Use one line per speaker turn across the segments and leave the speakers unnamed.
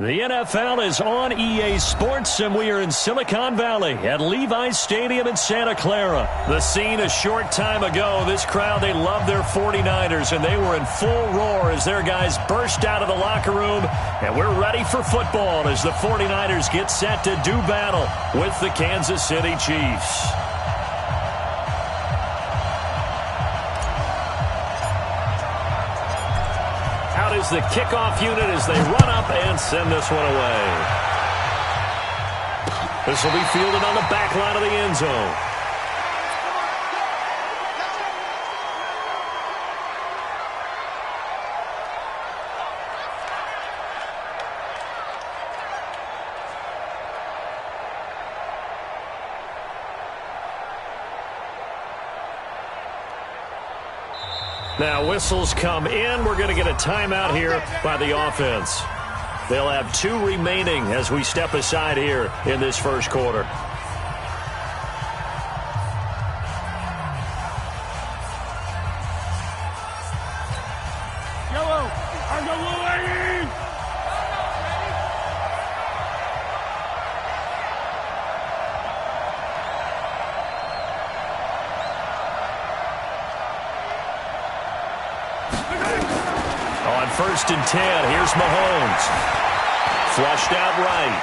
The NFL is on EA Sports, and we are in Silicon Valley at Levi's Stadium in Santa Clara. The scene a short time ago, this crowd, they love their 49ers, and they were in full roar as their guys burst out of the locker room, and we're ready for football as the 49ers get set to do battle with the Kansas City Chiefs. Is the kickoff unit as they run up and send this one away. This will be fielded on the back line of the end zone. Now whistles come in. We're going to get a timeout here by the offense. They'll have 2 remaining as we step aside here in this first quarter. First and 10. Here's Mahomes. Flushed out right.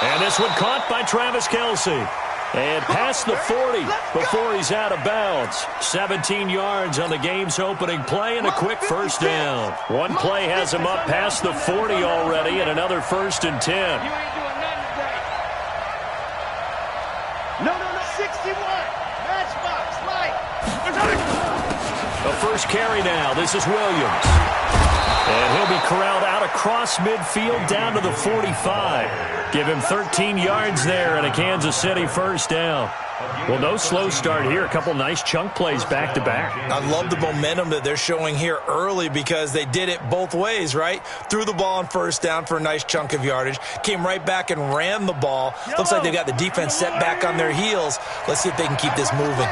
And this one caught by Travis Kelce. And past the 40 before he's out of bounds. 17 yards on the game's opening play and a quick first down. One play has him up past the 40 already and another first and 10.
No, 61. Matchbox, light.
A first carry now. This is Williams. And he'll be corralled out across midfield down to the 45. Give him 13 yards there and a Kansas City first down. Well, no slow start here. A couple nice chunk plays back-to-back.
I love the momentum that they're showing here early because they did it both ways, right? Threw the ball on first down for a nice chunk of yardage. Came right back and ran the ball. Looks like they've got the defense set back on their heels. Let's see if they can keep this moving.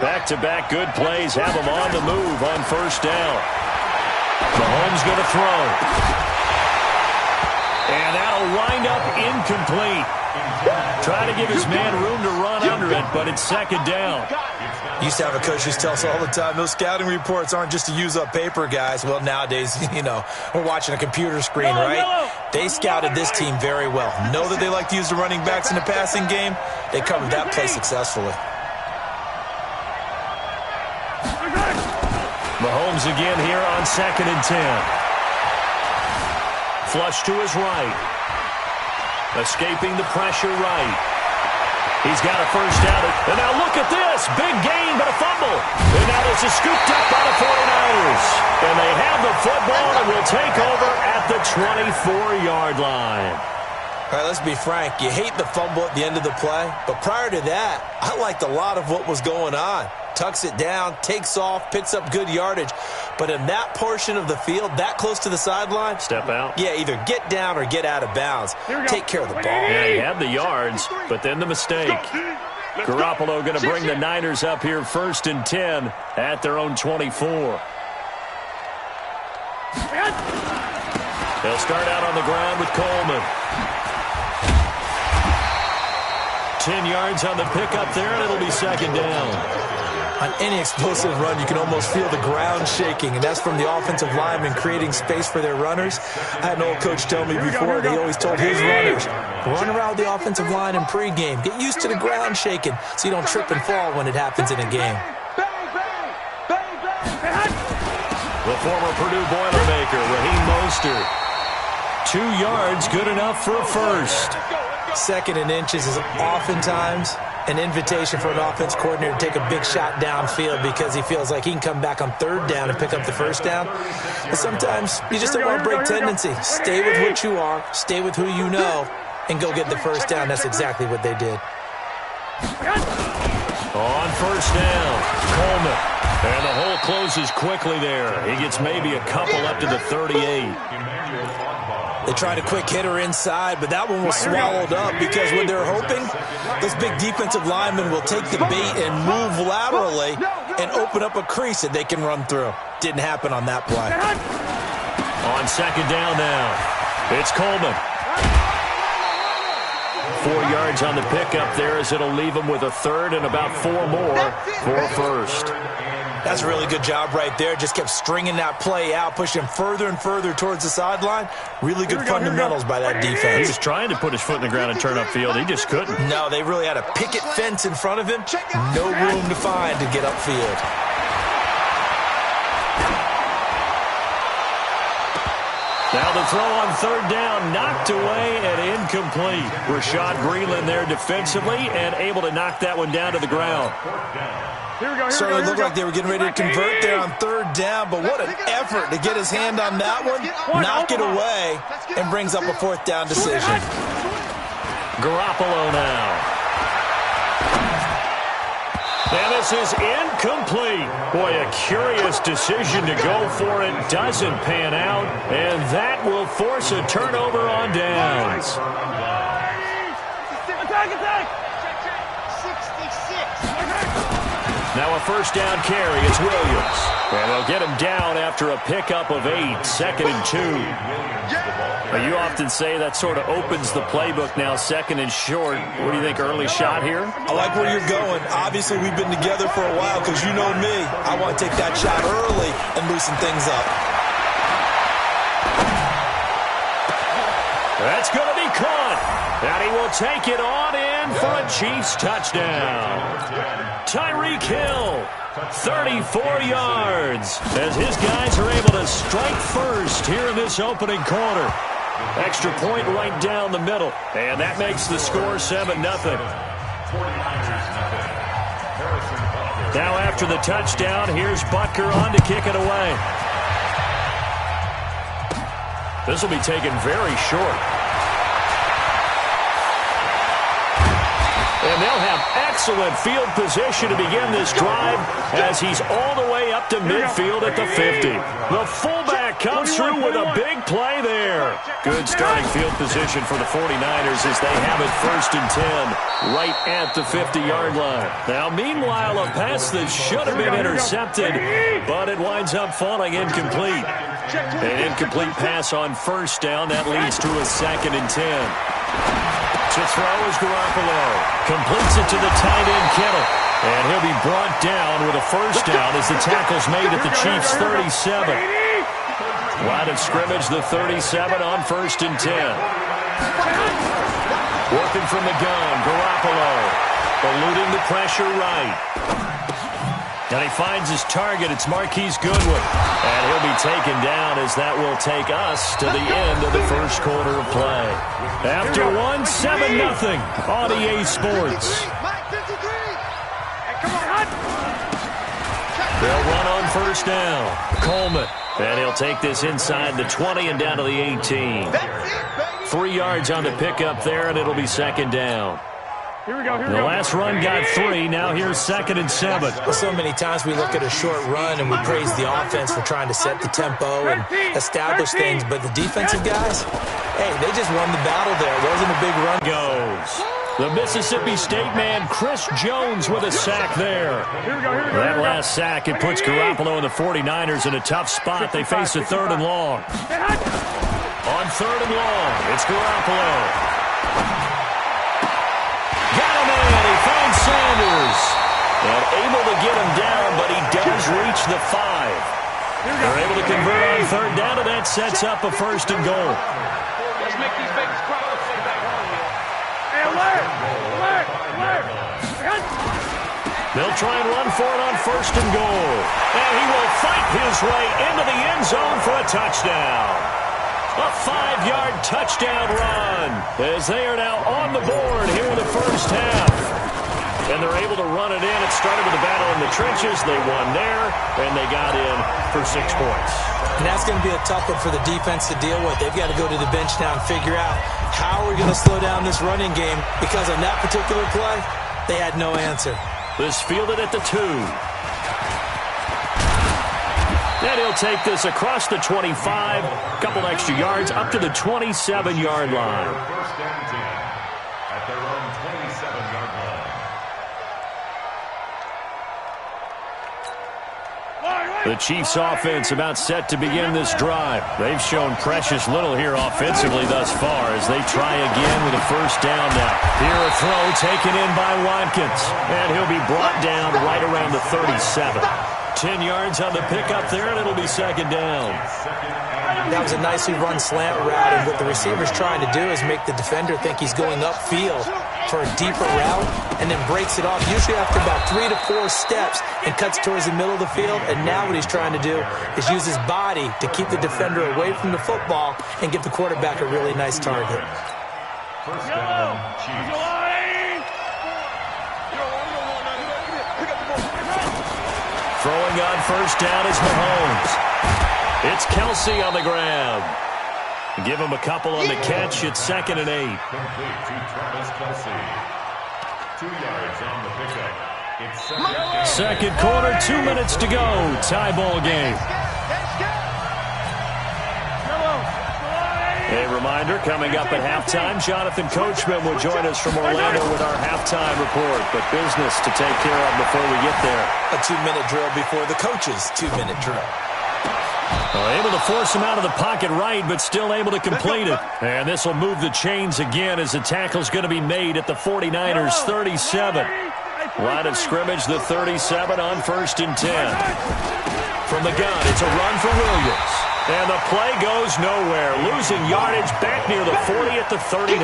Back-to-back good plays have them on the move on first down. Mahomes going to throw. And that'll wind up incomplete. Trying to give his man room to run under it, but it's second down.
Used to have a coach who tells us all the time, those scouting reports aren't just to use up paper, guys. Well, nowadays, we're watching a computer screen, right? They scouted this team very well. Know that they like to use the running backs in the passing game. They covered that play successfully.
Mahomes again here on second and 10. Flush to his right. Escaping the pressure right. He's got a first down. And now look at this. Big gain, but a fumble. And now this is scooped up by the 49ers. And they have the football and will take over at the 24-yard line.
All right, let's be frank. You hate the fumble at the end of the play. But prior to that, I liked a lot of what was going on. Tucks it down, takes off, picks up good yardage. But in that portion of the field, that close to the sideline,
step out.
Yeah, either get down or get out of bounds. Take care of the ball.
Yeah, he had the yards, but then the mistake. Garoppolo going to bring the Niners up here first and 10 at their own 24. They'll start out on the ground with Coleman. 10 yards on the pickup there, and it'll be second down.
On any explosive run, you can almost feel the ground shaking, and that's from the offensive linemen creating space for their runners. I had an old coach tell me before, he always told his runners, run around the offensive line in pregame. Get used to the ground shaking so you don't trip and fall when it happens in a game.
The former Purdue Boilermaker, Raheem Mostert. 2 yards, good enough for a first.
Second and inches is oftentimes an invitation for an offense coordinator to take a big shot downfield because he feels like he can come back on third down and pick up the first down. But sometimes you just don't want to break tendency. Stay with what you are, stay with who you know, and go get the first down. That's exactly what they did.
On first down, Coleman. And the hole closes quickly there. He gets maybe a couple up to the 38.
They tried a quick hitter inside, but that one was swallowed up because what they're hoping, those big defensive linemen will take the bait and move laterally and open up a crease that they can run through. Didn't happen on that play.
On second down now, it's Coleman. 4 yards on the pickup there as it'll leave him with a third and about 4 more for first.
That's a really good job right there. Just kept stringing that play out, pushing him further and further towards the sideline. Really good fundamentals by that defense.
He was trying to put his foot in the ground and turn upfield. He just couldn't.
No, they really had a picket fence in front of him. No room to find to get upfield.
Now the throw on third down, knocked away and incomplete. Rashad Breeland there defensively and able to knock that one down to the ground.
Certainly looked like they were getting ready to convert there on third down, but what an effort to get his hand on that one, knock it away, and brings up a fourth down decision.
Garoppolo now. And this is incomplete. Boy, a curious decision to go for it. Doesn't pan out, and that will force a turnover on downs.
Attack! 66.
Now a first down carry. It's Williams. And they'll get him down after a pickup of 8, second and 2. Now, you often say that sort of opens the playbook now, second and short. What do you think, early shot here?
I like where you're going. Obviously, we've been together for a while because you know me. I want to take that shot early and loosen things up.
That's going to be caught. And he will take it on in for a Chiefs touchdown. Tyreek Hill, 34 yards, as his guys are able to strike first here in this opening quarter. Extra point right down the middle, and that makes the score 7-0. Now after the touchdown, here's Butker on to kick it away. This will be taken very short. And they'll have excellent field position to begin this drive as he's all the way up to midfield at the 50. The fullback comes through with a big play there. Good starting field position for the 49ers as they have it first and 10 right at the 50-yard line. Now, meanwhile, a pass that should have been intercepted, but it winds up falling incomplete. An incomplete pass on first down. That leads to a second and 10. To throw is Garoppolo. Completes it to the tight end, Kittle. And he'll be brought down with a first down as the tackle's made at the Chiefs' 37. Line of scrimmage, the 37 on first and 10. Working from the gun, Garoppolo. Eluding the pressure right. And he finds his target. It's Marquise Goodwin. And he'll be taken down as that will take us to the end of the first quarter of play. After 1, 7-0 on EA Sports. They'll run on first down. Coleman. And he'll take this inside the 20 and down to the 18. 3 yards on the pickup there, and it'll be second down.
Here we go.
The last run got 3. Now here's second and 7.
So many times we look at a short run and we praise the offense for trying to set the tempo and establish things. But the defensive guys, hey, they just won the battle there. It wasn't a big run.
Goes. The Mississippi State man, Chris Jones, with a sack there. That last sack, it puts Garoppolo and the 49ers in a tough spot. They face a third and long. On third and long, it's Garoppolo. Sanders, and able to get him down, but he does reach the 5. They're able to convert on third down, and that sets up a first and goal.
Let's make these babies cry. Hey, alert!
They'll try and run for it on first and goal. And he will fight his way into the end zone for a touchdown. A 5-yard touchdown run as they are now on the board here in the first half. And they're able to run it in. It started with a battle in the trenches. They won there, and they got in for 6 points.
And that's going to be a tough one for the defense to deal with. They've got to go to the bench now and figure out how we're going to slow down this running game, because on that particular play, they had no answer.
This fielded at the 2. And he'll take this across the 25, a couple extra yards, up to the 27-yard line.
First down 10 at their own 27-yard line.
The Chiefs offense about set to begin this drive. They've shown precious little here offensively thus far as they try again with a first down now. Here a throw taken in by Watkins. And he'll be brought down right around the 37. 10 yards on the pickup there, and it'll be second down.
That was a nicely run slant route, and what the receiver's trying to do is make the defender think he's going upfield for a deeper route and then breaks it off, usually after about 3 to 4 steps, and cuts towards the middle of the field. And now what he's trying to do is use his body to keep the defender away from the football and give the quarterback a really nice target.
First down, Chiefs.
Throwing on first down is Mahomes. It's Kelsey on the ground. Give him a couple on the catch. It's 2nd and 8.
Complete to Travis Kelsey. 2 yards on the pickup. It's
second quarter, 2 minutes to go. Tie ball game. A reminder, coming up at halftime, Jonathan Coachman will join us from Orlando with our halftime report. But business to take care of before we get there.
A 2-minute drill before the coach's 2-minute drill.
Well, able to force him out of the pocket right, but still able to complete it. And this will move the chains again as the tackle's going to be made at the 49ers 37. Line of scrimmage, the 37 on 1st and 10. From the gun, it's a run for Williams. And the play goes nowhere. Losing yardage back near the 40 at the 39.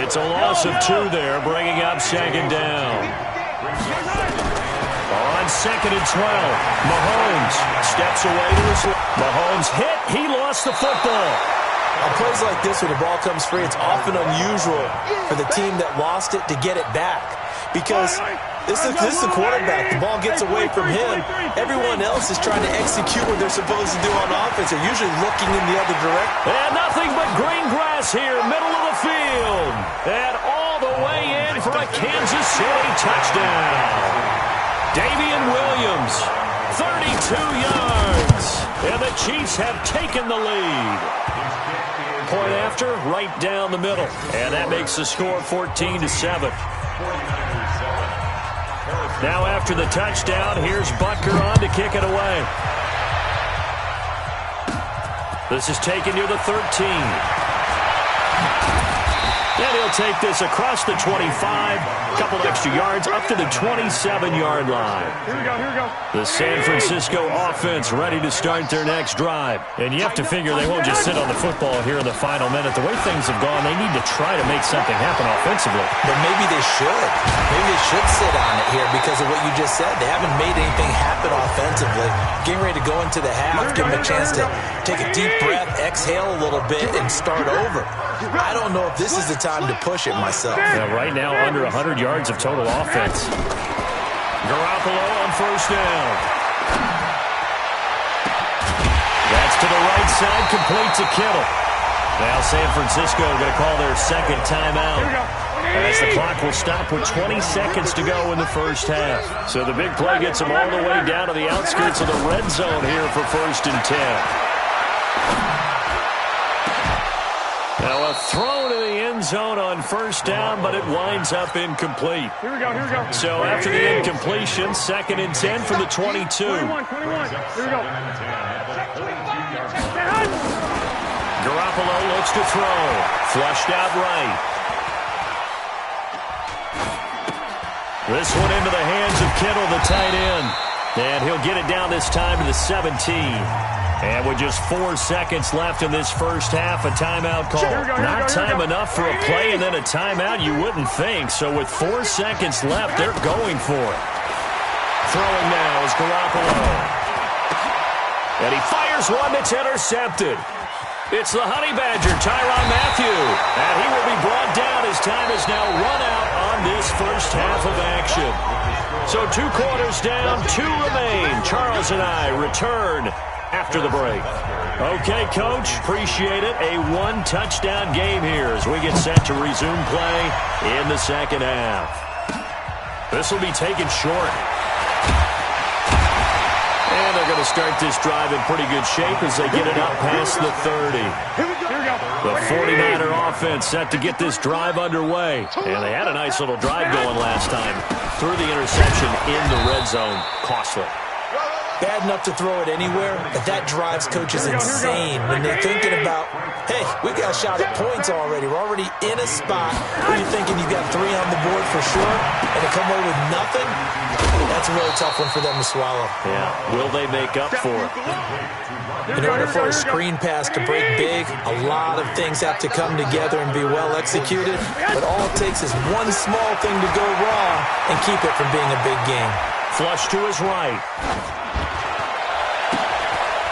It's a loss of 2 there, bringing up 2nd down. On 2nd and 12, Mahomes steps away to his left. Mahomes hit. He lost the football.
On plays like this, when the ball comes free, it's often unusual for the team that lost it to get it back. Because this is the quarterback. The ball gets away from him. Everyone else is trying to execute what they're supposed to do on offense. They're usually looking in the other direction.
And nothing but green grass here, middle of the field. And all the way in for a Kansas City touchdown. Damian Williams, 32 yards. And the Chiefs have taken the lead. Point after, right down the middle. And that makes the score 14-7. Now after the touchdown, here's Butker on to kick it away. This is taken near the 13. And he'll take this across the 25. Couple extra yards up to the 27-yard line.
Here we go.
The San Francisco offense ready to start their next drive. And you have to figure they won't just sit on the football here in the final minute. The way things have gone, they need to try to make something happen offensively.
But maybe they should. Maybe they should sit on it here because of what you just said. They haven't made anything happen offensively. Getting ready to go into the half, give them a chance to take a deep breath, exhale a little bit, and start over. I don't know if this is the time to push it myself.
Yeah, right now, under 100 yards of total offense. Garoppolo on first down. That's to the right side, complete to Kittle. Now San Francisco going to call their second timeout. As the clock will stop with 20 seconds to go in the first half. So the big play gets them all the way down to the outskirts of the red zone here for 1st and 10. Now a throw to the end zone on first down, but it winds up incomplete.
Here we go.
So after the incompletion, 2nd and 10 from the 22.
21. Here we go.
Garoppolo looks to throw. Flushed out right. This one into the hands of Kittle, the tight end. And he'll get it down this time to the 17. And with just 4 seconds left in this first half, a timeout call. Not time enough for a play and then a timeout, you wouldn't think. So with 4 seconds left, they're going for it. Throwing now is Garoppolo. And he fires one that's intercepted. It's the Honey Badger, Tyrann Mathieu. And he will be brought down. His time is now run out on this first half of action. So 2 quarters down, 2 remain. Charles and I return after the break. Okay, Coach, appreciate it. A 1-touchdown game here as we get set to resume play in the second half. This will be taken short. And they're going to start this drive in pretty good shape as they get it up past the 30. The 49er offense set to get this drive underway. And they had a nice little drive going last time. Threw the interception in the red zone. Costly.
Bad enough to throw it anywhere, but that drives coaches insane when they're thinking about, hey, we got a shot at points already. We're already in a spot where you're thinking you've got 3 on the board for sure, and to come away with nothing, that's a really tough one for them to swallow.
Yeah, will they make up for it?
In order for a screen pass to break big, a lot of things have to come together and be well executed, but all it takes is one small thing to go wrong and keep it from being a big game.
Flush to his right.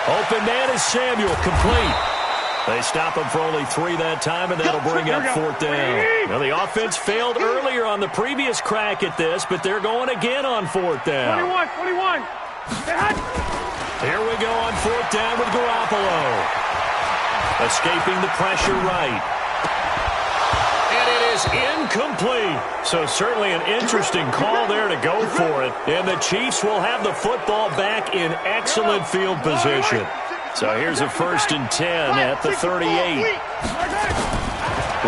Open man is Samuel, complete. They stop him for only 3 that time, and that'll bring up 4th down. Now, the offense failed earlier on the previous crack at this, but they're going again on 4th down.
21.
Here we go on 4th down with Garoppolo. Escaping the pressure right. And it is incomplete. So certainly an interesting call there to go for it. And the Chiefs will have the football back in excellent field position. So here's a 1st and 10 at the 38.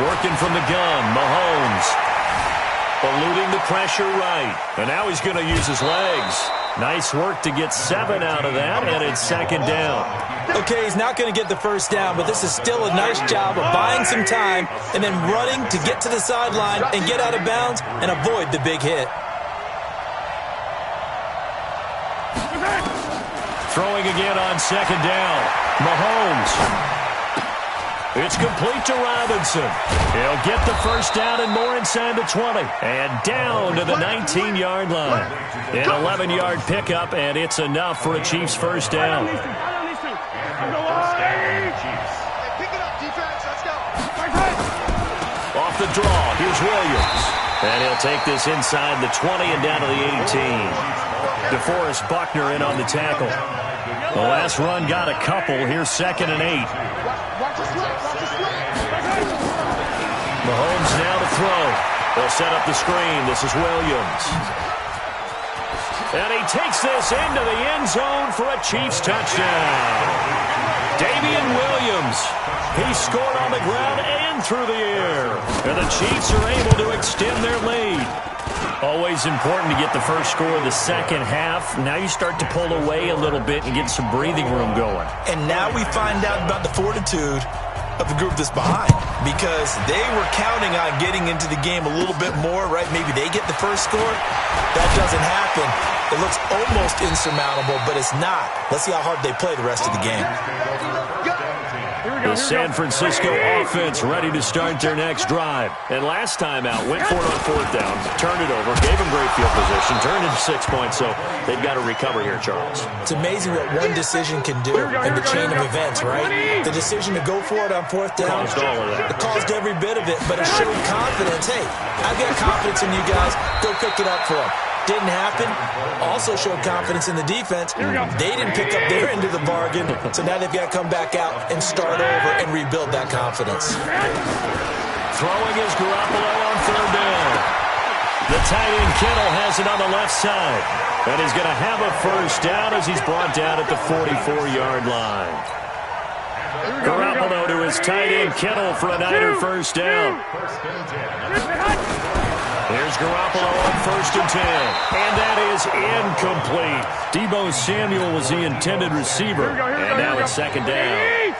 Working from the gun, Mahomes. Eluding the pressure right. And now he's going to use his legs. Nice work to get 7 out of that, and it's 2nd down.
Okay, he's not going to get the 1st down, but this is still a nice job of buying some time and then running to get to the sideline and get out of bounds and avoid the big hit.
Throwing again on 2nd down. Mahomes. It's complete to Robinson. He'll get the 1st down and more inside the 20. And down to the 19-yard line. An 11-yard pickup, and it's enough for a Chiefs 1st down. Off the draw, here's Williams. And he'll take this inside the 20 and down to the 18. DeForest Buckner in on the tackle. The last run got a couple. Here's 2nd and 8. Mahomes now to throw. They'll set up the screen. This is Williams. And he takes this into the end zone for a Chiefs touchdown. Damian Williams. He scored on the ground and through the air. And the Chiefs are able to extend their lead. Always important to get the first score of the second half. Now you start to pull away a little bit and get some breathing room going.
And now we find out about the fortitude of the group that's behind, because they were counting on getting into the game a little bit more, right? Maybe they get the first score. That doesn't happen. It looks almost insurmountable, but it's not. Let's see how hard they play the rest of the game.
The San Francisco offense ready to start their next drive. And last time out, went for it on 4th down, turned it over, gave them great field position, turned into 6 points, so they've got to recover here, Charles.
It's amazing what one decision can do in the chain of events, right? The decision to go for it on 4th down.
Caused all of that.
It caused every bit of it, but it showed confidence. Hey, I've got confidence in you guys. Go pick it up for them. Didn't happen. Also showed confidence in the defense. They didn't pick up their end of the bargain, so now they've got to come back out and start over and rebuild that confidence.
Throwing is Garoppolo on 3rd down. The tight end Kittle has it on the left side. And he's going to have a 1st down as he's brought down at the 44-yard line. Garoppolo to his tight end Kittle for a Niner 1st down. Here's Garoppolo on 1st and 10. And that is incomplete. Deebo Samuel was the intended receiver. And now it's 2nd down.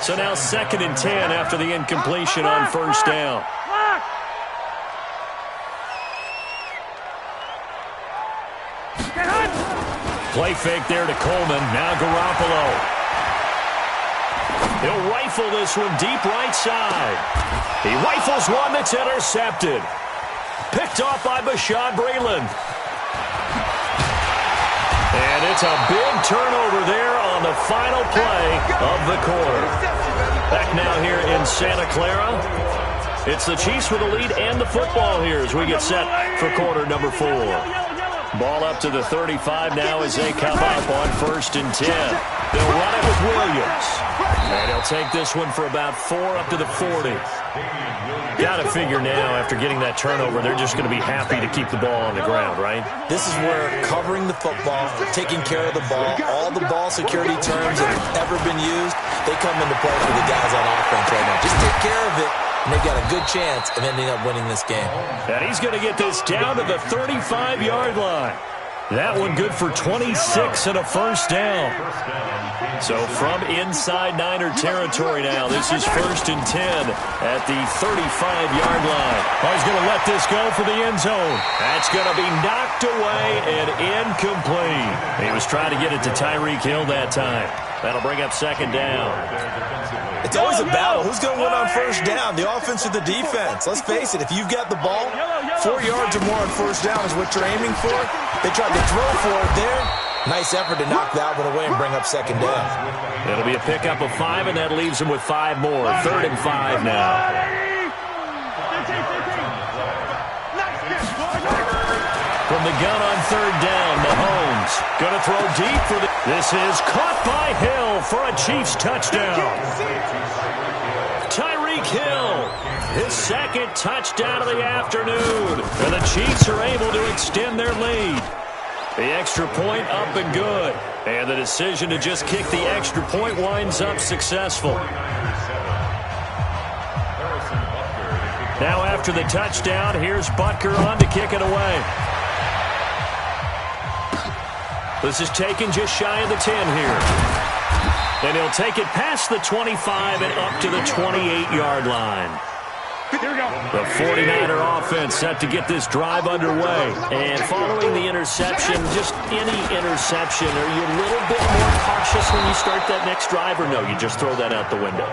So now 2nd and 10 after the incompletion on 1st down. Play fake there to Coleman. Now Garoppolo. He'll rifle this one deep right side. He rifles one that's intercepted. Picked off by Bashaud Breeland. And it's a big turnover there on the final play of the quarter. Back now here in Santa Clara. It's the Chiefs with the lead and the football here as we get set for quarter number 4. Ball up to the 35 now as they come up on 1st and 10. They'll run it with Williams. And he'll take this one for about 4 up to the 40. Got to figure now, after getting that turnover, they're just going to be happy to keep the ball on the ground, right?
This is where covering the football, taking care of the ball, all the ball security terms that have ever been used, they come into play for the guys on offense right now. Just take care of it, and they've got a good chance of ending up winning this game.
And he's going to get this down to the 35-yard line. That one good for 26 and a first down. So from inside Niner territory now, this is 1st and 10 at the 35-yard line. Oh, he's going to let this go for the end zone. That's going to be knocked away and incomplete. He was trying to get it to Tyreek Hill that time. That'll bring up 2nd down.
It's always a battle. Who's going to win on 1st down, the offense or the defense? Let's face it, if you've got the ball, 4 yards or more on 1st down is what you're aiming for. They tried to throw for it there. Nice effort to knock that one away and bring up 2nd down.
It'll be a pickup of 5, and that leaves him with 5 more. 3rd and 5 now. From the gun on 3rd down, Mahomes going to throw deep for the... This is caught by Hill for a Chiefs touchdown. Tyreek Hill, his 2nd touchdown of the afternoon. And the Chiefs are able to extend their lead. The extra point up and good. And the decision to just kick the extra point winds up successful. Now after the touchdown, here's Butker on to kick it away. This is taken just shy of the 10 here. And he'll take it past the 25 and up to the 28-yard line. The 49er offense set to get this drive underway. And following the interception, just any interception, are you a little bit more cautious when you start that next drive, or no, you just throw that out the window?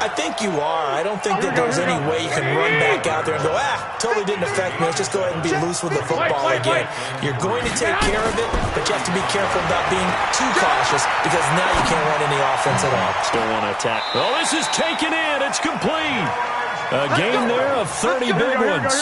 I think you are. I don't think that there's any way you can run back out there and go, totally didn't affect me. Let's just go ahead and be loose with the football again. You're going to take care of it, but you have to be careful about being too cautious because now you can't run any offense at all.
Still want to attack. Oh, this is taken in. It's complete. A gain there of 30 big ones.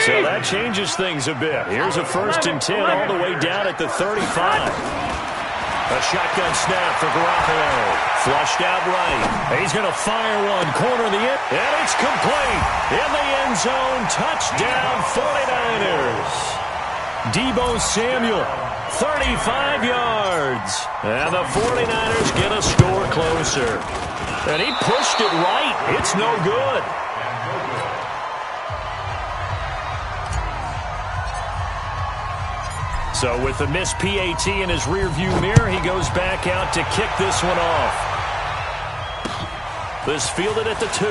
So that changes things a bit. Here's a 1st and 10 all the way down at the 35. A shotgun snap for Garoppolo. Flushed out right. He's going to fire one. Corner of the end. And it's complete. In the end zone. Touchdown 49ers. Deebo Samuel. 35 yards. And the 49ers get a score closer. And he pushed it right. It's no good. So with the missed PAT in his rearview mirror, he goes back out to kick this one off. This fielded at the 2.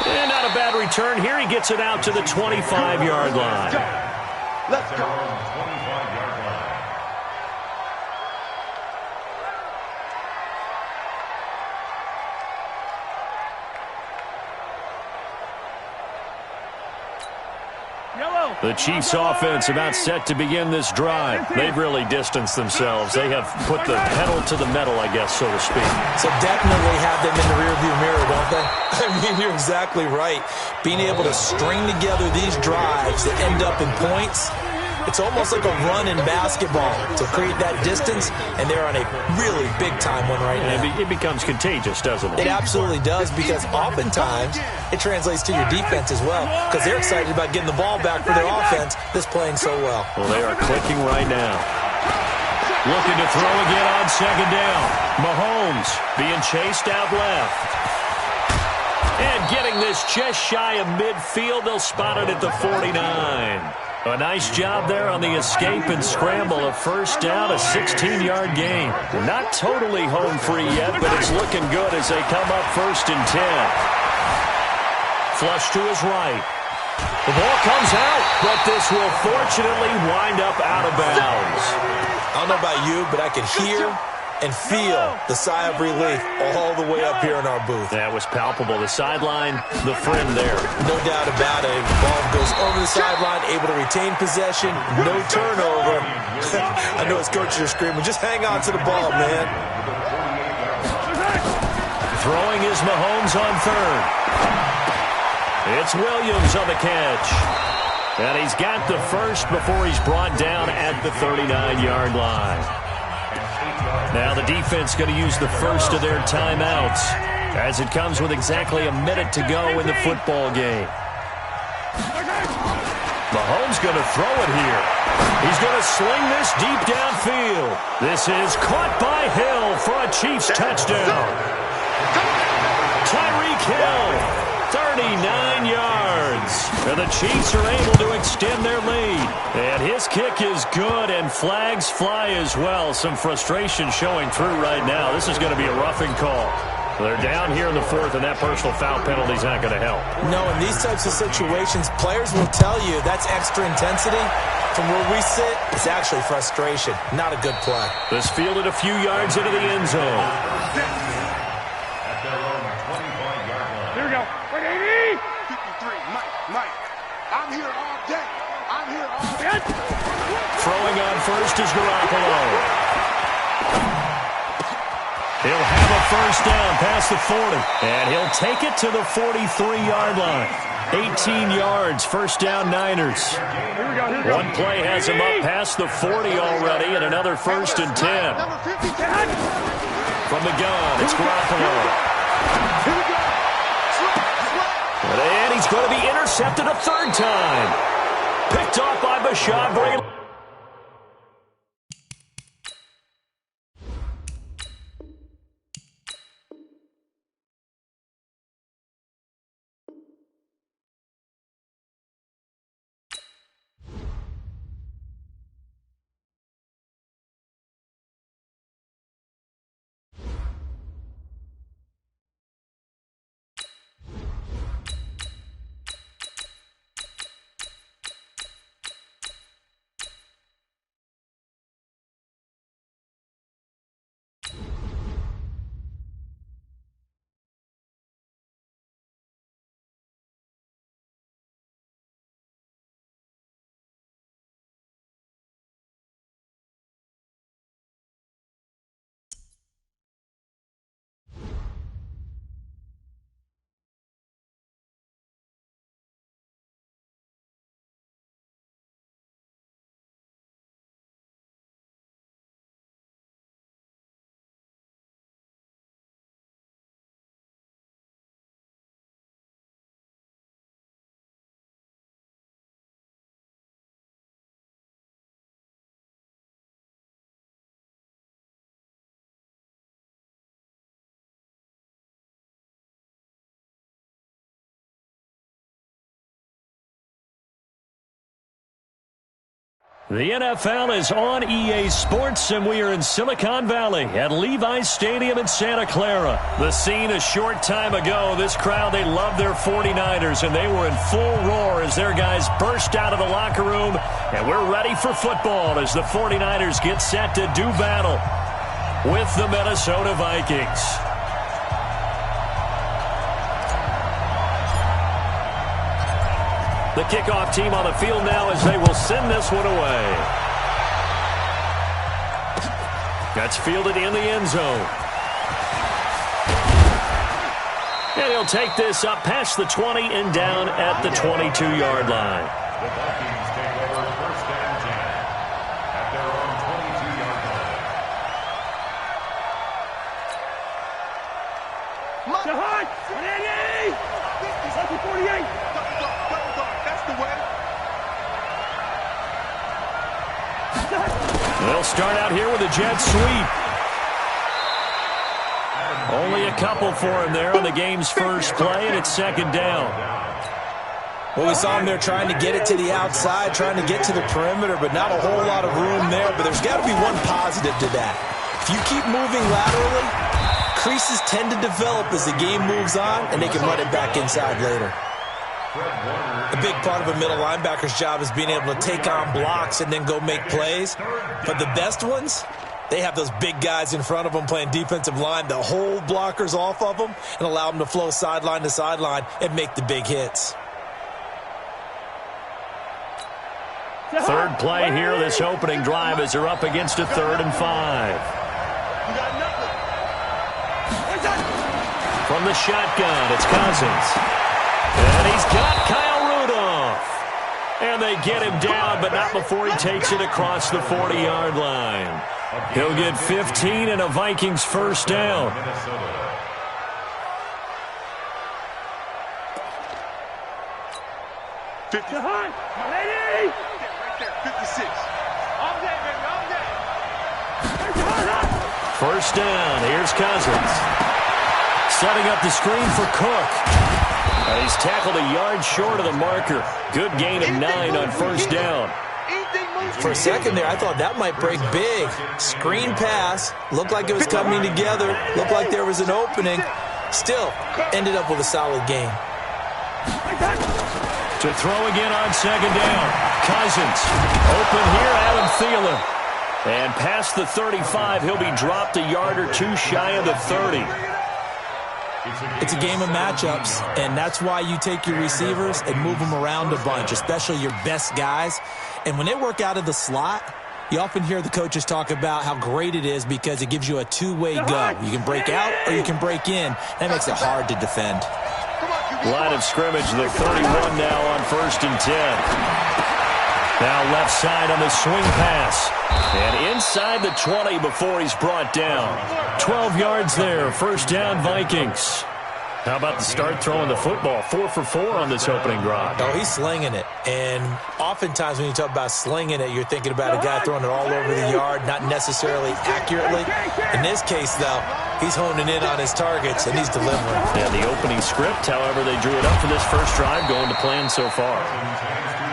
And not a bad return here. He gets it out to the 25-yard line.
Let's go.
The Chiefs offense about set to begin this drive. They've really distanced themselves. They have put the pedal to the metal, I guess, so to speak.
So definitely have them in the rearview mirror, don't they? I mean, you're exactly right. Being able to string together these drives that end up in points, it's almost like a run in basketball to create that distance, and they're on a really big-time one right now.
It becomes contagious, doesn't it?
It absolutely does, because oftentimes it translates to your defense as well, because they're excited about getting the ball back for their offense that's playing so well.
Well, they are clicking right now. Looking to throw again on 2nd down. Mahomes being chased out left. And getting this just shy of midfield. They'll spot it at the 49. A nice job there on the escape and scramble. A 1st down, a 16-yard gain. Not totally home free yet, but it's looking good as they come up 1st and 10. Flush to his right. The ball comes out, but this will fortunately wind up out of bounds.
I don't know about you, but I can hear and feel the sigh of relief all the way up here in our booth.
That was palpable. The sideline, the friend there.
No doubt about it. The ball goes over the sideline, able to retain possession, no turnover. I know his coaches are screaming, just hang on to the ball, man.
Throwing is Mahomes on 3rd. It's Williams on the catch. And he's got the first before he's brought down at the 39-yard line. Now the defense going to use the first of their timeouts as it comes with exactly a minute to go in the football game. Mahomes going to throw it here. He's going to sling this deep downfield. This is caught by Hill for a Chiefs touchdown. Tyreek Hill, 39 yards. wins. And the Chiefs are able to extend their lead. And his kick is good, and flags fly as well. Some frustration showing through right now. This is going to be a roughing call. They're down here in the fourth, and that personal foul penalty is not going to help.
No, in these types of situations, players will tell you that's extra intensity. From where we sit, it's actually frustration. Not a good play.
This fielded a few yards into the end zone.
At their own 25-yard line.
Here we go. 180.
53, Mike. I'm here all day. I'm here all day.
Throwing on first is Garoppolo. He'll have a first down past the 40. And he'll take it to the 43-yard line. 18 yards, first down Niners.
Here we go.
One play has him up past the 40 already, and another first and 10.
Number 50.
From the gun, it's Garoppolo.
Here we go.
And he's going to be intercepted a third time. Picked off by Bashaud Breeland. The NFL is on EA Sports, and we are in Silicon Valley at Levi's Stadium in Santa Clara. The scene a short time ago. This crowd, they love their 49ers, and they were in full roar as their guys burst out of the locker room. And we're ready for football as the 49ers get set to do battle with the Minnesota Vikings. The kickoff team on the field now as they will send this one away. That's fielded in the end zone. And he'll take this up past the 20 and down at the 22-yard line.
The Vikings take over first and 10 at their own 22-yard line.
Jahan. 180. Lucky 48.
That's the way.
They'll start out here with a jet sweep. Only a couple for him there on the game's first play, and it's second down.
Well, we saw him there trying to get it to the outside, trying to get to the perimeter, but not a whole lot of room there. But there's got to be one positive to that. If you keep moving laterally, creases tend to develop as the game moves on, and they can run it back inside later. A big part of a middle linebacker's job is being able to take on blocks and then go make plays. But the best ones, they have those big guys in front of them playing defensive line to hold blockers off of them and allow them to flow sideline to sideline and make the big hits.
Third play here, this opening drive, as they're up against a 3rd and 5. From the shotgun, it's Cousins. And he's got Kyle Rudolph. And they get him down, but not before he takes it across the 40-yard line. He'll get 15 and a Vikings first down.
Jahan. 180.
Right there, 56.
All day, baby. All day.
First down. Here's Cousins. Setting up the screen for Cook. He's tackled a yard short of the marker. Good gain of 9 on first down.
For a second there, I thought that might break big. Screen pass. Looked like it was coming together. Looked like there was an opening. Still, ended up with a solid game.
To throw again on second down. Cousins. Open here, Adam Thielen. And past the 35, he'll be dropped a yard or two shy of the 30.
It's a game of matchups, and that's why you take your receivers and move them around a bunch, especially your best guys. And when they work out of the slot, you often hear the coaches talk about how great it is because it gives you a two-way go. You can break out or you can break in. That makes it hard to defend.
Line of scrimmage, the 31 now on 1st and 10. Now left side on the swing pass. And inside the 20 before he's brought down. 12 yards there, first down Vikings. How about the start throwing the football? 4 for 4 on this opening drive.
Oh, he's slinging it. And oftentimes when you talk about slinging it, you're thinking about a guy throwing it all over the yard, not necessarily accurately. In this case, though, he's honing in on his targets, and he's delivering.
Yeah, the opening script, however, they drew it up for this first drive, going to plan so far.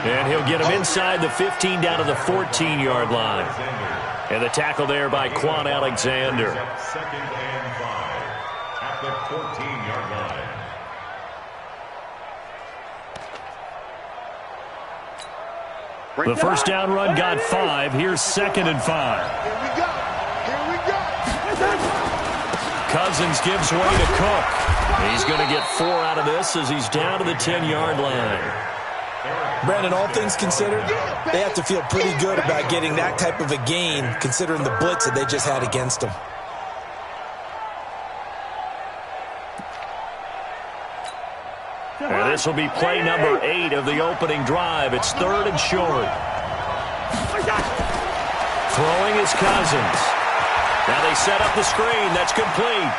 And he'll get him inside the 15 down to the 14-yard line. And the tackle there by Quan Alexander.
Second and 5 at the 14-yard line.
The first down run got 5. Here's 2nd and 5.
Here we go. Here we go.
Cousins gives way to Cook. He's going to get 4 out of this as he's down to the 10-yard line.
Brandon, all things considered, they have to feel pretty good about getting that type of a gain considering the blitz that they just had against them.
And this will be play number 8 of the opening drive. It's 3rd and short. Throwing is Cousins. Now they set up the screen. That's complete.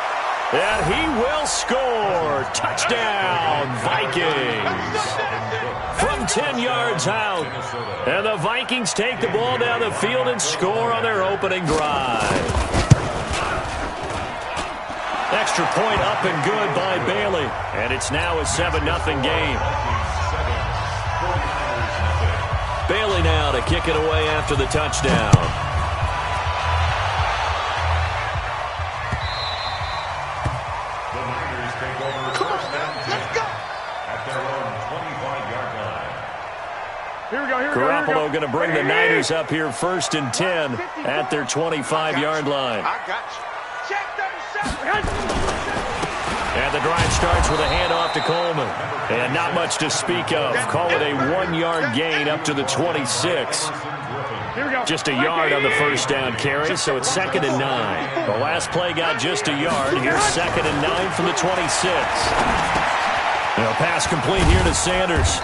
And he will score. Touchdown, Vikings. From 10 yards out. And the Vikings take the ball down the field and score on their opening drive. Extra point up and good by Bailey. And it's now a 7-0 game. Bailey now to kick it away after the touchdown. Garoppolo going to bring the Niners up here 1st and 10 at their 25-yard line.
I got you.
And the drive starts with a handoff to Coleman. And not much to speak of. Call it a 1-yard gain up to the 26. Just a yard on the first down carry, so it's 2nd and 9. The last play got just a yard. Here's 2nd and 9 from the 26. Now pass complete here to Sanders.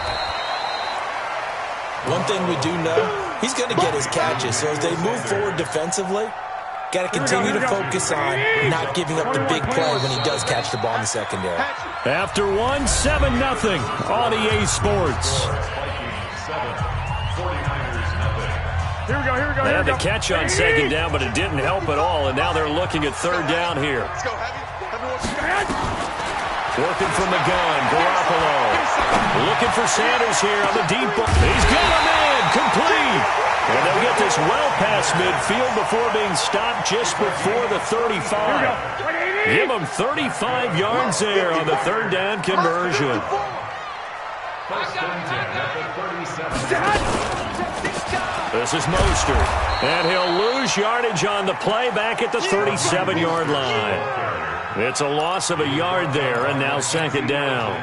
One thing we do know, he's going to get his catches. So as they move forward defensively, got to continue to focus on not giving up the big play when he does catch the ball in the secondary.
After 7-0 on EA Sports.
Here we go.
They had the catch on second down, but it didn't help at all. And now they're looking at 3rd down here.
Let's go, Heavy.
Working from the gun, Garoppolo. Looking for Sanders here on the deep ball. He's got him in, complete. And they'll get this well past midfield before being stopped just before the 35. Give them 35 yards there on the 3rd down conversion. This is Mostert. And he'll lose yardage on the play back at the 37-yard line. It's a loss of a yard there, and now 2nd down.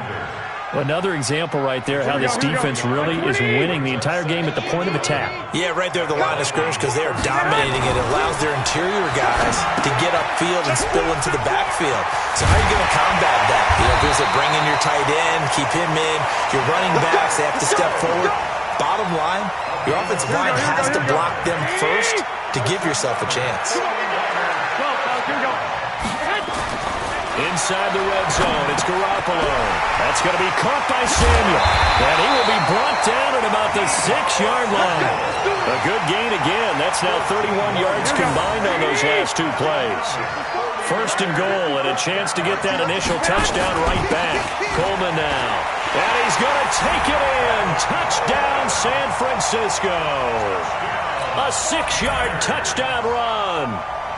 Another example right there how this defense really is winning the entire game at the point of attack.
Yeah, right there at the line of scrimmage because they are dominating it. It allows their interior guys to get upfield and spill into the backfield. So how are you going to combat that? Does it bring in your tight end, keep him in? Your running backs, they have to step forward. Bottom line, your offensive line has to block them first to give yourself a chance.
Inside the red zone, it's Garoppolo. That's going to be caught by Samuel. And he will be brought down at about the 6-yard line. A good gain again. That's now 31 yards combined on those last 2 plays. 1st and goal, and a chance to get that initial touchdown right back. Coleman now going to take it in. Touchdown, San Francisco. A 6-yard touchdown run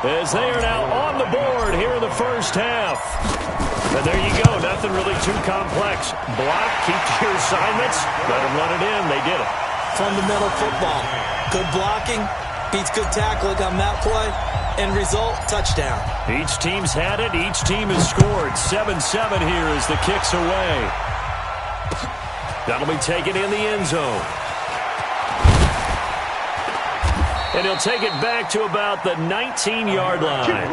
as they are now on the board here in the first half. And there you go. Nothing really too complex. Block, keep to your assignments, let them run it in. They did it.
Fundamental football. Good blocking beats good tackling on that play. End result, touchdown.
Each team's had it. Each team has scored. 7-7 here as the kick's away. That'll be taken in the end zone. And he'll take it back to about the 19-yard line.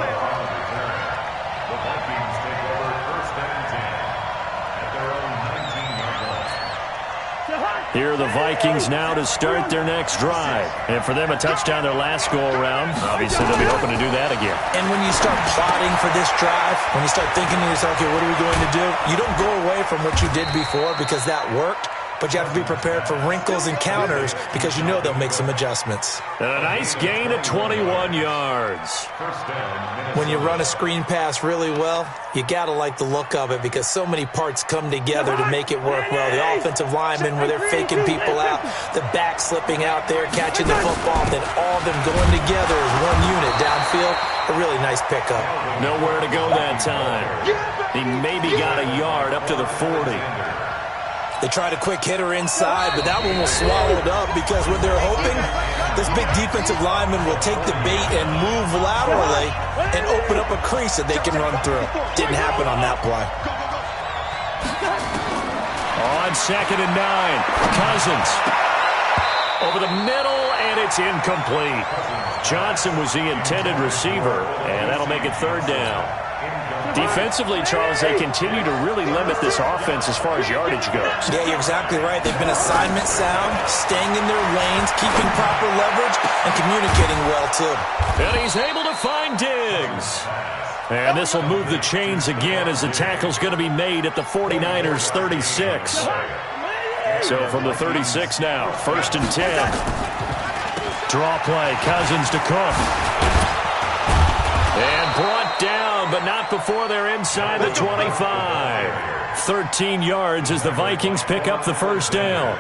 Here are the Vikings now to start their next drive. And for them, a touchdown their last go-around. Obviously, they'll be hoping to do that again.
And when you start plotting for this drive, when you start thinking to yourself, okay, what are we going to do? You don't go away from what you did before because that worked. But you have to be prepared for wrinkles and counters because you know they'll make some adjustments.
And a nice gain of 21 yards.
When you run a screen pass really well, you got to like the look of it because so many parts come together to make it work well. The offensive linemen where they're faking people out, the back slipping out there, catching the football, then all of them going together as one unit downfield. A really nice pickup.
Nowhere to go that time. He maybe got a yard up to the 40.
They tried a quick hitter inside, but that one was swallowed up because what they're hoping, this big defensive lineman will take the bait and move laterally and open up a crease that they can run through. Didn't happen on that play.
On 2nd and 9, Cousins. Over the middle, and it's incomplete. Johnson was the intended receiver, and that'll make it 3rd down. Defensively, Charles, they continue to really limit this offense as far as yardage goes.
Yeah, you're exactly right. They've been assignment sound, staying in their lanes, keeping proper leverage, and communicating well, too.
And he's able to find Diggs. And this will move the chains again as the tackle's going to be made at the 49ers' 36. So from the 36 now, 1st and 10. Draw play, Cousins to Cook. And brought down, but not before they're inside the 25. 13 yards as the Vikings pick up the 1st down.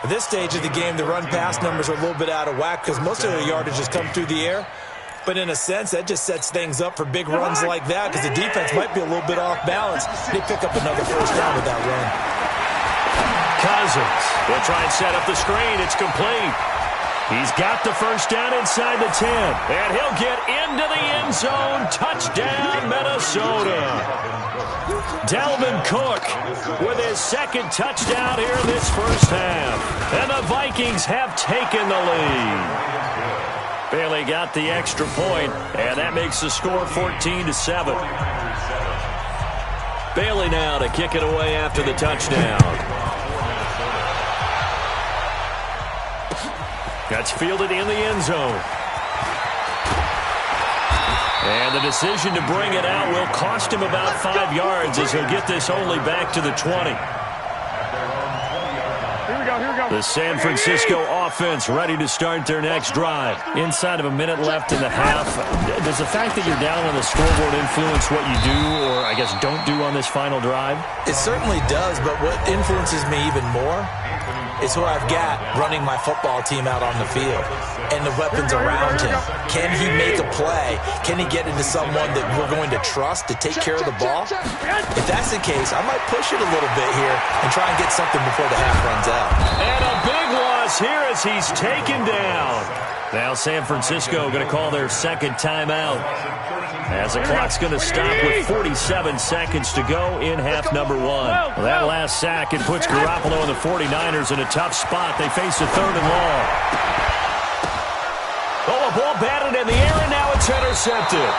At this stage of the game, the run-pass numbers are a little bit out of whack because most of their yardage has come through the air. But in a sense, that just sets things up for big runs like that because the defense might be a little bit off balance. They pick up another 1st down with that run.
Cousins will try and set up the screen. It's complete. He's got the 1st down inside the 10. And he'll get into the end zone. Touchdown, Minnesota. Dalvin Cook with his 2nd touchdown here in this 1st half. And the Vikings have taken the lead. Bailey got the extra point, and that makes the score 14-7. Bailey now to kick it away after the touchdown. That's fielded in the end zone. And the decision to bring it out will cost him about 5 yards as he'll get this only back to the 20. The San Francisco offense ready to start their next drive. Inside of a minute left in the half. Does the fact that you're down on the scoreboard influence what you do or, I guess, don't do on this final drive?
It certainly does, but what influences me even more is who I've got running my football team out on the field and the weapons around him. Can he make a play? Can he get into someone that we're going to trust to take care of the ball? If that's the case, I might push it a little bit here and try and get something before the half runs out.
And a big loss here as he's taken down. Now San Francisco going to call their 2nd timeout as the clock's going to stop with 47 seconds to go in half number 1. Well, that last sack, it puts Garoppolo and the 49ers in a tough spot. They face a 3rd and long. Oh, a ball batted in the air, and now it's intercepted.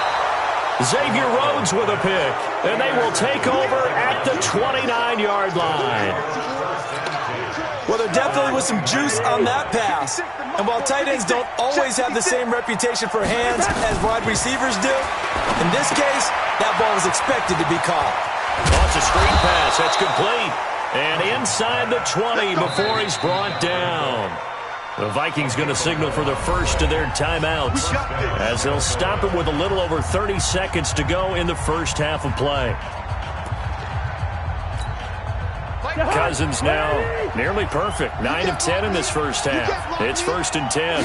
Xavier Rhodes with a pick, and they will take over at the 29-yard line.
Well, there definitely was some juice on that pass. And while tight ends don't always have the same reputation for hands as wide receivers do, in this case, that ball was expected to be caught.
Oh, it's a screen pass. That's complete. And inside the 20 before he's brought down. The Vikings going to signal for the first of their timeouts as they'll stop it with a little over 30 seconds to go in the first half of play. Cousins now nearly perfect. 9 of 10 in this first half. It's 1st and 10.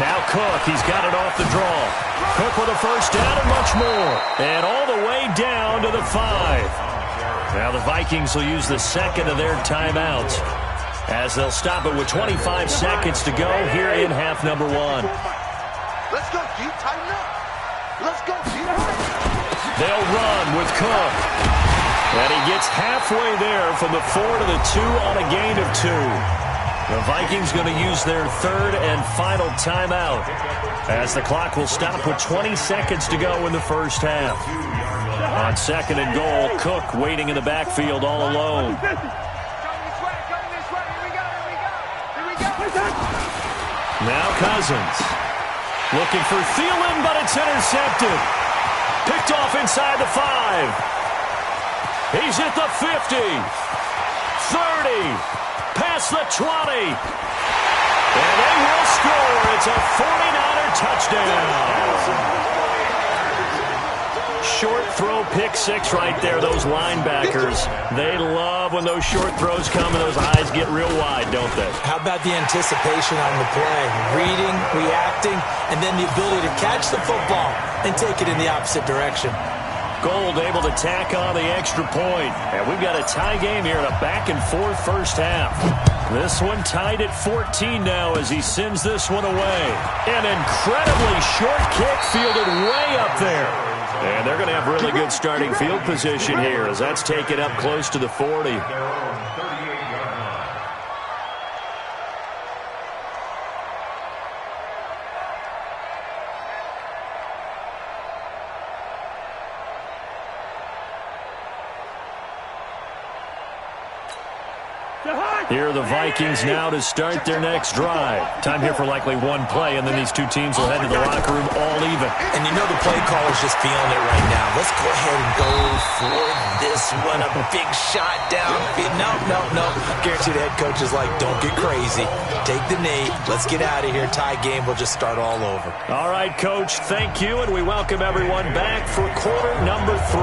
Now Cook, he's got it off the draw. Cook with a first down and much more. And all the way down to the 5. Now the Vikings will use the second of their timeouts as they'll stop it with 25 seconds to go here in half number 1.
Let's go, G. Tighten up. Let's go, G.
They'll run with Cook. And he gets halfway there from the 4 to the 2 on a gain of 2. The Vikings going to use their third and final timeout as the clock will stop with 20 seconds to go in the first half. On second and goal, Cook waiting in the backfield all alone. Now Cousins looking for Thielen, but it's intercepted. Picked off inside the 5. He's at the 50, 30, past the 20. And they will score. It's a 49er touchdown. Short throw, pick 6 right there. Those linebackers, they love when those short throws come and those eyes get real wide, don't they?
How about the anticipation on the play? Reading, reacting, and then the ability to catch the football and take it in the opposite direction.
Gold able to tack on the extra point. And we've got a tie game here in a back-and-forth first half. This one tied at 14 now as he sends this one away. An incredibly short kick fielded way up there. And they're going to have really good starting field position here as that's taken up close to the 40. Here are the Vikings now to start their next drive. Time here for likely one play, and then these two teams will head to the locker room all even.
And you know the play caller's just feeling it right now. Let's go ahead and go for this one. A big shot down. No. Guarantee the head coach is like, don't get crazy. Take the knee. Let's get out of here. Tie game. We'll just start all over.
All right, Coach, thank you, and we welcome everyone back for quarter number 3.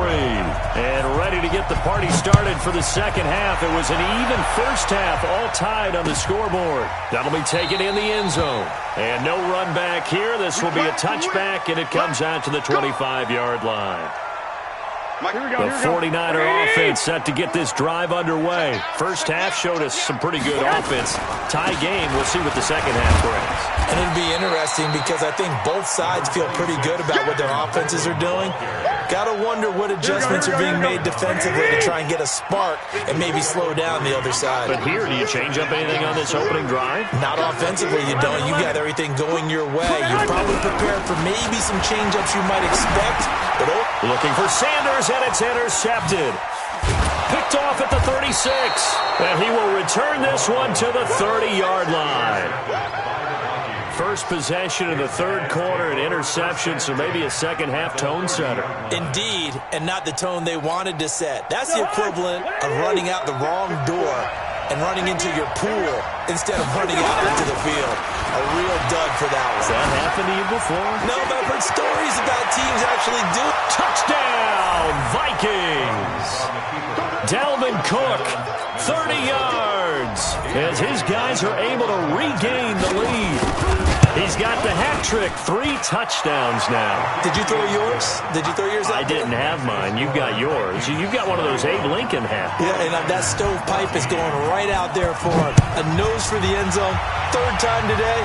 And ready to get the party started for the second half. It was an even first half, all tied on the scoreboard. That'll be taken in the end zone. And no run back here. This will be a touchback, and it comes out to the 25-yard line. The 49er offense set to get this drive underway. First half showed us some pretty good offense. Tie game. We'll see what the second half brings.
And it'll be interesting because I think both sides feel pretty good about what their offenses are doing. Got to wonder what adjustments are being made defensively to try and get a spark and maybe slow down the other side.
But here, do you change up anything on this opening drive?
Not offensively, you don't. You got everything going your way. You're probably prepared for maybe some change-ups you might expect. But
looking for Sanders, and it's intercepted. Picked off at the 36. And he will return this one to the 30-yard line. First possession of the third quarter, an interception, so maybe a second-half tone setter.
Indeed, and not the tone they wanted to set. That's the equivalent of running out the wrong door and running into your pool instead of running out into the field. A real dud for that one.
Has that happened to you before?
No, but I've heard stories about teams actually do.
Touchdown, Vikings! Dalvin Cook, 30 yards, as his guys are able to regain the lead. He's got the hat trick, 3 touchdowns now.
Did you throw yours? Did you throw yours out?
I didn't have mine. You've got yours. You've got one of those Abe Lincoln hats.
Yeah, and that stovepipe is going right out there for him. A nose for the end zone. Third time today.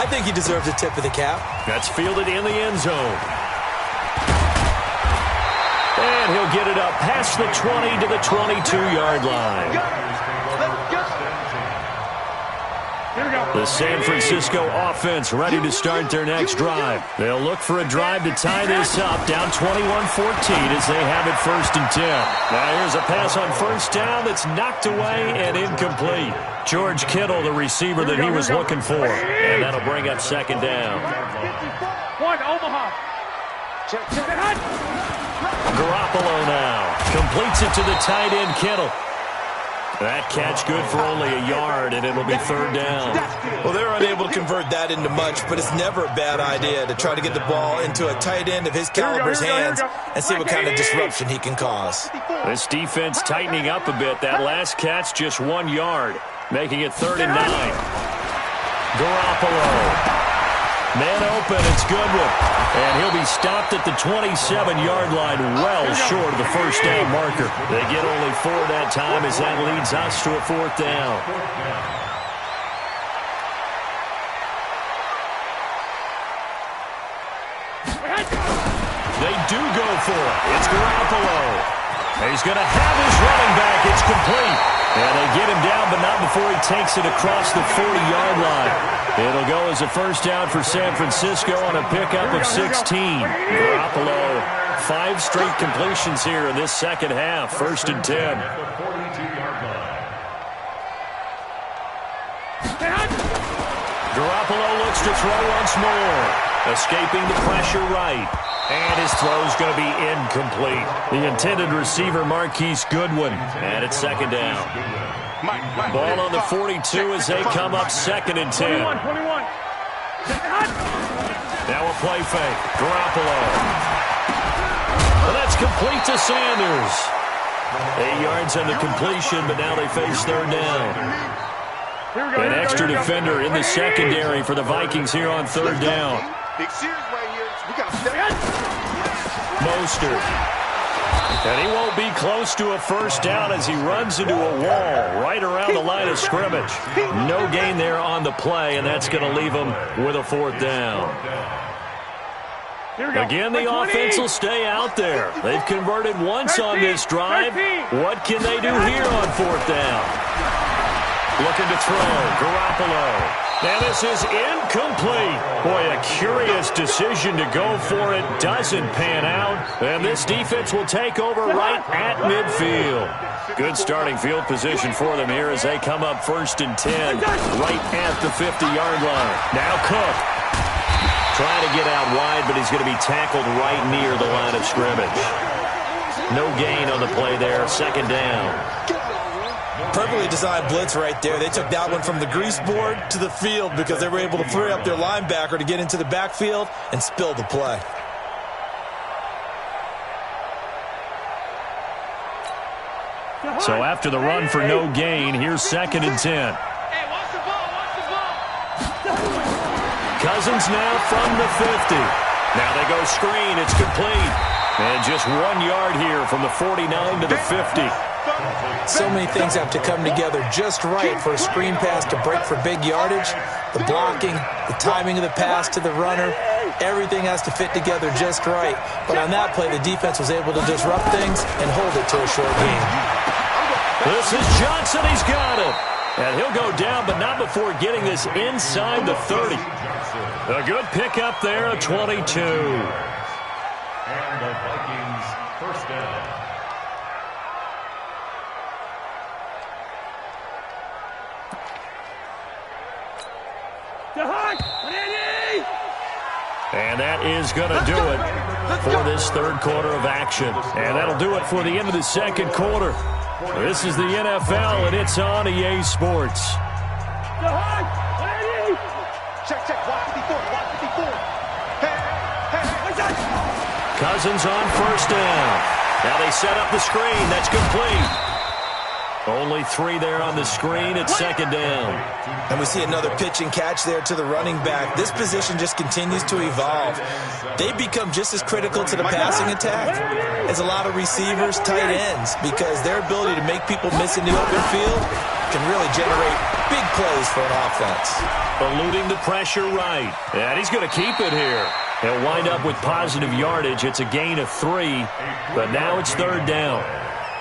I think he deserves a tip of the cap.
That's fielded in the end zone. And he'll get it up past the 20 to the 22-yard line. The San Francisco offense ready to start their next drive. They'll look for a drive to tie this up, down 21-14 as they have it 1st and 10. Now here's a pass on first down that's knocked away and incomplete. George Kittle, the receiver that he was looking for. And that'll bring up second down.
1, Omaha.
Garoppolo now completes it to the tight end, Kittle. That catch good for only a yard, and it'll be third down.
Well, they're unable to convert that into much, but it's never a bad idea to try to get the ball into a tight end of his caliber's hands and see what kind of disruption he can cause.
This defense tightening up a bit. That last catch just 1 yard, making it 3rd and 9. Garoppolo. Man open, it's Goodwin. And he'll be stopped at the 27-yard line, well short of the first down marker. They get only 4 that time as that leads us to a 4th down. They do go for it. It's Garoppolo. He's going to have his running back. It's complete. And they get him down, but not before he takes it across the 40-yard line. It'll go as a first down for San Francisco on a pickup of 16. Garoppolo, 5 straight completions here in this second half. 1st and 10. Garoppolo looks to throw once more. Escaping the pressure right. And his throw's going to be incomplete. The intended receiver, Marquise Goodwin. And it's 2nd down. Ball on the 42 as they come up 2nd and 10. Now a play fake. Garoppolo. Well, that's complete to Sanders. 8 yards on the completion, but now they face 3rd down. An extra defender in the secondary for the Vikings here on 3rd down.
Big series right here. We got to step.
Mostert. And he won't be close to a first down as he runs into a wall right around the line of scrimmage. No gain there on the play, and that's going to leave him with a 4th down. Again, the offense will stay out there. They've converted once on this drive. What can they do here on 4th down? Looking to throw. Garoppolo. And this is incomplete. Boy, a curious decision to go for it. Doesn't pan out. And this defense will take over right at midfield. Good starting field position for them here as they come up 1st and 10. Right at the 50-yard line. Now Cook. Trying to get out wide, but he's going to be tackled right near the line of scrimmage. No gain on the play there. 2nd down.
Perfectly designed blitz right there. They took that one from the grease board to the field because they were able to free up their linebacker to get into the backfield and spill the play.
So after the run for no gain, here's 2nd and 10. Cousins now from the 50. Now they go screen. It's complete. And just 1 yard here from the 49 to the 50.
So many things have to come together just right for a screen pass to break for big yardage. The blocking, the timing of the pass to the runner, everything has to fit together just right. But on that play, the defense was able to disrupt things and hold it to a short game.
This is Johnson. He's got it. And he'll go down, but not before getting this inside the 30. A good pickup there, a 22.
And the Vikings first down.
And that is going to do it for this 3rd quarter of action. And that'll do it for the end of the 2nd quarter. This is the NFL, and it's on EA Sports.
Check, check. Watch 54. Watch 54. Hey.
Cousins on 1st down. Now they set up the screen. That's complete. Only 3 there on the screen at 2nd down.
And we see another pitch and catch there to the running back. This position just continues to evolve. They become just as critical to the passing attack as a lot of receivers, tight ends, because their ability to make people miss in the open field can really generate big plays for an offense.
Eluding the pressure right. And he's going to keep it here. He'll wind up with positive yardage. It's a gain of 3, but now it's 3rd down.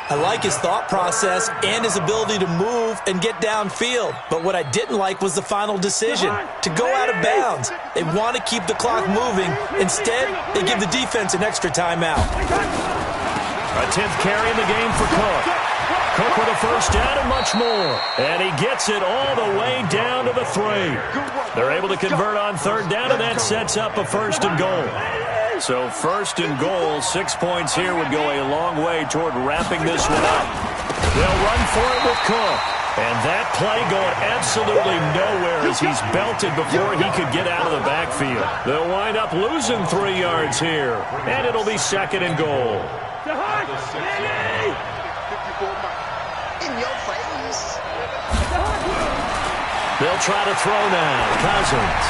I like his thought process and his ability to move and get downfield. But what I didn't like was the final decision, to go out of bounds. They want to keep the clock moving. Instead, they give the defense an extra timeout.
A 10th carry in the game for Cook. Cook with a first down and much more. And he gets it all the way down to the 3. They're able to convert on 3rd down, and that sets up a 1st and goal. So 1st and goal, 6 points here would go a long way toward wrapping this one up. They'll run for it with Cook. And that play going absolutely nowhere as he's belted before he could get out of the backfield. They'll wind up losing 3 yards here. And it'll be 2nd and goal.
In your face.
They'll try to throw now. Cousins.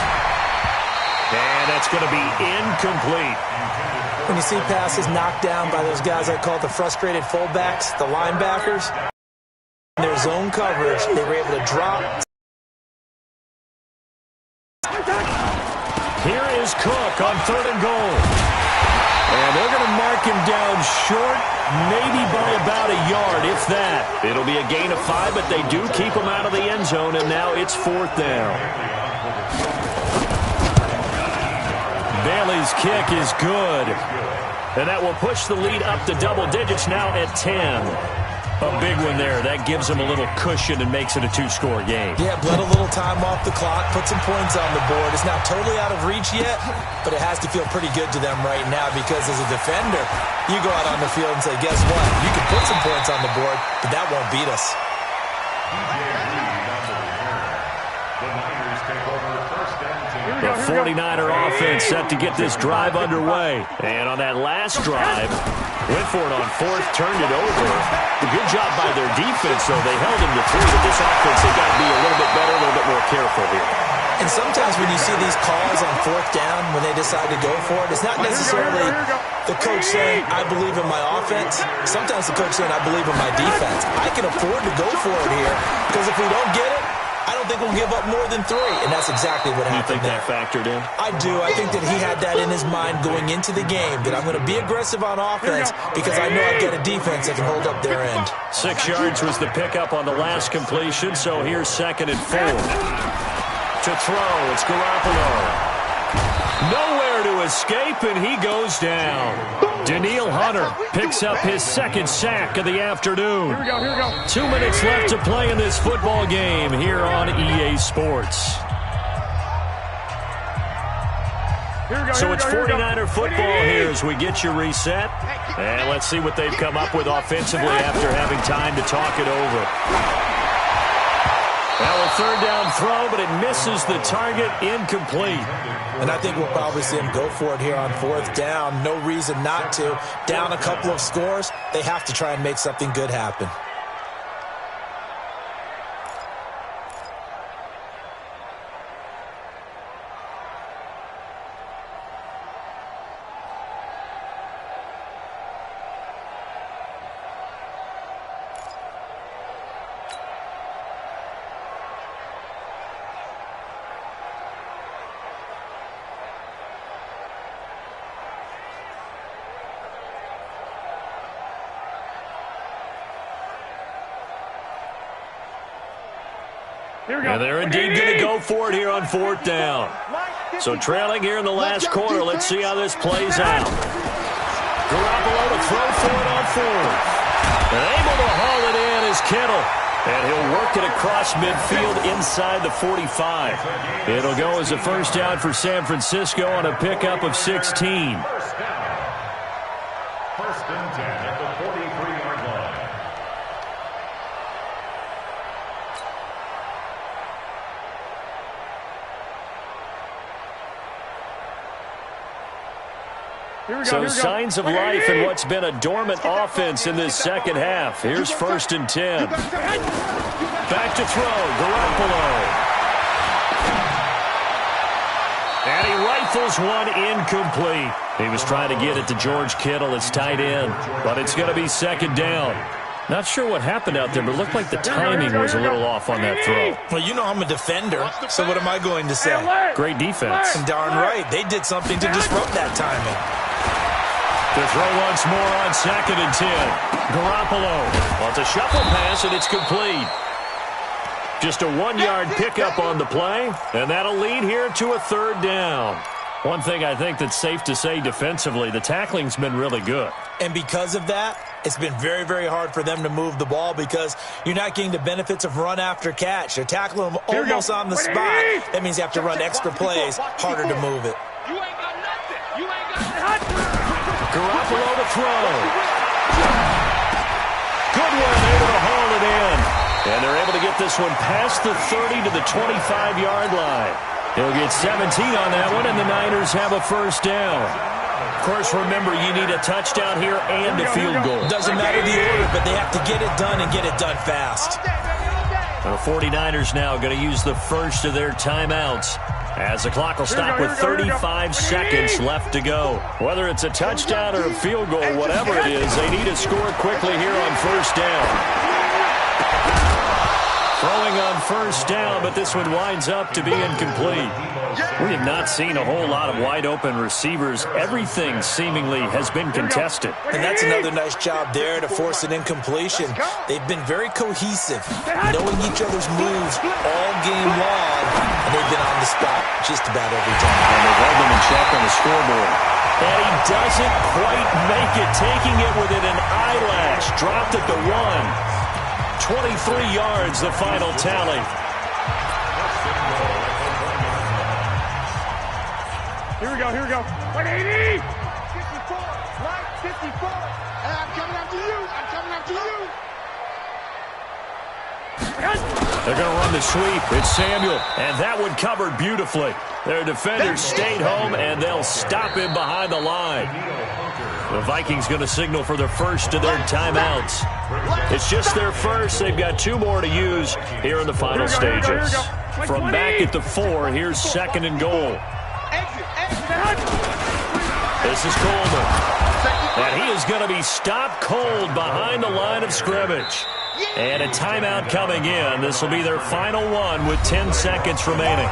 And that's going to be incomplete.
When you see passes knocked down by those guys I call the frustrated fullbacks, the linebackers, in their zone coverage, they were able to drop.
Here is Cook on 3rd and goal. And they're going to mark him down short, maybe by about a yard, if that. It'll be a gain of 5, but they do keep him out of the end zone, and now it's 4th down. Bailey's kick is good. And that will push the lead up to double digits now at 10. A big one there. That gives them a little cushion and makes it a 2-score game.
Yeah, bled a little time off the clock, put some points on the board. It's not totally out of reach yet, but it has to feel pretty good to them right now because as a defender, you go out on the field and say, guess what? You can put some points on the board, but that won't beat us.
The 49er offense set to get this drive underway. And on that last drive, went for it on 4th, turned it over. A good job by their defense, though. They held him to 3, but this offense, they've got to be a little bit better, a little bit more careful here.
And sometimes when you see these calls on 4th down, when they decide to go for it, it's not necessarily the coach saying, I believe in my offense. Sometimes the coach saying, I believe in my defense. I can afford to go for it here because if we don't get it, I don't think we'll give up more than 3, and that's exactly what happened there.
You think that factored in?
I do. I think that he had that in his mind going into the game, that I'm going to be aggressive on offense because I know I've got a defense that can hold up their end.
6 yards was the pickup on the last completion, so here's 2nd and 4. To throw, it's Garoppolo. Nowhere to escape, and he goes down. Daniil Hunter picks up his 2nd sack of the afternoon.
Here we go.
2 minutes left to play in this football game here on EA Sports. So it's 49er football here as we get you reset. And let's see what they've come up with offensively after having time to talk it over. Well, a 3rd down throw, but it misses the target, incomplete.
And I think we'll probably see him go for it here on 4th down. No reason not to. Down a couple of scores, they have to try and make something good happen.
And they're indeed going to go for it here on 4th down. So trailing here in the last quarter. Let's see how this plays out. Garoppolo to throw for it on 4th. And able to haul it in is Kittle. And he'll work it across midfield inside the 45. It'll go as a 1st down for San Francisco on a pickup of 16.
1st and 10 at the 43-yard line.
So signs of life in what's been a dormant offense in this 2nd half. Here's 1st and 10. Back to throw, Garoppolo. And he rifles one incomplete. He was trying to get it to George Kittle, its tight end, but it's going to be 2nd down. Not sure what happened out there, but it looked like the timing was a little off on that throw.
Well, you know I'm a defender, so what am I going to say?
Great defense.
And darn right, they did something to disrupt that timing.
The throw once more on 2nd and 10. Garoppolo wants a shuffle pass, and it's complete. Just a 1-yard pickup on the play, and that'll lead here to a 3rd down. One thing I think that's safe to say defensively, the tackling's been really good.
And because of that, it's been very, very hard for them to move the ball because you're not getting the benefits of run after catch. They're tackling them almost on the spot. That means you have to run extra plays, harder to move it.
You ain't got nothing. You ain't got nothing.
Garoppolo to throw. Good one, able to hold And they're able to get this one past the 30 to the 25-yard line. He'll get 17 on that one, and the Niners have a first down. Of course, remember, you need a touchdown here and a field goal.
Doesn't matter the order, but they have to get it done and get it done fast.
The 49ers now going to use the first of their timeouts, as the clock will stop with 35 seconds left to go. Whether it's a touchdown or a field goal, whatever it is, they need to score quickly here on first down. Throwing on first down, but this one winds up to be incomplete. We have not seen a whole lot of wide-open receivers. Everything seemingly has been contested.
And that's another nice job there to force an incompletion. They've been very cohesive, knowing each other's moves all game long, and they've been on the spot just about every time.
And they've held them in check on the scoreboard. And he doesn't quite make it, taking it within an eyelash. Dropped at the 1. 23 yards, the final tally.
Here we go. 180!
54, right, 54. And I'm coming after you.
They're going to run the sweep. It's Samuel, and that one covered beautifully. Their defenders stayed home, and they'll stop him behind the line. The Vikings going to signal for the first of their timeouts. It's just their first. They've got 2 more to use here in the final stages. From back at the 4, here's second and goal. This is Coleman. And he is going to be stopped cold behind the line of scrimmage. And a timeout coming in. This will be their final one with 10 seconds remaining.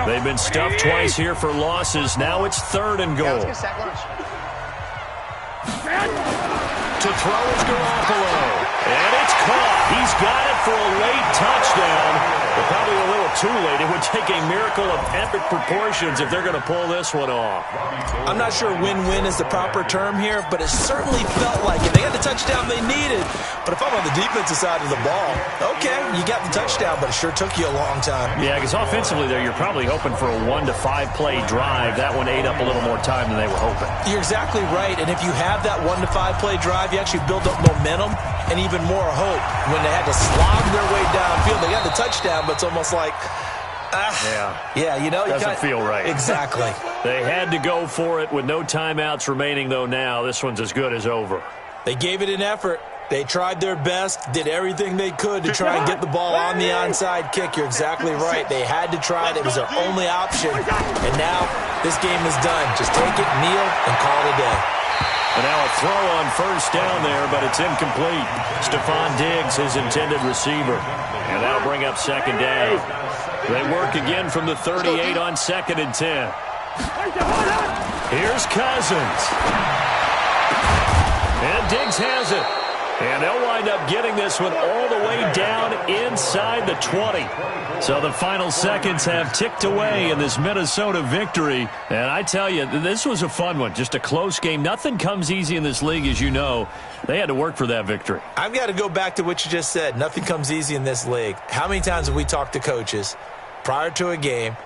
They've been stuffed twice here for losses. Now it's third and goal. To throw is Garoppolo. And it's caught. He's got it for a late touchdown. But probably a little too late. It would take a miracle of epic proportions if they're going to pull this one off.
I'm not sure win-win is the proper term here, but it certainly felt like it. They got the touchdown they needed. But if I'm on the defensive side of the ball, okay, you got the touchdown, but it sure took you a long time.
Yeah, because offensively there, you're probably hoping for a 1 to 5 play drive. That one ate up a little more time than they were hoping.
You're exactly right, and if you have that 1 to 5 play drive, you actually build up momentum and even more hope. When they had to slog their way downfield, they got the touchdown, but it's almost like,
doesn't feel right.
Exactly.
They had to go for it with no timeouts remaining, though. Now this one's as good as over.
They gave it an effort. They tried their best, did everything they could to try and get the ball on the onside kick. You're exactly right. They had to try it. It was their only option. And now this game is done. Just take it, kneel, and call it a day.
And now a throw on first down there, but it's incomplete. Stephon Diggs, his intended receiver. And that'll bring up second down. They work again from the 38 on 2nd and 10. Here's Cousins. And Diggs has it. And they'll wind up getting this one all the way down inside the 20. So the final seconds have ticked away in this Minnesota victory. And I tell you, this was a fun one. Just a close game. Nothing comes easy in this league, as you know. They had to work for that victory.
I've got to go back to what you just said. Nothing comes easy in this league. How many times have we talked to coaches prior to a game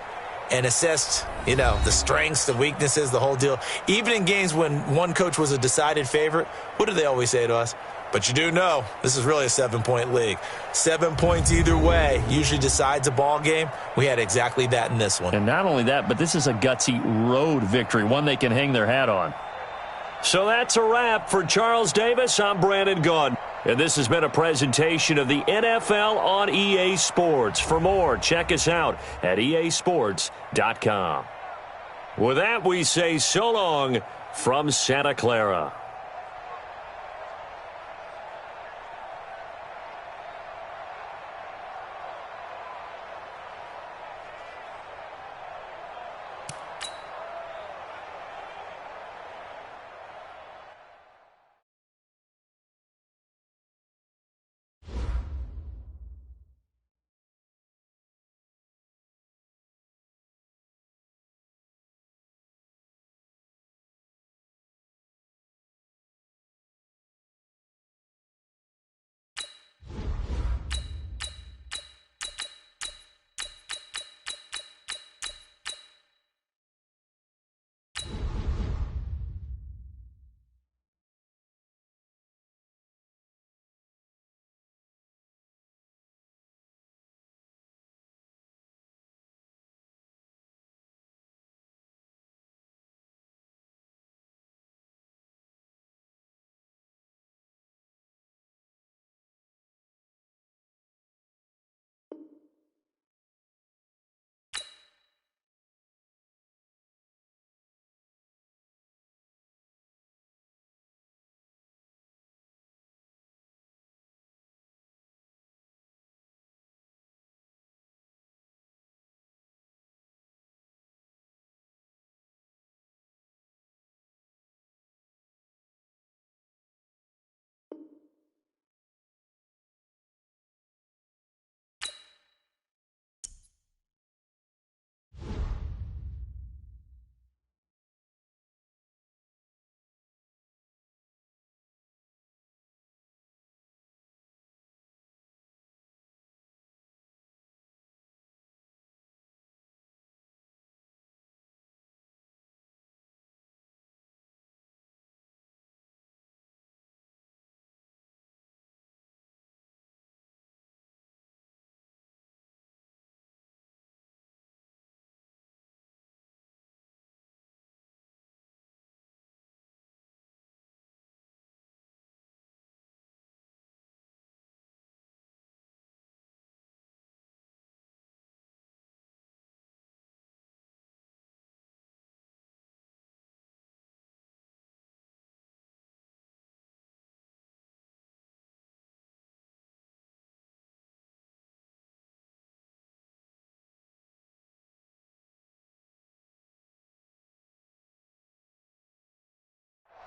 and assessed, the strengths, the weaknesses, the whole deal? Even in games when one coach was a decided favorite, what do they always say to us? But you do know this is really a 7-point league. 7 points either way usually decides a ball game. We had exactly that in this one.
And not only that, but this is a gutsy road victory, one they can hang their hat on. So that's a wrap for Charles Davis. I'm Brandon Gaudin. And this has been a presentation of the NFL on EA Sports. For more, check us out at easports.com. With that, we say so long from Santa Clara.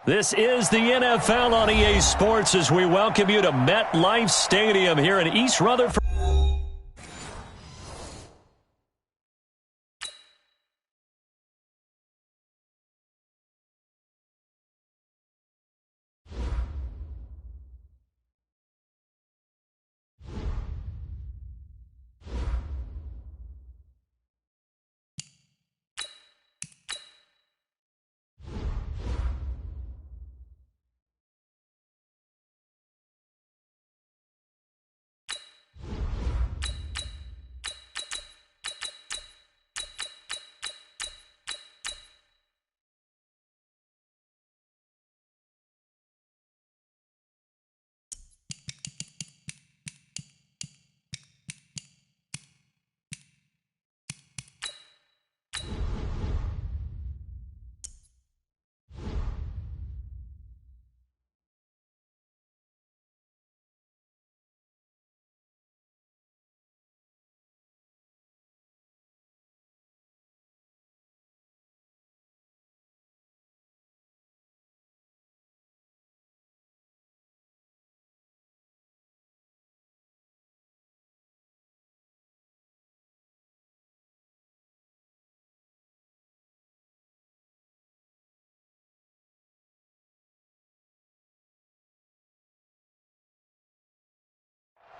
This is the NFL on EA Sports as we welcome you to MetLife Stadium here in East Rutherford.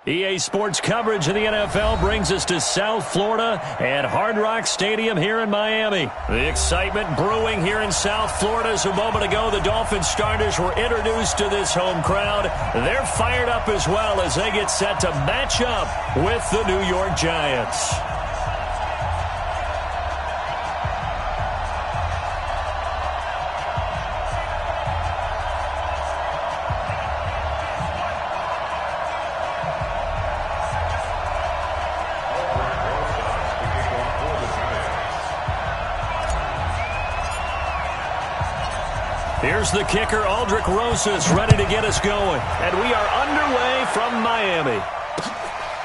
EA Sports coverage of the NFL brings us to South Florida at Hard Rock Stadium here in Miami. The excitement brewing here in South Florida as a moment ago the Dolphins starters were introduced to this home crowd. They're fired up as well as they get set to match up with the New York Giants. Here's the kicker, Aldrich Rosas, ready to get us going. And we are underway from Miami.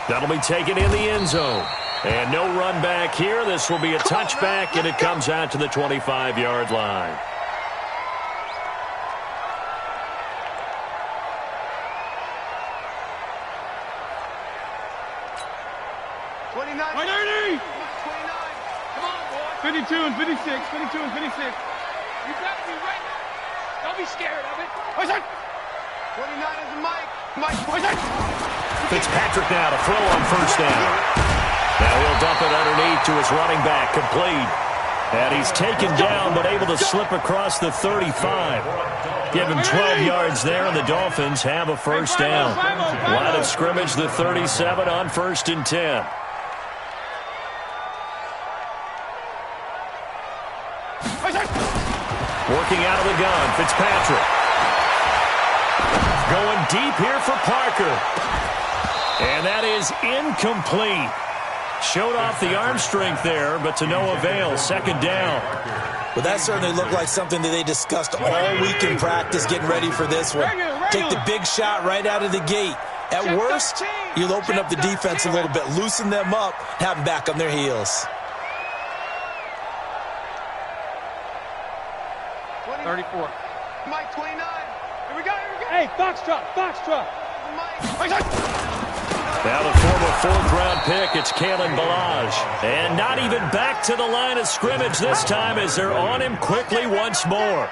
That'll be taken in the end zone. And no run back here. This will be a touchback, and it comes out to the 25-yard line.
Come on, boy. 52 and 56. 52 and 56. You got to be ready. Don't be scared of it. 29 is the Mike.
Fitzpatrick now to throw on first down. Now he'll dump it underneath to his running back, complete. And he's taken down but able to slip across the 35. Give him 12 yards there, and the Dolphins have a first down. Line of scrimmage, the 37 on 1st and 10. Working out of the gun, Fitzpatrick. Going deep here for Parker. And that is incomplete. Showed off the arm strength there, but to no avail. Second down.
Well, that certainly looked like something that they discussed all week in practice, getting ready for this one. Take the big shot right out of the gate. At worst, you'll open up the defense a little bit, loosen them up, have them back on their heels.
34. Mike, 29. Here we go. Hey, Foxtrot.
Now the former fourth-round pick, it's Kalen Ballage. And not even back to the line of scrimmage this time as they're on him quickly once more.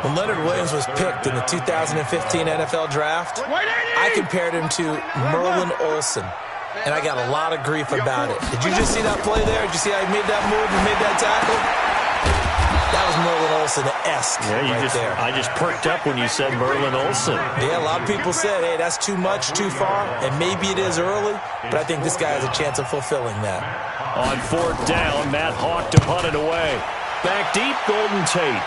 When Leonard Williams was picked in the 2015 NFL Draft, I compared him to Merlin Olsen. And I got a lot of grief about it. Did you just see that play there? Did you see how he made that move and made that tackle? That was Merlin Olsen-esque there.
I just perked up when you said Merlin Olsen.
Yeah, a lot of people said, hey, that's too much, too far, and maybe it is early, but I think this guy has a chance of fulfilling that.
On 4th down, Matt Hawk to punt it away. Back deep, Golden Tate.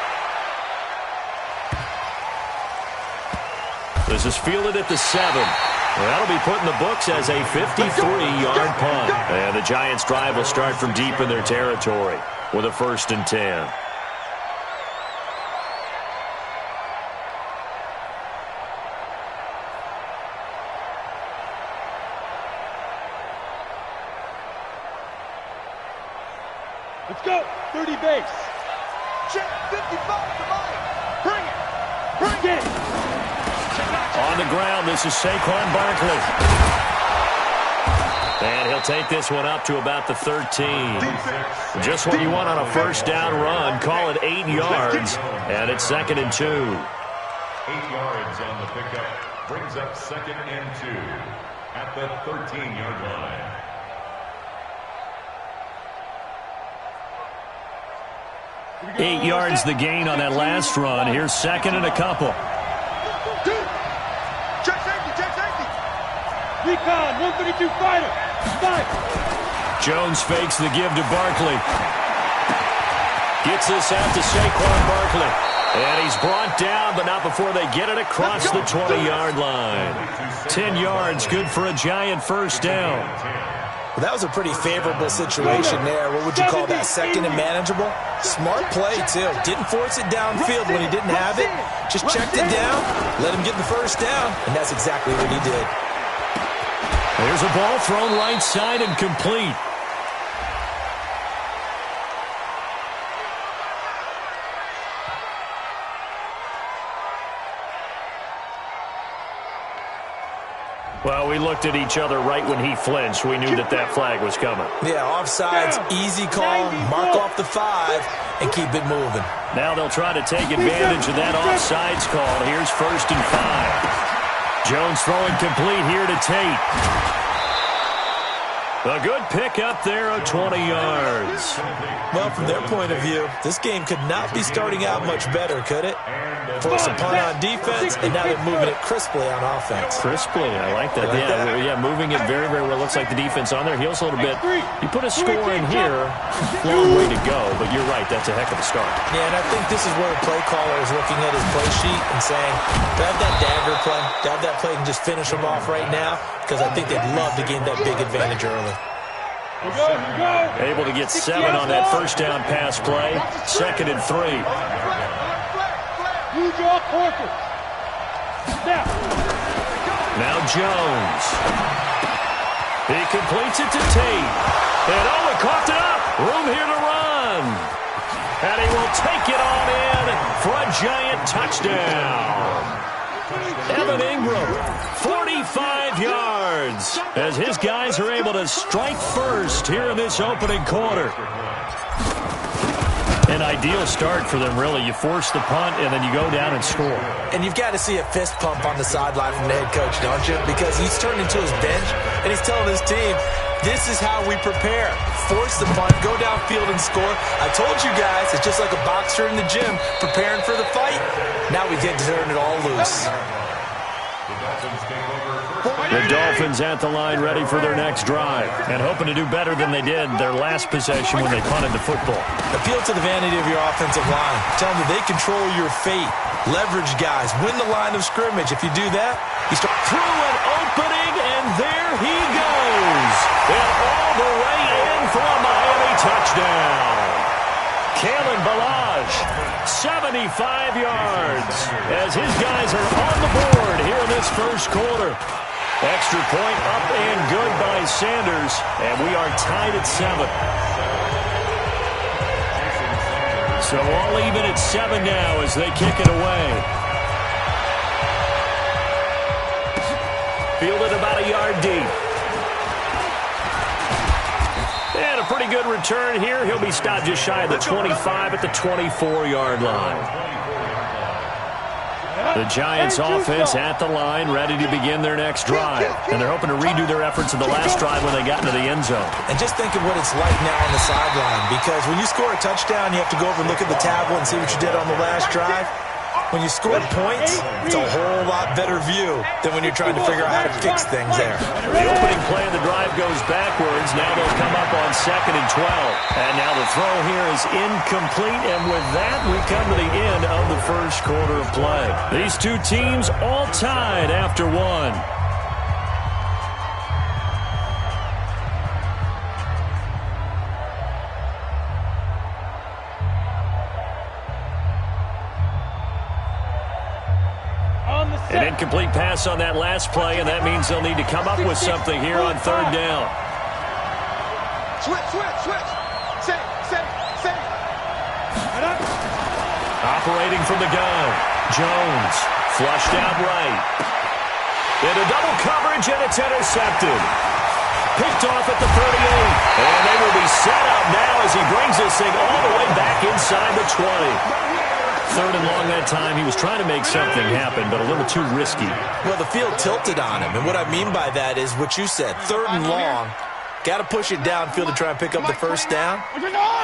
This is fielded at the 7. That'll be put in the books as a 53-yard punt. And the Giants' drive will start from deep in their territory with a 1st and 10.
Let's go. 30 base. Check 55 to Mike. Bring it.
On the ground, this is Saquon Barkley. And he'll take this one up to about the 13. Just what you want on a first down run. Call it 8 yards, and it's 2nd and 2.
8 yards on the pickup. Brings up 2nd and 2 at the 13-yard line.
Eight yards the gain on that last run. Here's 2nd and a couple.
Check safety.
Recon, 132 fighter. Fight.
Jones fakes the give to Barkley. Gets this out to Saquon Barkley. And he's brought down, but not before they get it across the 20-yard line. 10 yards, good for a Giant first down.
Well, that was a pretty favorable situation there. What would you call that? 2nd and manageable? Smart play, too. Didn't force it downfield when he didn't have it. Just checked it down, let him get the first down, and that's exactly what he did.
There's a ball thrown right side and complete. Well, we looked at each other right when he flinched. We knew that that flag was coming.
Yeah, offsides, easy call, mark off the 5, and keep it moving.
Now they'll try to take advantage of that offsides call. Here's 1st and 5. Jones throwing complete here to Tate. A good pick up there of 20 yards.
Well, from their point of view, this game could not be starting out much better, could it? Force a punt on defense, and now they're moving it crisply on offense.
Crisply, I like that. Yeah, moving it very, very well. Looks like the defense on their heels a little bit. You put a score in here, long way to go, but you're right, that's a heck of a start.
Yeah, and I think this is where the play caller is looking at his play sheet and saying, do I have that dagger play? Do I have that play and just finish them off right now? Because I think they'd love to gain that big advantage early.
Able to get 7 on that first down pass play. 2nd and 3. Now Jones. He completes it to Tate. And he coughed it up. Room here to run. And he will take it on in for a Giant touchdown. Evan Ingram, 45 yards, as his guys are able to strike first here in this opening quarter. An ideal start for them, really. You force the punt, and then you go down and score.
And you've got to see a fist pump on the sideline from the head coach, don't you? Because he's turned into his bench, and he's telling his team, this is how we prepare. Force the punt, go downfield and score. I told you guys, it's just like a boxer in the gym preparing for the fight. Now we get to turn it all loose.
The Dolphins at the line ready for their next drive and hoping to do better than they did their last possession when they punted the football.
Appeal to the vanity of your offensive line. Tell them that they control your fate. Leverage guys. Win the line of scrimmage. If you do that, you start
through an opening, and there he goes. And all the way in for a Miami touchdown. Kalen Ballage, 75 yards, as his guys are on the board here in this first quarter. Extra point up and good by Sanders, and we are tied at 7. So all even at 7 now as they kick it away. Fielded about a yard deep. And a pretty good return here. He'll be stopped just shy of the 25 at the 24-yard line. The Giants offense at the line, ready to begin their next drive. And they're hoping to redo their efforts in the last drive when they got into the end zone.
And just think of what it's like now on the sideline. Because when you score a touchdown, you have to go over and look at the tablet and see what you did on the last drive. When you score points, it's a whole lot better view than when you're trying to figure out how to fix things there.
The opening play of the drive goes backwards. Now they'll come up on 2nd and 12. And now the throw here is incomplete. And with that, we come to the end of the first quarter of play. These two teams all tied after 1. An incomplete pass on that last play, and that means they'll need to come up with something here on 3rd down.
Switch. Safe.
Operating from the gun. Jones flushed out right. Into double coverage, and it's intercepted. Picked off at the 38. And they will be set up now as he brings this thing all the way back inside the 20. Third and long that time. He was trying to make something happen, but a little too risky.
Well, the field tilted on him, and what I mean by that is what you said. Third and long. Got to push it downfield to try and pick up the first down.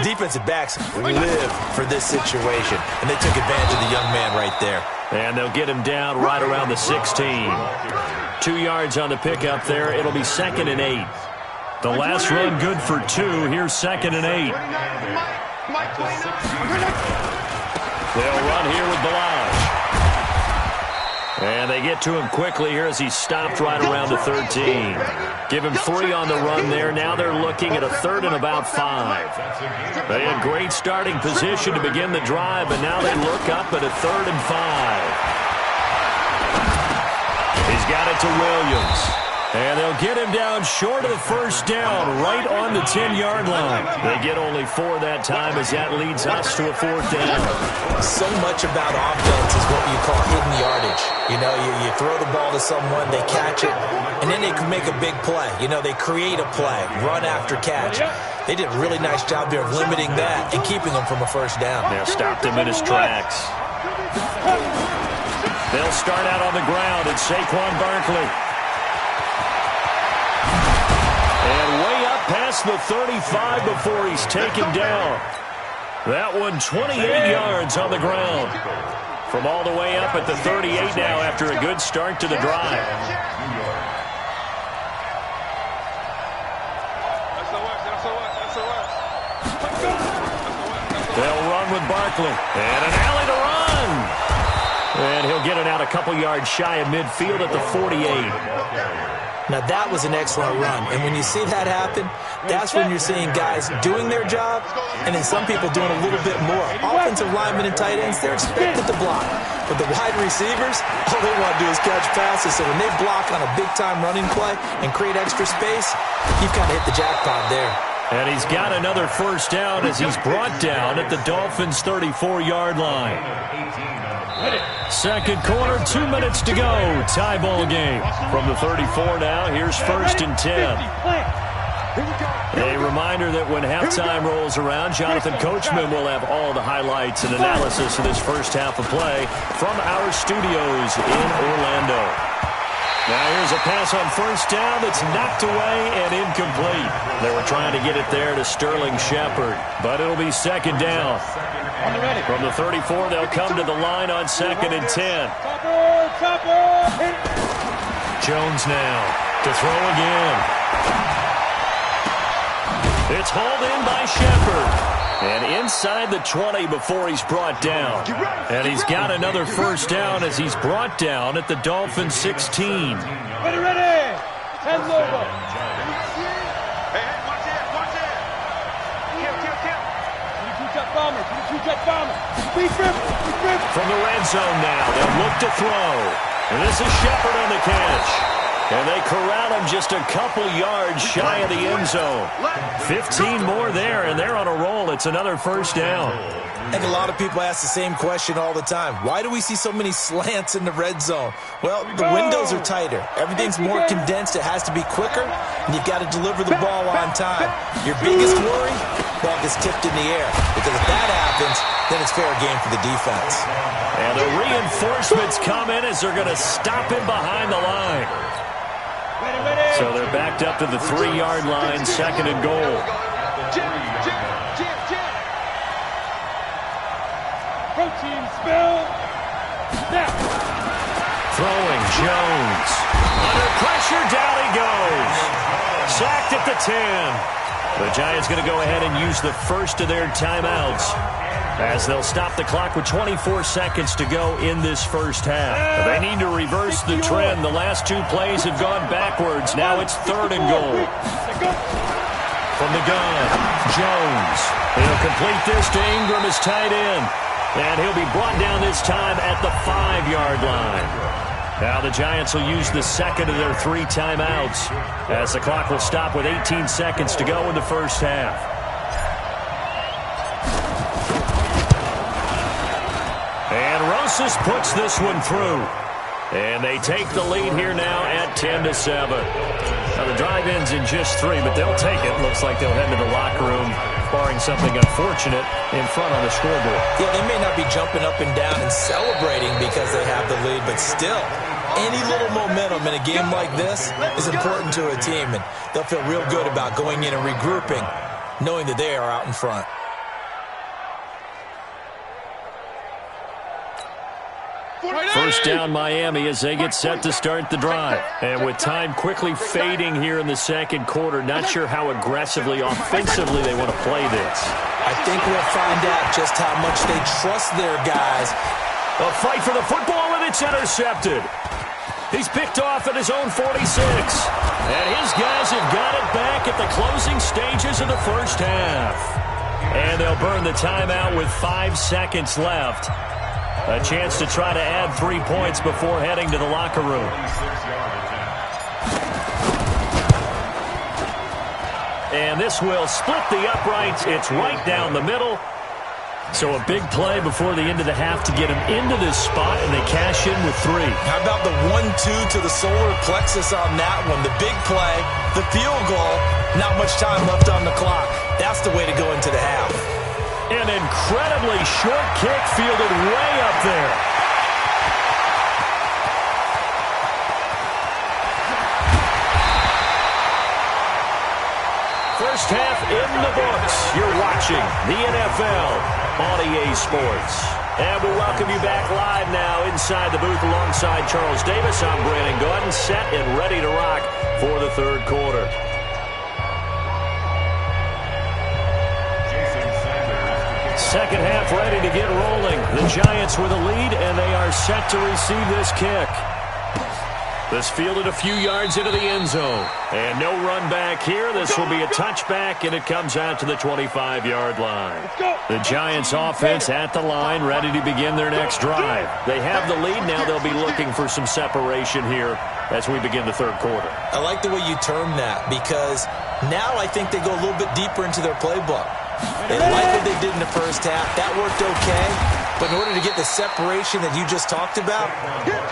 Defensive backs live for this situation, and they took advantage of the young man right there.
And they'll get him down right around the 16. 2 yards on the pickup there. It'll be 2nd and 8. The last run good for 2. Here's 2nd and 8. They'll run here with Balaj. And they get to him quickly here as he's stopped right around the 13. Give him 3 on the run there. Now they're looking at a 3rd and about 5. They had great starting position to begin the drive, but now they look up at a 3rd and 5. He's got it to Williams. And they'll get him down short of the first down, right on the 10-yard line. They get only 4 that time as that leads us to a 4th down.
So much about offense is what you call hidden yardage. You know, you throw the ball to someone, they catch it, and then they can make a big play. You know, they create a play, run after catch. They did a really nice job there of limiting that and keeping them from a first down.
Now stopped him in his tracks. They'll start out on the ground. It's Saquon Barkley. And way up past the 35 before he's taken down. That one 28 yards on the ground. From all the way up at the 38 now after a good start to the drive. They'll run with Barkley. And an alley to run. And he'll get it out a couple yards shy of midfield at the 48.
Now, that was an excellent run. And when you see that happen, that's when you're seeing guys doing their job and then some people doing a little bit more. Offensive linemen and tight ends, they're expected to block. But the wide receivers, all they want to do is catch passes. So when they block on a big-time running play and create extra space, you've kind of hit the jackpot there.
And he's got another first down as he's brought down at the Dolphins' 34-yard line. Second quarter, 2 minutes to go. Tie ball game. From the 34 now, here's 1st and 10. A reminder that when halftime rolls around, Jonathan Coachman will have all the highlights and analysis of this first half of play from our studios in Orlando. Now here's a pass on first down that's knocked away and incomplete. They were trying to get it there to Sterling Shepard, but it'll be 2nd down. From the 34, they'll come to the line on 2nd and 10. Jones now to throw again. It's hauled in by Shepard. And inside the 20 before he's brought down. And he's got another first down as he's brought down at the Dolphins' 16.
Ready. Hands over. Hey, watch it. Kill. 22-jet bomber.
From the red zone now, they'll look to throw. And this is Shepard on the catch. And they corral him just a couple yards shy of the end zone. 15 more there, and they're on a roll. It's another first down.
I think a lot of people ask the same question all the time. Why do we see so many slants in the red zone? Well, the windows are tighter. Everything's more condensed. It has to be quicker, and you've got to deliver the ball on time. Your biggest worry, ball gets tipped in the air. Because if that happens, then it's fair game for the defense.
And the reinforcements come in as they're going to stop him behind the line. So they're backed up to the 3-yard line, 2nd and goal.
Protein spill. Now.
Throwing Jones. Under pressure, down he goes. Sacked at the 10. The Giants going to go ahead and use the first of their timeouts as they'll stop the clock with 24 seconds to go in this first half. They need to reverse the trend. The last 2 plays have gone backwards. Now it's 3rd and goal. From the gun, Jones. He'll complete this to Ingram as tight end. And he'll be brought down this time at the 5-yard line. Now the Giants will use the second of their 3 timeouts as the clock will stop with 18 seconds to go in the first half. And Moses puts this one through. And they take the lead here now at 10-7. Now the drive ends in just 3, but they'll take it. Looks like they'll head to the locker room, barring something unfortunate in front on the scoreboard.
Yeah, they may not be jumping up and down and celebrating because they have the lead, but still, any little momentum in a game like this is important to a team, and they'll feel real good about going in and regrouping, knowing that they are out in front.
First down Miami as they get set to start the drive. And with time quickly fading here in the second quarter, not sure how aggressively, offensively they want to play this.
I think we'll find out just how much they trust their guys.
A fight for the football, and it's intercepted. He's picked off at his own 46. And his guys have got it back at the closing stages of the first half. And they'll burn the timeout with 5 seconds left. A chance to try to add 3 points before heading to the locker room. And this will split the uprights. It's right down the middle. So a big play before the end of the half to get him into this spot, and they cash in with 3.
How about the 1-2 to the solar plexus on that one? The big play, the field goal, not much time left on the clock. That's the way to go into the half.
An incredibly short kick fielded way up there. First half in the books. You're watching the NFL on EA Sports. And we welcome you back live now inside the booth alongside Charles Davis. I'm Brandon Gordon, set and ready to rock for the third quarter. Second half ready to get rolling. The Giants with a lead, and they are set to receive this kick. This fielded a few yards into the end zone. And no run back here. This will be a touchback, and it comes out to the 25-yard line. The Giants offense at the line, ready to begin their next drive. They have the lead. Now they'll be looking for some separation here as we begin the third quarter.
I like the way you term that, because now I think they go a little bit deeper into their playbook. They like what they did in the first half. That worked okay. But in order to get the separation that you just talked about,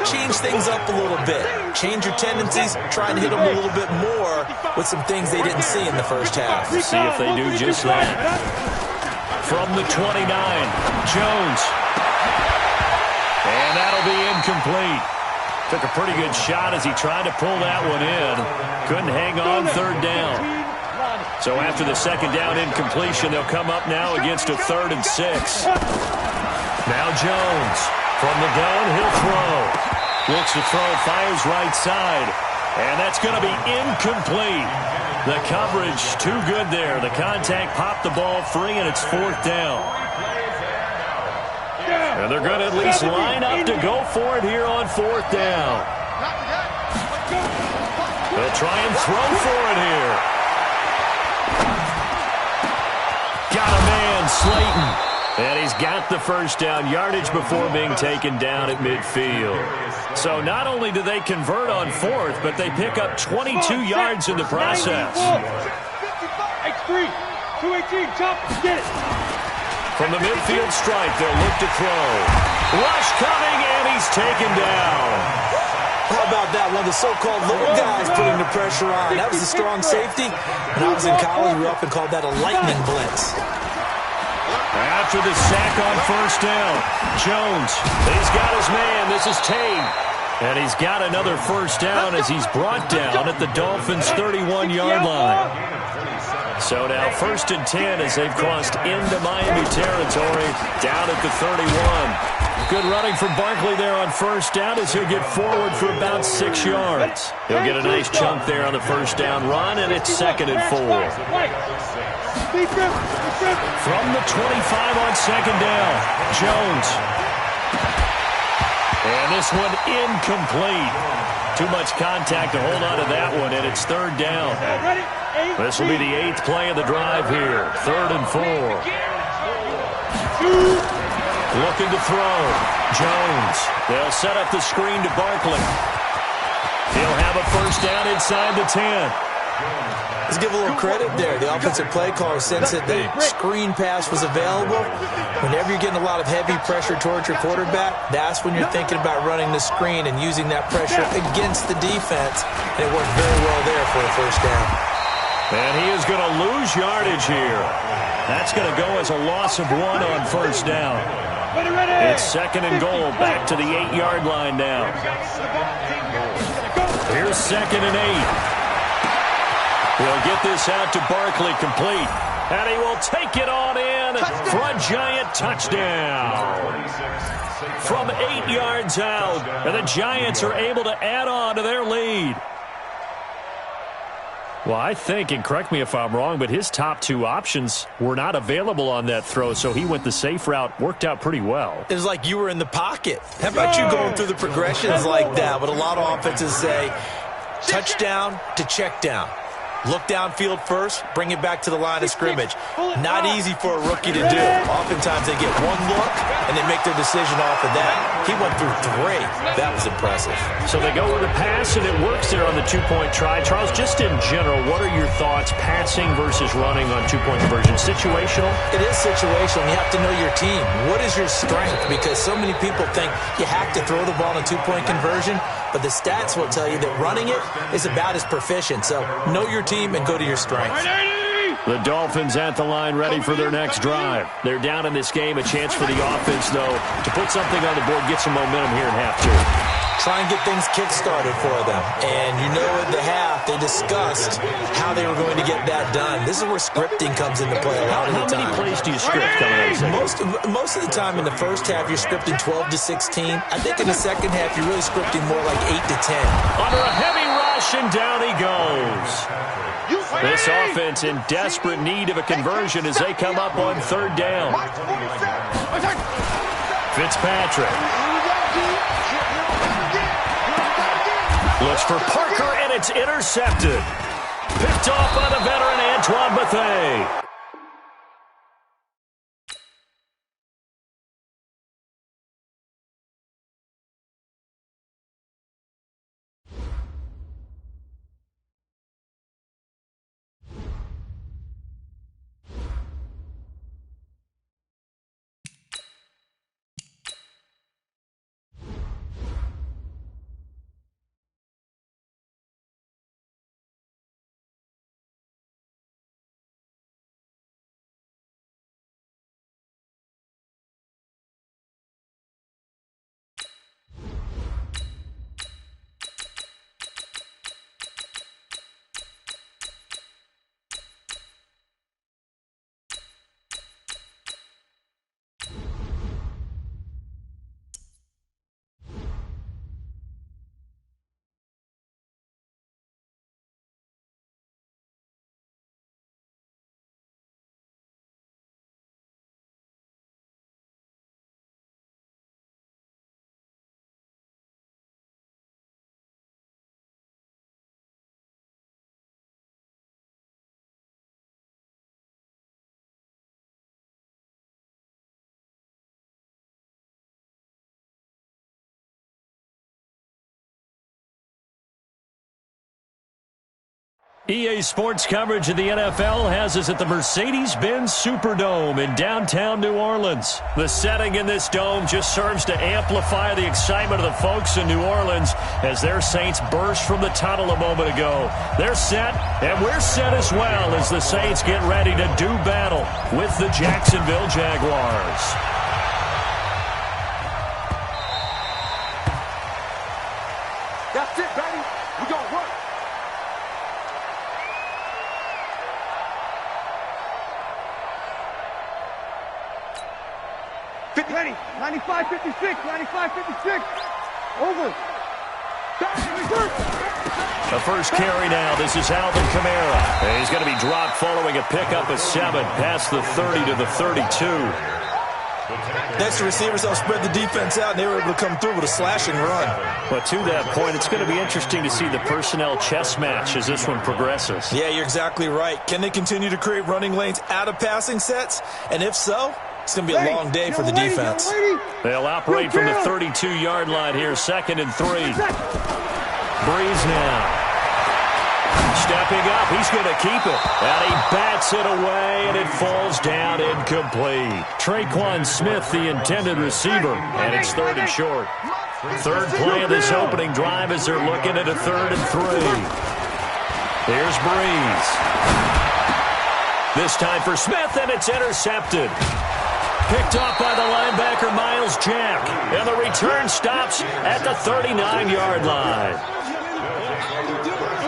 change things up a little bit. Change your tendencies. Try and hit them a little bit more with some things they didn't see in the first half.
See if they do just that. From the 29, Jones. And that'll be incomplete. Took a pretty good shot as he tried to pull that one in. Couldn't hang on third down. So after the second down incompletion, they'll come up now against a 3rd and 6. Now Jones from the gun, he'll throw. Looks to throw, fires right side. And that's going to be incomplete. The coverage too good there. The contact popped the ball free, and it's 4th down. And they're going to at least line up to go for it here on 4th down. They'll try and throw for it here. Got a man, Slayton. And he's got the first down yardage before being taken down at midfield. So not only do they convert on 4th, but they pick up 22 yards in the process.
X3, 218, chop, get it.
From the midfield stripe, they'll look to throw. Rush coming, and he's taken down.
How about that? One of the so-called little guys putting the pressure on. That was a strong safety. When I was in college, we often called that a lightning blitz.
After the sack on first down, Jones, he's got his man. This is Tame. And he's got another first down as he's brought down at the Dolphins' 31-yard line. So now 1st and 10 as they've crossed into Miami territory down at the 31. Good running from Barkley there on first down as he'll get forward for about 6 yards. He'll get a nice chunk there on the first down run, and it's 2nd and 4. From the 25 on 2nd down, Jones. And this one incomplete. Too much contact to hold on to that one, and it's 3rd down. This will be the 8th play of the drive here. 3rd and 4. Looking to throw. Jones. They'll set up the screen to Barkley. He'll have a first down inside the 10.
Let's give a little credit there. The offensive play caller sensed that the screen pass was available. Whenever you're getting a lot of heavy pressure towards your quarterback, that's when you're thinking about running the screen and using that pressure against the defense. And it worked very well there for a first down.
And he is going to lose yardage here. That's going to go as a loss of 1 on first down. It's 2nd and goal, back to the 8-yard line now. Here's 2nd and 8. He'll get this out to Barkley, complete. And he will take it on in for a giant touchdown. From 8 yards out, and the Giants are able to add on to their lead. Well, I think, and correct me if I'm wrong, but his top 2 options were not available on that throw, so he went the safe route. Worked out pretty well.
It was like you were in the pocket. How about you going through the progressions like that? What a lot of offenses say, touchdown to check down. Look downfield first, bring it back to the line of scrimmage. Not easy for a rookie to do. Oftentimes they get one look, and they make their decision off of that. He went through 3. That was impressive.
So they go with a pass, and it works there on the 2-point try. Charles, just in general, what are your thoughts, passing versus running on 2-point conversion? Situational?
It is situational. You have to know your team. What is your strength? Because so many people think you have to throw the ball in a 2-point conversion, but the stats will tell you that running it is about as proficient. So know your team and go to your strengths.
The Dolphins at the line, ready for their next drive. They're down in this game. A chance for the offense, though, to put something on the board, get some momentum here in half 2.
Try and get things kick-started for them. And you know at the half, they discussed how they were going to get that done. This is where scripting comes into play a lot of the time.
How many plays do you script coming out of the second?
Most of the time in the first half, you're scripting 12 to 16. I think in the second half, you're really scripting more like 8 to 10.
Under a heavy rush, and down he goes. This offense in desperate need of a conversion as they come up on 3rd down. Fitzpatrick looks for Parker, and it's intercepted. Picked off by the veteran Antoine Bethea. EA Sports coverage of the NFL has us at the Mercedes-Benz Superdome in downtown New Orleans. The setting in this dome just serves to amplify the excitement of the folks in New Orleans as their Saints burst from the tunnel a moment ago. They're set, and we're set as well as the Saints get ready to do battle with the Jacksonville Jaguars.
That's it, baby. We gonna work.
Ready. 95, 56. 95, 56. Over.
The first carry now. This is Alvin Kamara. And he's going to be dropped following a pickup of 7 past the 30 to the 32.
Next, the receivers helped spread the defense out, and they were able to come through with a slashing run.
But to that point, it's going to be interesting to see the personnel chess match as this one progresses.
Yeah, you're exactly right. Can they continue to create running lanes out of passing sets? And if so, it's going to be a long day for the defense.
They'll operate from the 32-yard line here, 2nd and 3. Breeze now. Stepping up, he's going to keep it. And he bats it away, and it falls down incomplete. Traquan Smith, the intended receiver, and it's 3rd and short. Third play of this opening drive as they're looking at a 3rd and 3. Here's Breeze. This time for Smith, and it's intercepted. Picked off by the linebacker, Miles Jack. And the return stops at the 39-yard line.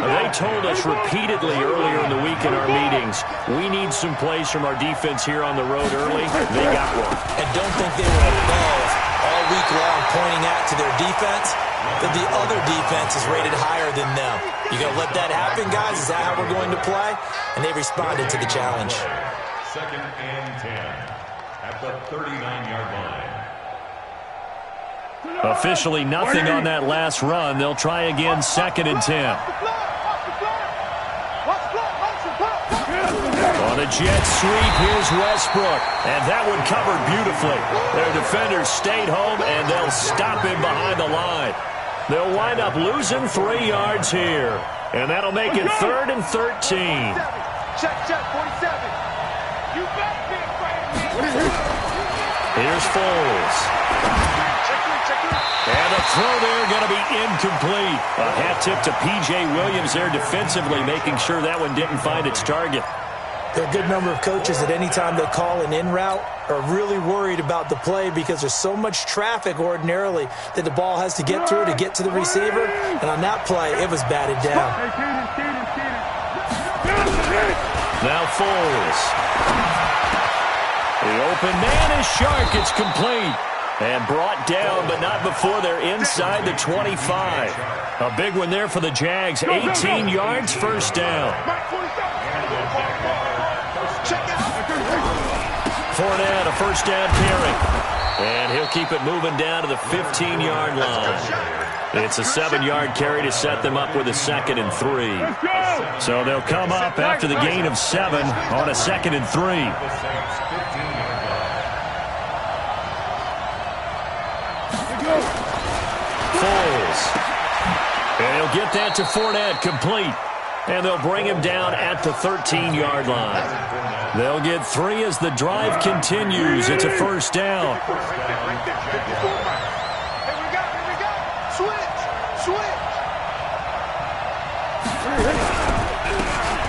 They told us repeatedly earlier in the week in our meetings, we need some plays from our defense here on the road early. They got one.
And don't think they were above all week long pointing out to their defense that the other defense is rated higher than them. You going to let that happen, guys? Is that how we're going to play? And they responded to the challenge.
2nd and 10 at the 39-yard line.
Officially nothing on that last run. They'll try again 2nd and 10. On a jet sweep, here's Westbrook. And that one covered beautifully. Their defenders stayed home, and they'll stop him behind the line. They'll wind up losing 3 yards here. And that'll make it 3rd and 13.
Check, 47. You bet big, Brandon.
Here's Foles. And the throw there going to be incomplete. A hat tip to P.J. Williams there defensively, making sure that one didn't find its target.
There are a good number of coaches that any time they call an in route are really worried about the play because there's so much traffic ordinarily that the ball has to get through to get to the receiver. And on that play, it was batted down.
Now Foles. The open man is Shark. It's complete. And brought down, but not before they're inside the 25. A big one there for the Jags. 18 yards, first down. Fournette, a first down carry. And he'll keep it moving down to the 15-yard line. It's a 7-yard carry to set them up with a 2nd and 3. So they'll come up after the gain of 7 on a 2nd and 3. Foles. And he'll get that to Fournette, complete. And they'll bring him down at the 13-yard line. They'll get 3 as the drive continues. It's a first down.
Here we go. Switch.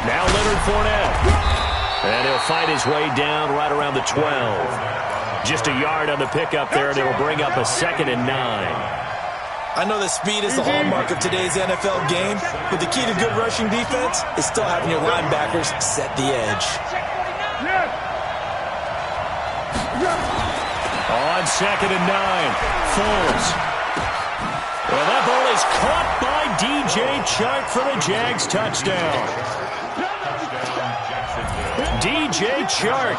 Now Leonard Fournette. And he'll fight his way down right around the 12. Just a yard on the pickup there, and it'll bring up a 2nd and 9.
I know that speed is the hallmark of today's NFL game, but the key to good rushing defense is still having your linebackers set the edge.
On 2nd and 9, Foles. Well, that ball is caught by DJ Chark for the Jags touchdown. DJ Chark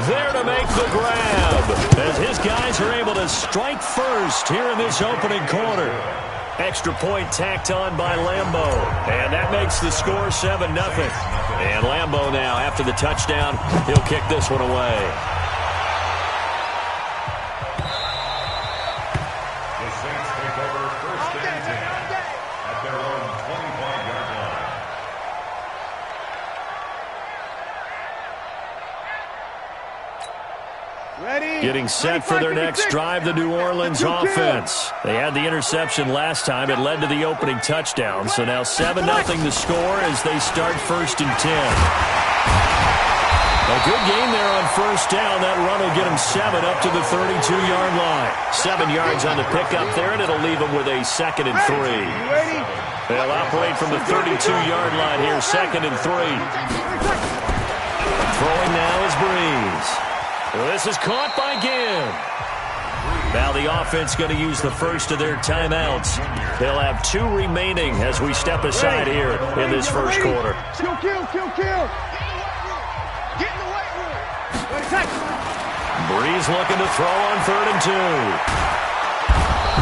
there to make the grab as his guys are able to strike first here in this opening quarter. Extra point tacked on by Lambeau, and that makes the score 7-0. And Lambeau now, after the touchdown, he'll kick this one away.
The Saints take over 1st and 10 at their own 25-yard line.
Ready?
Getting set for their next drive, the New Orleans offense. They had the interception last time. It led to the opening touchdown. So now 7-0 the score as they start 1st and 10. A good game there on first down. That run will get them 7 up to the 32-yard line. 7 yards on the pickup there, and it'll leave them with a 2nd and 3. They'll operate from the 32-yard line here, 2nd and 3. Throwing now is Breeze. This is caught by Ginn. Now the offense going to use the first of their timeouts. They'll have 2 remaining as we step aside here in this first quarter.
Kill. Get in the weight room.
Breeze looking to throw on 3rd and 2.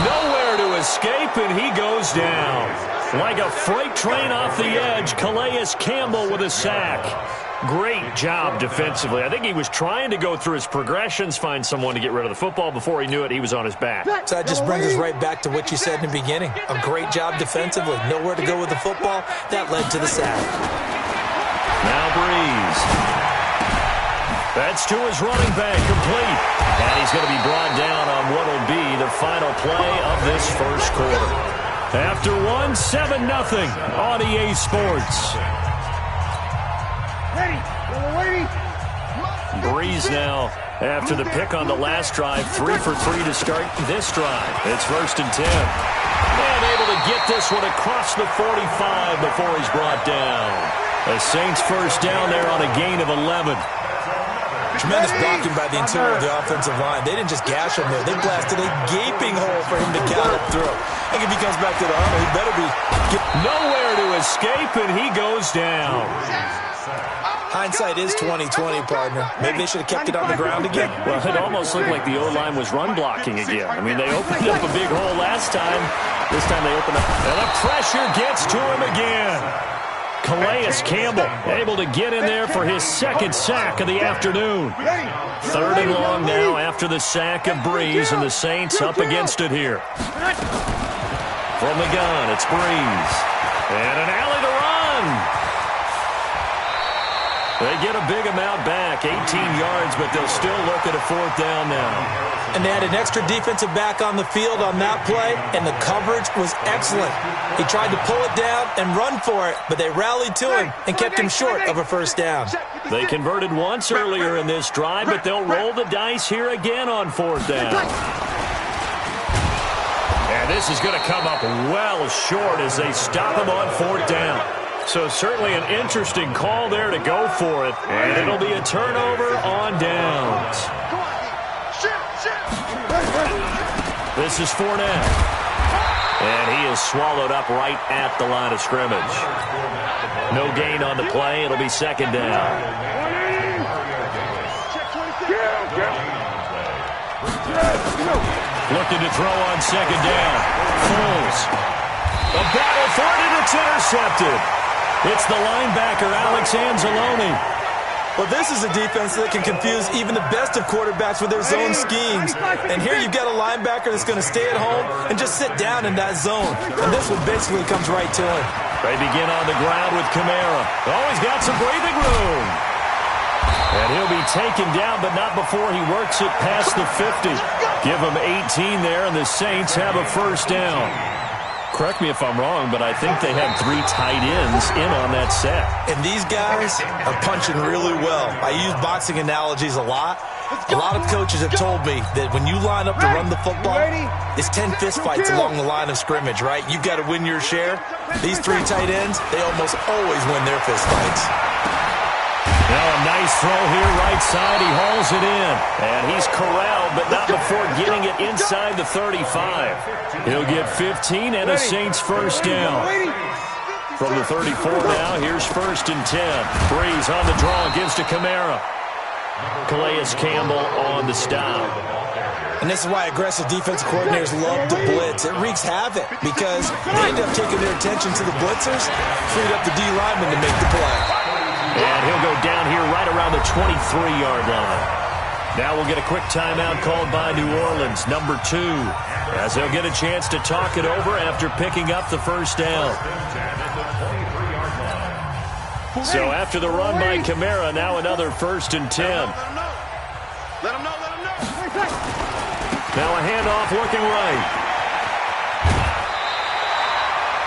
Nowhere to escape, and he goes down. Like a freight train off the edge, Calais Campbell with a sack. Great job defensively. I think he was trying to go through his progressions, find someone to get rid of the football. Before he knew it, he was on his back.
So that just brings us right back to what you said in the beginning. A great job defensively. Nowhere to go with the football. That led to the sack.
Now Breeze. That's to his running back, complete. And he's going to be brought down on what will be the final play of this first quarter. After one, 7-0 on EA Sports. Breeze now, after the pick on the last drive, 3 for 3 to start this drive. It's 1st and 10. And able to get this one across the 45 before he's brought down. The Saints first down there on a gain of 11.
Tremendous blocking by the interior of the offensive line. They didn't just gash him there. They blasted a gaping hole for him to gallop through. I think if he comes back to the huddle, he better be...
Nowhere to escape, and he goes down.
Hindsight is 20/20, partner. Maybe they should have kept it on the ground again.
Well, it almost looked like the O-line was run blocking again. I mean, they opened up a big hole last time. This time they opened up. And the pressure gets to him again. Calais Campbell able to get in there for his second sack of the afternoon. 3rd and long now after the sack of Breeze, and the Saints up against it here. From the gun, it's Breeze. And an alley to run. They get a big amount back, 18 yards, but they'll still look at a 4th down now.
And they had an extra defensive back on the field on that play, and the coverage was excellent. He tried to pull it down and run for it, but they rallied to him and kept him short of a 1st down.
They converted once earlier in this drive, but they'll roll the dice here again on 4th down. And this is going to come up well short as they stop him on 4th down. So certainly an interesting call there to go for it. And it'll be a turnover on downs. This is Fournette. And he is swallowed up right at the line of scrimmage. No gain on the play. It'll be 2nd down. Looking to throw on 2nd down. Foles. A battle for it, and it's intercepted. It's the linebacker, Alex Anzalone.
Well, this is a defense that can confuse even the best of quarterbacks with their zone schemes. And here you've got a linebacker that's going to stay at home and just sit down in that zone. And this one basically comes right to him.
They begin on the ground with Kamara. Oh, he's got some breathing room. And he'll be taken down, but not before he works it past the 50. Give him 18 there, and the Saints have a 1st down. Correct me if I'm wrong, but I think they had 3 tight ends in on that set.
And these guys are punching really well. I use boxing analogies a lot. A lot of coaches have told me that when you line up to run the football, it's 10 fistfights along the line of scrimmage, right? You've got to win your share. These 3 tight ends, they almost always win their fistfights.
Now a nice throw here, right side. He hauls it in. And he's corralled, but not before getting it inside the 35. He'll get 15 and a Saints 1st down. From the 34 now, here's 1st and 10. Breeze on the draw, gives to Kamara. Calais Campbell on the stop.
And this is why aggressive defensive coordinators love to blitz. It wreaks havoc because they end up taking their attention to the blitzers, freed up the D lineman to make the play.
And he'll go down here right around the 23-yard line. Now we'll get a quick timeout called by New Orleans, number 2, as they'll get a chance to talk it over after picking up the 1st down. So after the run by Kamara, now another 1st and 10.
Let him know.
Now a handoff looking right.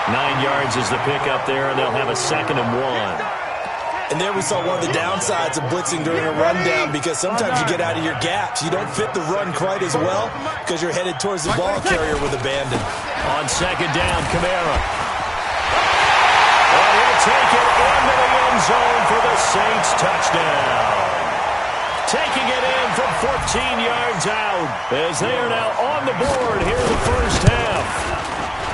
9 yards is the pickup there, and they'll have a 2nd and 1.
And there we saw one of the downsides of blitzing during a rundown because sometimes you get out of your gaps. You don't fit the run quite as well because you're headed towards the ball carrier with abandon.
On 2nd down, Kamara. And he'll take it into the end zone for the Saints touchdown. Taking it in from 14 yards out as they are now on the board here in the 1st half.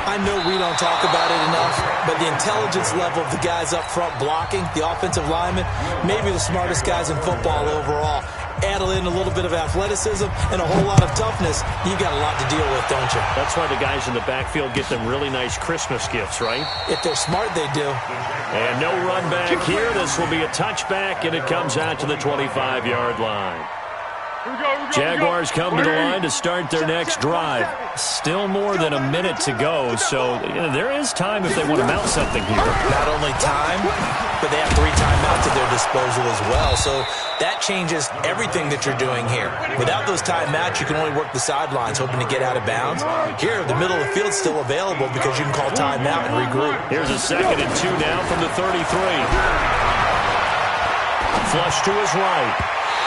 I know we don't talk about it enough, but the intelligence level of the guys up front blocking, the offensive linemen, maybe the smartest guys in football overall. Add in a little bit of athleticism and a whole lot of toughness, you got a lot to deal with, don't you?
That's why the guys in the backfield get them really nice Christmas gifts, right?
If they're smart, they do.
And no run back here. This will be a touchback, and it comes out to the 25-yard line. Jaguars come to the line to start their next drive. Still more than a minute to go, so there is time if they want to mount something here.
Not only time, but they have 3 timeouts at their disposal as well, so that changes everything that you're doing here. Without those timeouts, you can only work the sidelines, hoping to get out of bounds. Here, the middle of the field is still available because you can call timeout and regroup.
Here's a 2nd and 2 now from the 33. Flush to his right.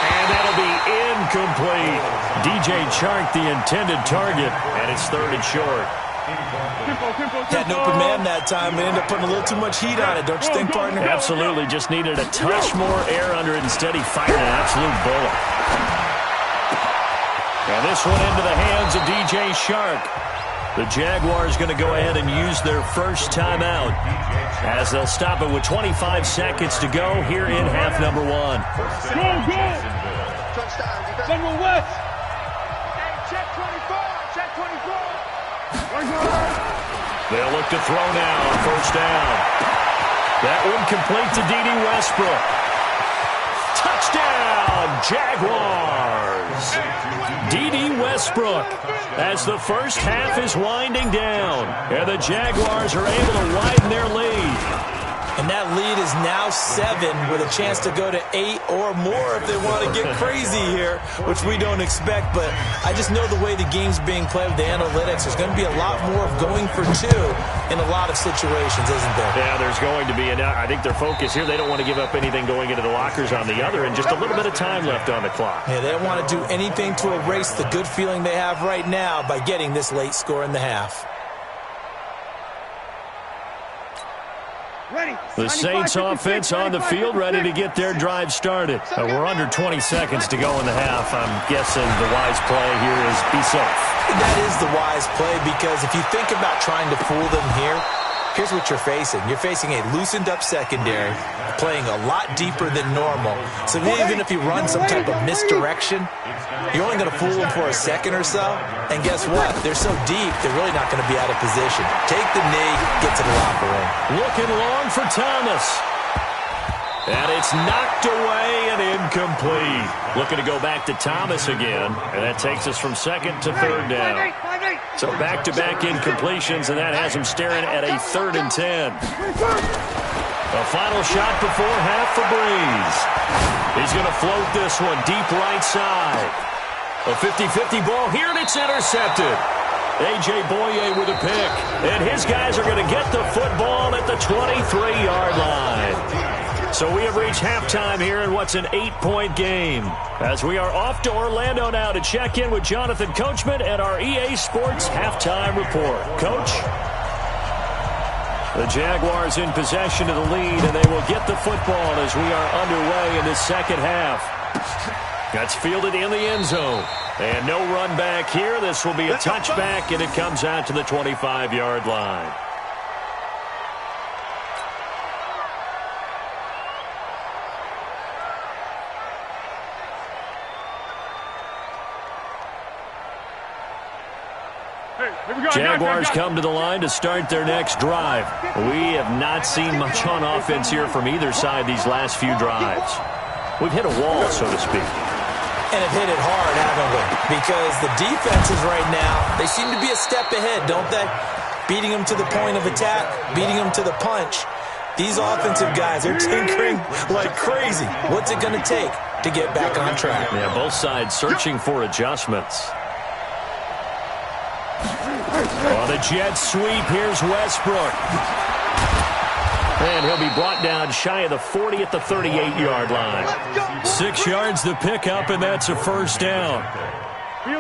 And that'll be incomplete. DJ Chark, the intended target, and it's 3rd and short.
Had an open man that time and ended up putting a little too much heat on it, don't you think, partner?
Absolutely. Just needed a touch more air under it. Instead, he fired an absolute bullet. And this one into the hands of DJ Chark. The Jaguars going to go ahead and use their first timeout as they'll stop it with 25 seconds to go here in half number 1.
Go, go! General West! Check 24! Check 24!
They'll look to throw now on 1st down. That one complete to D.D. Westbrook. Touchdown, Jaguars! D.D. Westbrook as the first half is winding down. And the Jaguars are able to widen their lead.
And that lead is now 7 with a chance to go to 8 or more if they want to get crazy here, which we don't expect. But I just know the way the game's being played with the analytics, there's going to be a lot more of going for 2 in a lot of situations, isn't there?
Yeah, there's going to be. And I think their focus here, they don't want to give up anything going into the lockers on the other, and just a little bit of time left on the clock.
Yeah, they don't want to do anything to erase the good feeling they have right now by getting this late score in the half.
The Saints offense on the field, ready to get their drive started. We're under 20 seconds to go in the half. I'm guessing the wise play here is be safe.
That is the wise play, because if you think about trying to fool them here, here's what you're facing. You're facing a loosened-up secondary, playing a lot deeper than normal. So even if you run some type of misdirection, you're only going to fool them for a second or so. And guess what? They're so deep, they're really not going to be out of position. Take the knee, get to the locker room.
Looking long for Thomas. And it's knocked away and incomplete. Looking to go back to Thomas again. And that takes us from 2nd to 3rd down. So back-to-back incompletions, and that has him staring at a 3rd and 10. A final shot before half for Breeze. He's going to float this one deep right side. A 50-50 ball here, and it's intercepted. A.J. Boye with a pick. And his guys are going to get the football at the 23-yard line. So we have reached halftime here in what's an 8-point game. As we are off to Orlando now to check in with Jonathan Coachman at our EA Sports Halftime Report. Coach? The Jaguars in possession of the lead, and they will get the football as we are underway in the second half. That's fielded in the end zone. And no run back here. This will be a touchback, and it comes out to the 25-yard line. Jaguars come to the line to start their next drive. We have not seen much on offense here from either side these last few drives. We've hit a wall, so to speak.
And have hit it hard, haven't we? Because the defenses right now, they seem to be a step ahead, don't they? Beating them to the point of attack, beating them to the punch. These offensive guys are tinkering like crazy. What's it going to take to get back on track?
Yeah, both sides searching for adjustments. On the jet sweep, here's Westbrook. And he'll be brought down shy of the 40 at the 38-yard line. 6 yards the pickup, and that's a first down.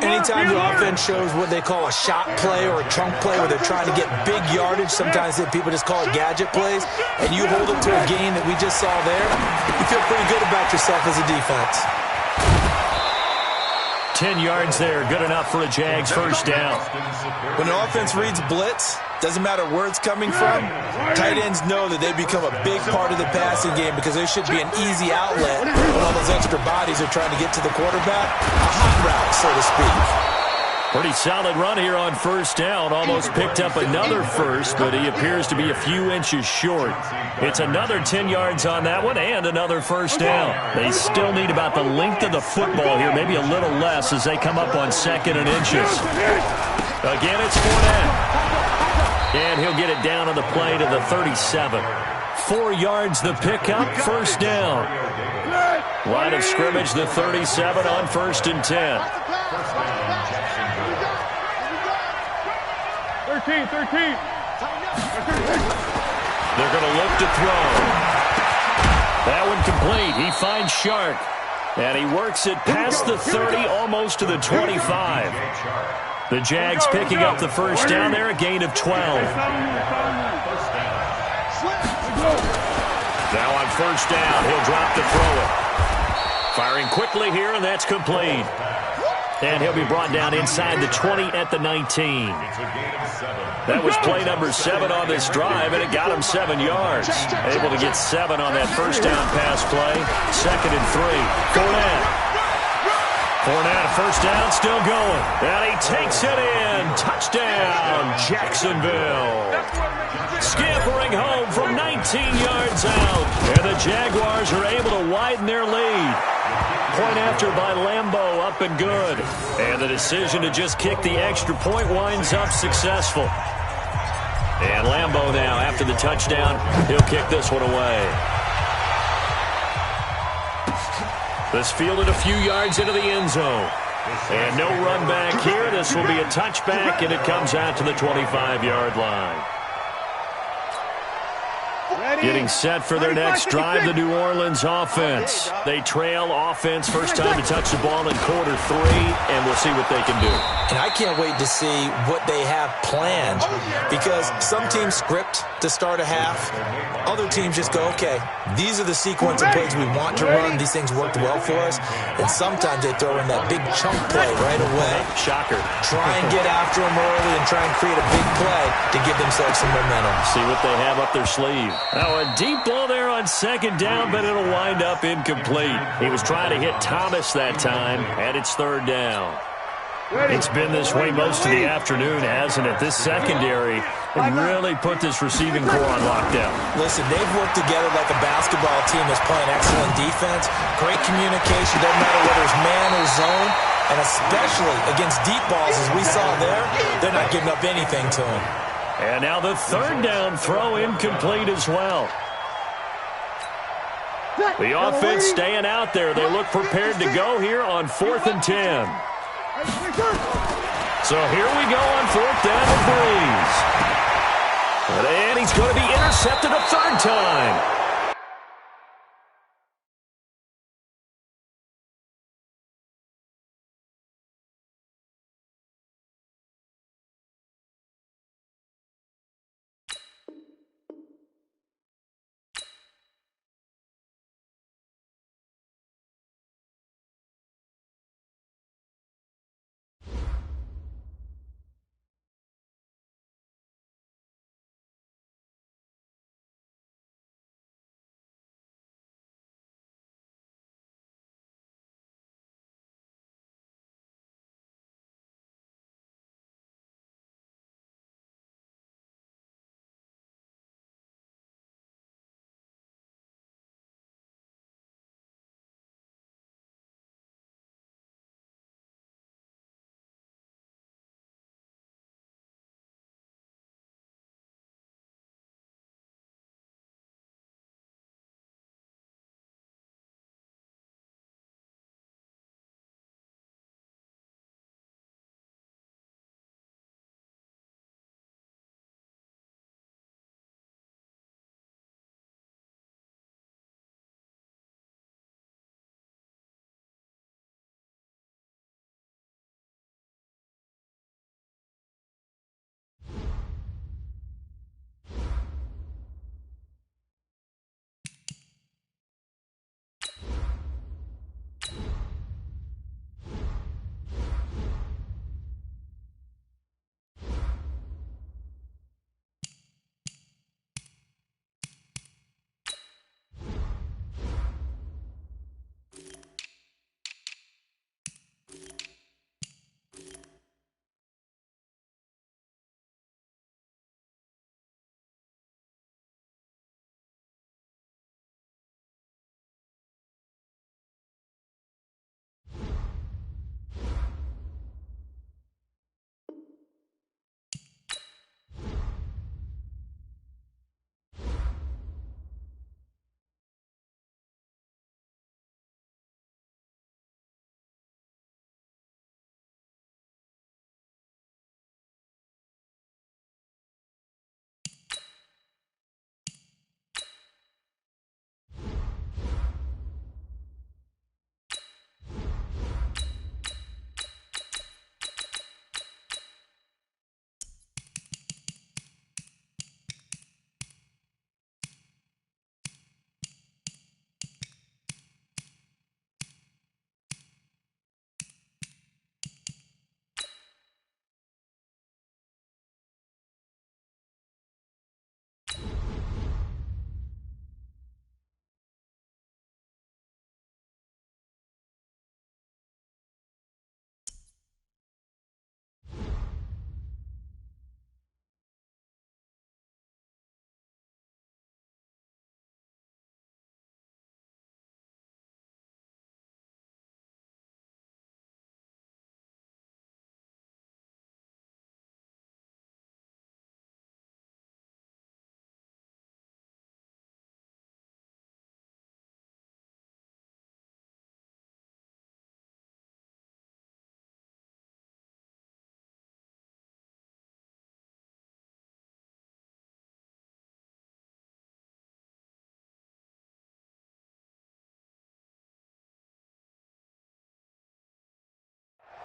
Anytime the offense shows what they call a shot play or a chunk play where they're trying to get big yardage, sometimes people just call it gadget plays, and you hold it to a gain that we just saw there, you feel pretty good about yourself as a defense.
10 yards there. Good enough for a Jags first down.
When an offense reads blitz, doesn't matter where it's coming from, tight ends know that they become a big part of the passing game because there should be an easy outlet when all those extra bodies are trying to get to the quarterback. A hot route, so to speak.
Pretty solid run here on first down. Almost picked up another first, but he appears to be a few inches short. It's another 10 yards on that one and another first down. They still need about the length of the football here, maybe a little less as they come up on second and inches. Again, it's Fournette. And he'll get it down on the play to the 37. 4 yards the pickup, first down. Line of scrimmage, the 37 on first and 10.
13.
They're going to look to throw. That one complete. He finds Shark. And he works it past the 30, almost to the 25. The Jags picking up the first down there, a gain of 12. Now on first down, he'll drop to throw it. Firing quickly here, and that's complete. And he'll be brought down inside the 20 at the 19. That was play number 7 on this drive, and it got him 7 yards. Able to get 7 on that first down pass play. Second and 3. Fournette, first down, still going. And he takes it in. Touchdown, Jacksonville. Scampering home from 19 yards out. And the Jaguars are able to widen their lead. Point after by Lambeau, up and good. And the decision to just kick the extra point winds up successful. And Lambeau now, after the touchdown, he'll kick this one away. This fielded a few yards into the end zone. And no run back here. This will be a touchback, and it comes out to the 25-yard line. Getting set for their next drive, the New Orleans offense. They trail offense, first time to touch the ball in quarter 3, and we'll see what they can do.
And I can't wait to see what they have planned because some teams script to start a half. Other teams just go, okay, these are the sequence of plays we want to run. These things worked well for us. And sometimes they throw in that big chunk play right away.
Shocker.
Try and get after them early and try and create a big play to give themselves some momentum.
See what they have up their sleeve. Now a deep ball there on second down, but it'll wind up incomplete. He was trying to hit Thomas that time, and it's third down. It's been this way most of the afternoon, hasn't it? This secondary really put this receiving core on lockdown.
Listen, they've worked together like a basketball team that's playing excellent defense. Great communication, doesn't matter whether it's man or zone. And especially against deep balls, as we saw there, they're not giving up anything to them.
And now the third down throw incomplete as well. The offense staying out there. They look prepared to go here on 4th and 10. So here we go on 4th down to Breeze. And he's going to be intercepted a third time.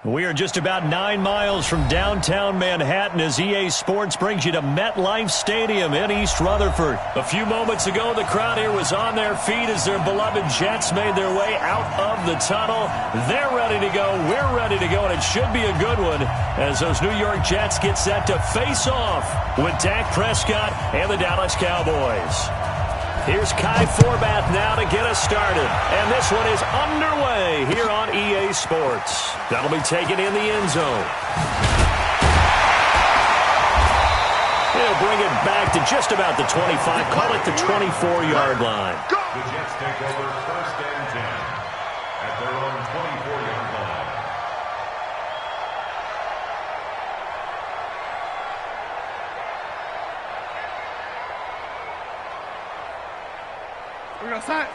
We are just about 9 miles from downtown Manhattan as EA Sports brings you to MetLife Stadium in East Rutherford. A few moments ago, the crowd here was on their feet as their beloved Jets made their way out of the tunnel. They're ready to go. We're ready to go, and it should be a good one as those New York Jets get set to face off with Dak Prescott and the Dallas Cowboys. Here's Kai Forbath now to get us started. And this one is underway here on EA Sports. That'll be taken in the end zone. He'll bring it back to just about the 25. Call it the 24-yard line.
The Jets take over 1st and 10 at their own 24-yard line.
We're going to sign.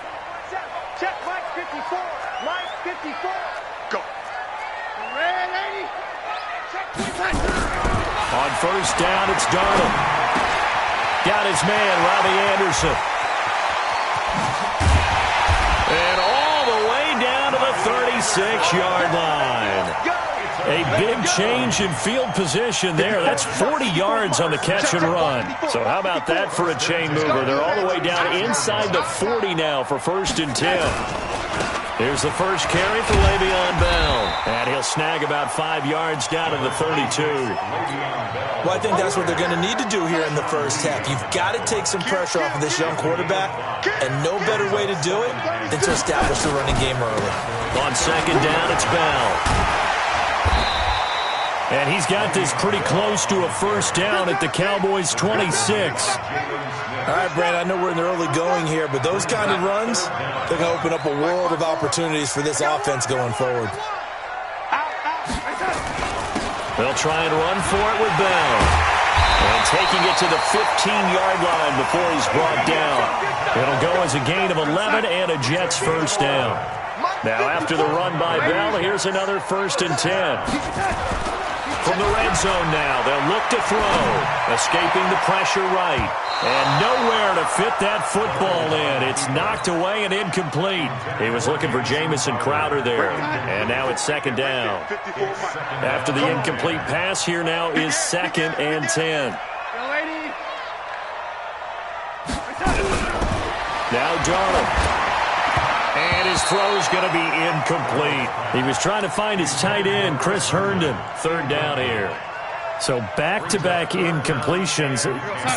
Check Mike 54. Mike 54. Go. Red 80. Check 25.
On 1st down, it's Darnold. Got his man, Robbie Anderson. And all the way down to the 36-yard line. A big change in field position there. That's 40 yards on the catch and run. So how about that for a chain mover? They're all the way down inside the 40 now for 1st and 10. Here's the first carry for Le'Veon Bell. And he'll snag about 5 yards down to the 32.
Well, I think that's what they're going to need to do here in the first half. You've got to take some pressure off of this young quarterback, and no better way to do it than to establish the running game early.
On 2nd down, it's Bell. And he's got this pretty close to a 1st down at the Cowboys' 26.
All right, Brand, I know we're in the early going here, but those kind of runs, they're going to open up a world of opportunities for this offense going forward.
They'll try and run for it with Bell. And taking it to the 15-yard line before he's brought down. It'll go as a gain of 11 and a Jets 1st down. Now after the run by Bell, here's another 1st and 10. From the red zone now, they'll look to throw. Escaping the pressure right. And nowhere to fit that football in. It's knocked away and incomplete. He was looking for Jamison Crowder there. And now it's 2nd down. After the incomplete pass, here now is 2nd and 10. Now Darnold. And his throw's going to be incomplete. He was trying to find his tight end, Chris Herndon. 3rd down here. So back-to-back incompletions.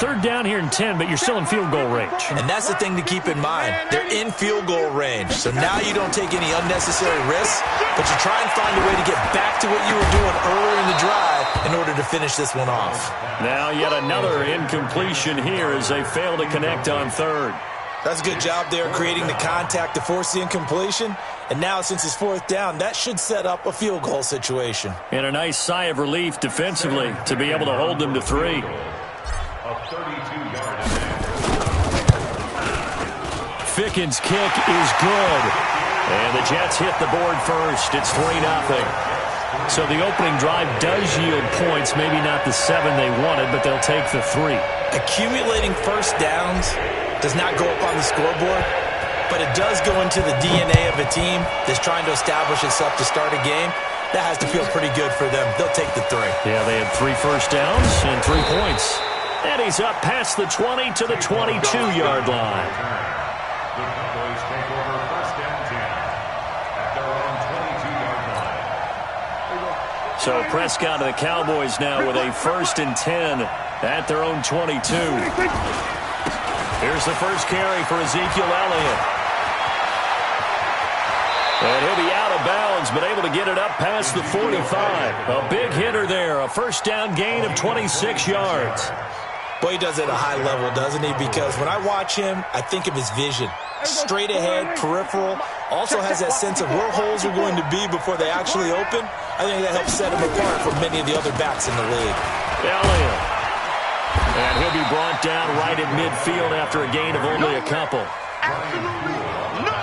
3rd down here in 10, but you're still in field goal range.
And that's the thing to keep in mind. They're in field goal range. So now you don't take any unnecessary risks, but you try and find a way to get back to what you were doing earlier in the drive in order to finish this one off.
Now yet another incompletion here as they fail to connect on 3rd.
That's a good job there creating the contact to force the incompletion. And now, since it's 4th down, that should set up a field goal situation.
And a nice sigh of relief defensively to be able to hold them to 3.
A 32-yard
Fickens' kick is good. And the Jets hit the board first. It's 3-0. So the opening drive does yield points, maybe not the 7 they wanted, but they'll take the 3.
Accumulating 1st downs does not go up on the scoreboard, but it does go into the DNA of a team that's trying to establish itself to start a game. That has to feel pretty good for them. They'll take the 3.
Yeah, they had 3 first downs and 3 points. And he's up past the 20 to the 22-yard line.
The Cowboys take over 1st and 10 at their own 22-yard line.
So Prescott and the Cowboys now with a 1st and 10 at their own 22. Here's the first carry for Ezekiel Elliott. And he'll be out of bounds, but able to get it up past the 45. A big hitter there, a 1st down gain of 26 yards.
Boy, he does it at a high level, doesn't he? Because when I watch him, I think of his vision. Straight ahead, peripheral, also has that sense of where holes are going to be before they actually open. I think that helps set him apart from many of the other backs in the league.
Elliott. And he'll be brought down right at midfield after a gain of only a couple.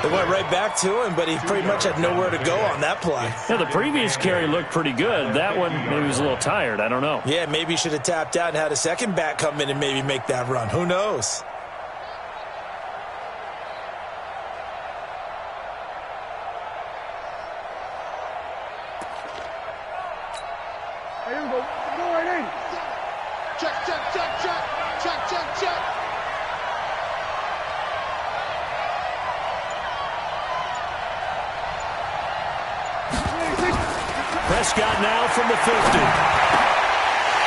They went right back to him, but he pretty much had nowhere to go on that play.
Yeah, the previous carry looked pretty good. That one, maybe he was a little tired. I don't know.
Yeah, maybe he should have tapped out and had a second back come in and maybe make that run. Who knows?
Prescott now from the 50.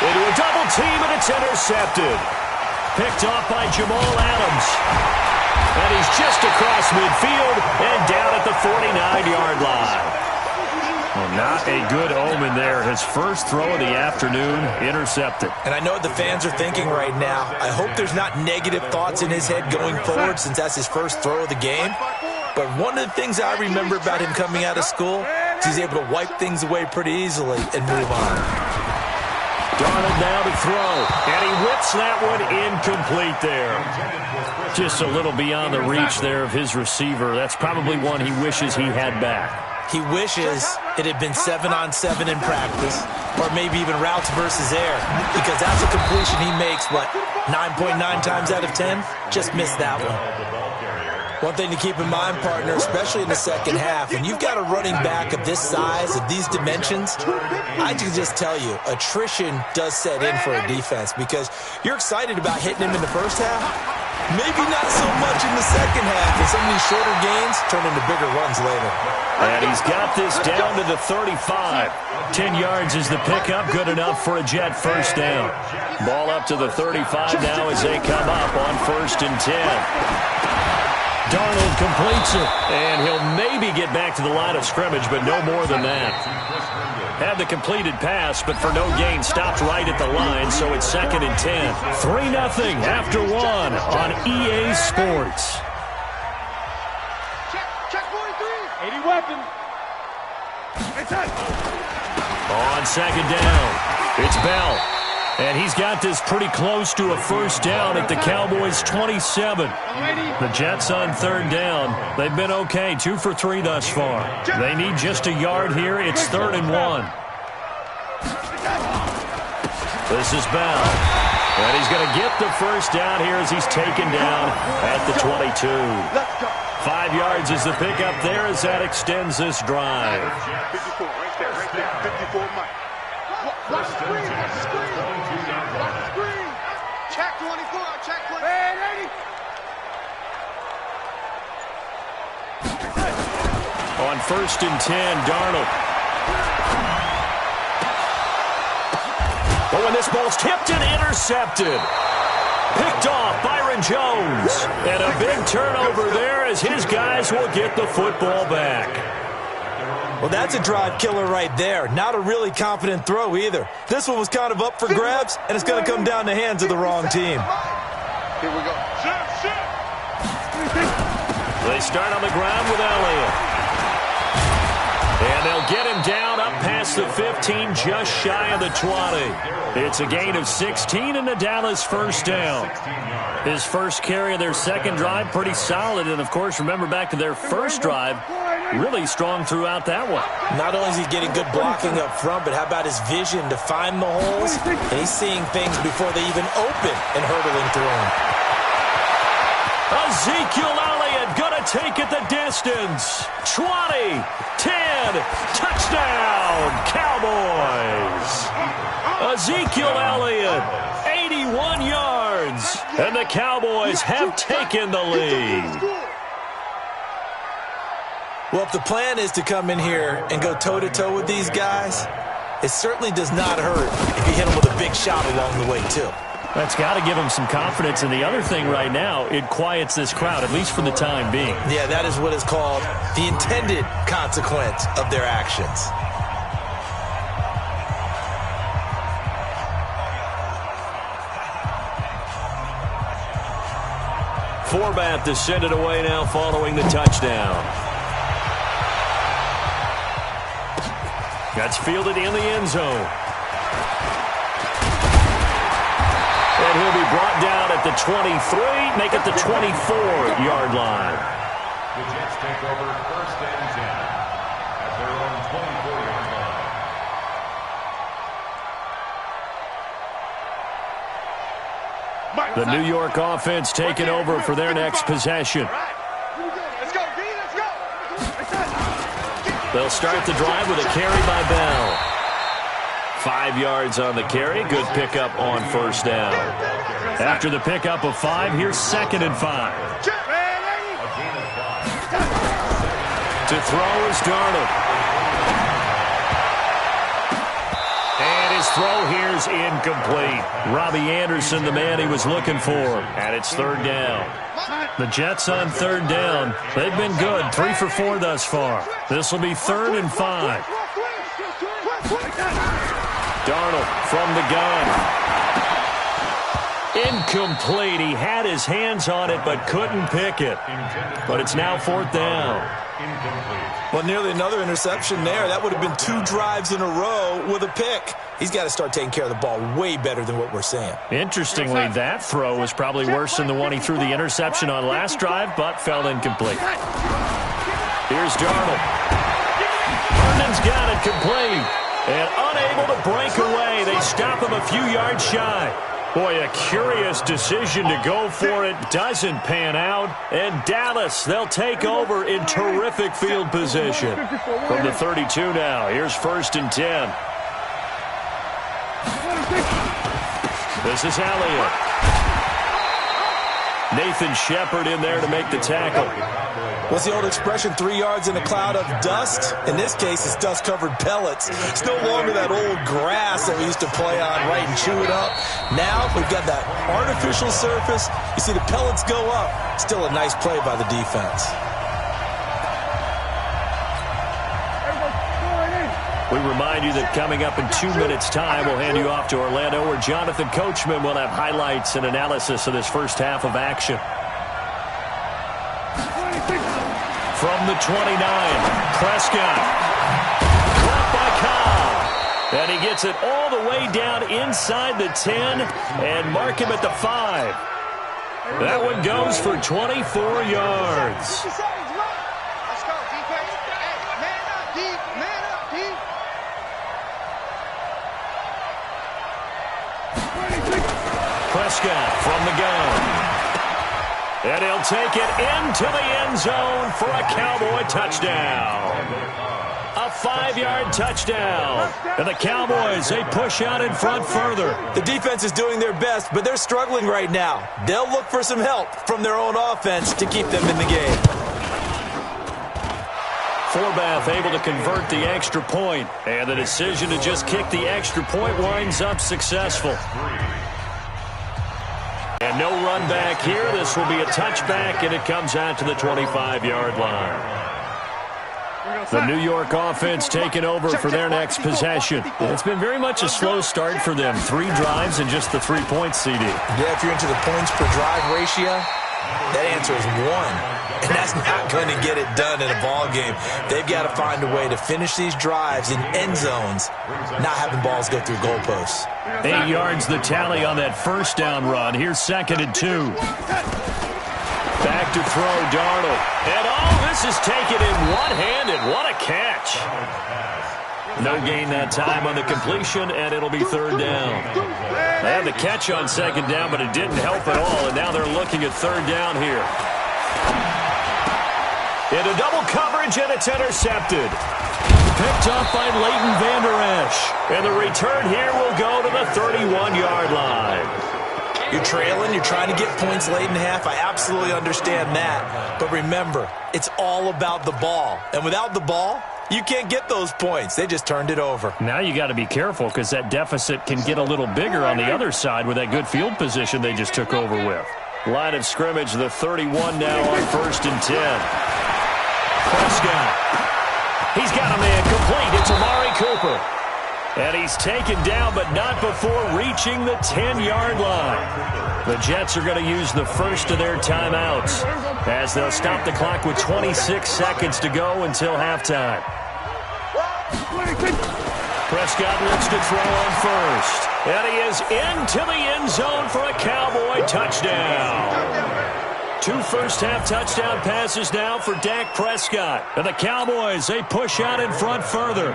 Into a double team, and it's intercepted. Picked off by Jamal Adams. And he's just across midfield and down at the 49-yard line. Well, not a good omen there. His first throw of the afternoon, intercepted.
And I know what the fans are thinking right now. I hope there's not negative thoughts in his head going forward since that's his first throw of the game. But one of the things I remember about him coming out of school is he's able to wipe things away pretty easily and move on.
Darnold now to throw, and he whips that one incomplete there. Just a little beyond the reach there of his receiver. That's probably one he wishes he had back.
He wishes it had been 7-on-7 in practice, or maybe even routes versus air, because that's a completion he makes, 9.9 times out of 10? Just missed that one. One thing to keep in mind, partner, especially in the second half, when you've got a running back of this size, of these dimensions, I can just tell you, attrition does set in for a defense because you're excited about hitting him in the first half. Maybe not so much in the second half, and some of these shorter gains turn into bigger runs later.
And he's got this down to the 35. 10 yards is the pickup, good enough for a Jet first down. Ball up to the 35 now as they come up on 1st and 10. Darnold completes it, and he'll maybe get back to the line of scrimmage, but no more than that. Had the completed pass, but for no gain, stopped right at the line, so it's 2nd and 10. 3-0 after 1 on EA Sports.
Check 43. 80 weapon.
On 2nd down, it's Bell. And he's got this pretty close to a first down at the Cowboys' 27. The Jets on 3rd down. They've been okay, 2 for 3 thus far. They need just a yard here. It's 3rd and 1. This is Bell. And he's going to get the first down here as he's taken down at the 22. 5 yards is the pickup there as that extends this drive.
54, right there, 54, Mike. Watch the screen, watch the screen. Watch the screen. Check 24, check 24.
On 1st and 10, Darnold. Oh, and this ball's tipped and intercepted. Picked off Byron Jones. And a big turnover there as his guys will get the football back.
Well, that's a drive killer right there. Not a really confident throw either. This one was kind of up for grabs, and it's going to come down the hands of the wrong team.
Here we go.
They start on the ground with Elliott. And they'll get him down up past the 15, just shy of the 20. It's a gain of 16 and the Dallas first down. His first carry of their second drive, pretty solid. And, of course, remember back to their first drive, really strong throughout that one.
Not only is he getting good blocking up front, but how about his vision to find the holes? And he's seeing things before they even open and hurdling through them.
Ezekiel Elliott going to take it the distance. 20, 10, touchdown, Cowboys. Ezekiel Elliott, 81 yards. And the Cowboys have taken the lead.
Well, if the plan is to come in here and go toe-to-toe with these guys, it certainly does not hurt if you hit them with a big shot along the way, too.
That's got to give them some confidence. And the other thing right now, it quiets this crowd, at least for the time being.
Yeah, that is what is called the intended consequence of their actions.
Forbath to send it away now following the touchdown. That's fielded in the end zone. And he'll be brought down at the 23, make it the 24-yard line.
The Jets take over 1st and 10 at their own 24-yard line.
The New York offense taking over for their next possession.
Let's go, B, let's go.
They'll start the drive with a carry by Bell. 5 yards on the carry. Good pickup on first down. After the pickup of 5, here's 2nd and 5. To throw is Darnold. And his throw here's incomplete. Robbie Anderson, the man he was looking for. And it's 3rd down. The Jets on 3rd down. They've been good, 3 for 4 thus far. This will be 3rd and 5. Darnold from the gun. Incomplete. He had his hands on it but couldn't pick it. But it's now 4th down.
Well, nearly another interception there. That would have been 2 drives in a row with a pick. He's got to start taking care of the ball way better than what we're seeing.
Interestingly, that throw was probably worse than the one he threw the interception on last drive, but fell incomplete. Here's Darnold. Herndon's got it complete. And unable to break away. They stop him a few yards shy. Boy, a curious decision to go for it. Doesn't pan out. And Dallas, they'll take over in terrific field position. From the 32 now, here's 1st and 10. This is Elliott. Nathan Shepard in there to make the tackle.
What's the old expression, 3 yards in a cloud of dust? In this case, it's dust-covered pellets. It's no longer that old grass that we used to play on, right, and chew it up. Now we've got that artificial surface. You see the pellets go up. Still a nice play by the defense.
We remind you that coming up in 2 minutes' time, we'll hand you off to Orlando, where Jonathan Coachman will have highlights and analysis of this first half of action. From the 29, Prescott. Caught by Cobb. And he gets it all the way down inside the 10 and mark him at the 5. That one goes for 24 yards.
Let's go, defense. Hey, man up, D. Man up, D.
Prescott from the gun. And he'll take it into the end zone for a Cowboy touchdown. A 5-yard touchdown. And the Cowboys, they push out in front further.
The defense is doing their best, but they're struggling right now. They'll look for some help from their own offense to keep them in the game.
Forbath able to convert the extra point. And the decision to just kick the extra point winds up successful. And no run back here. This will be a touchback, and it comes out to the 25-yard line. The New York offense taking over for their next possession. It's been very much a slow start for them. 3 drives and just the 3 points, CD.
Yeah, if you're into the points per drive ratio, that answer is 1. And that's not going to get it done in a ball game. They've got to find a way to finish these drives in end zones, not having balls go through goalposts.
8 yards the tally on that first down run. Here's 2nd and 2. Back to throw, Darnold. And this is taken in one-handed. What a catch. No gain that time on the completion, and it'll be 3rd down. They had the catch on 2nd down, but it didn't help at all, and now they're looking at 3rd down here. Into double coverage, and it's intercepted. Picked up by Leighton Vander Esch. And the return here will go to the 31-yard line.
You're trailing, you're trying to get points late in half. I absolutely understand that. But remember, it's all about the ball. And without the ball, you can't get those points. They just turned it over.
Now you got to be careful because that deficit can get a little bigger on the other side with that good field position they just took over with. Line of scrimmage, the 31 now on 1st and 10. Prescott. He's got a man complete. It's Amari Cooper. And he's taken down, but not before reaching the 10-yard line. The Jets are going to use the first of their timeouts as they'll stop the clock with 26 seconds to go until halftime. Prescott looks to throw on first. And he is into the end zone for a Cowboy touchdown. 2 first-half touchdown passes now for Dak Prescott. And the Cowboys, they push out in front further.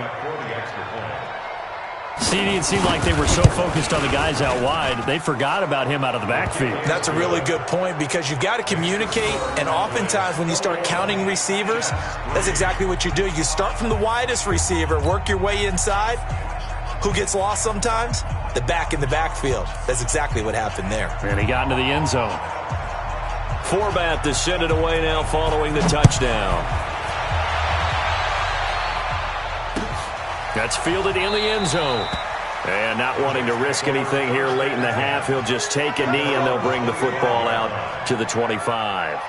CD, it seemed like they were so focused on the guys out wide, they forgot about him out of the backfield.
That's a really good point because you've got to communicate, and oftentimes when you start counting receivers, that's exactly what you do. You start from the widest receiver, work your way inside. Who gets lost sometimes? the back in the backfield. That's exactly what happened there.
And he got into the end zone. Forbat to send it away now following the touchdown. That's fielded in the end zone. And not wanting to risk anything here late in the half, he'll just take a knee and they'll bring the football out to the 25.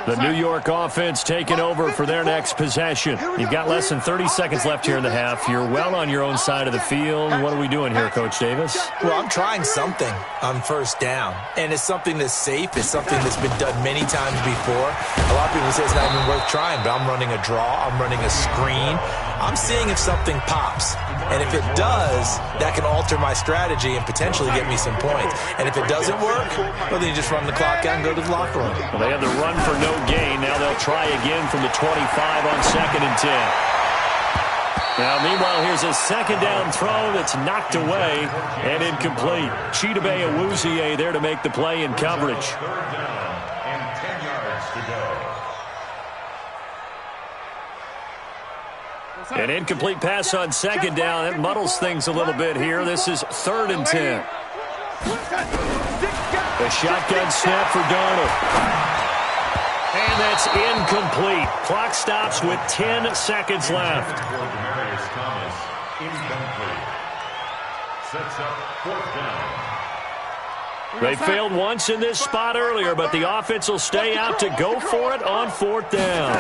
The New York offense taking over for their next possession. You've got less than 30 seconds left here in the half. You're well on your own side of the field. What are we doing here, Coach Davis?
Well, I'm trying something on first down, and it's something that's safe. It's something that's been done many times before. A lot of people say it's not even worth trying, but I'm running a draw. I'm running a screen. I'm seeing if something pops. And if it does, that can alter my strategy and potentially get me some points. And if it doesn't work, well, then you just run the clock out and go to the locker room.
Well, they had the run for no gain. Now they'll try again from the 25 on 2nd and 10. Now, meanwhile, here's a second down throw that's knocked away and incomplete. Chidobe Awuzie there to make the play in coverage.
3rd down and 10 yards to go.
An incomplete pass on 2nd down. That muddles things a little bit here. This is 3rd and 10. A shotgun snap for Darnold. And that's incomplete. Clock stops with 10 seconds left.
Thomas, incomplete. Sets up 4th down.
They failed once in this spot earlier, but the offense will stay out to go for it on 4th down.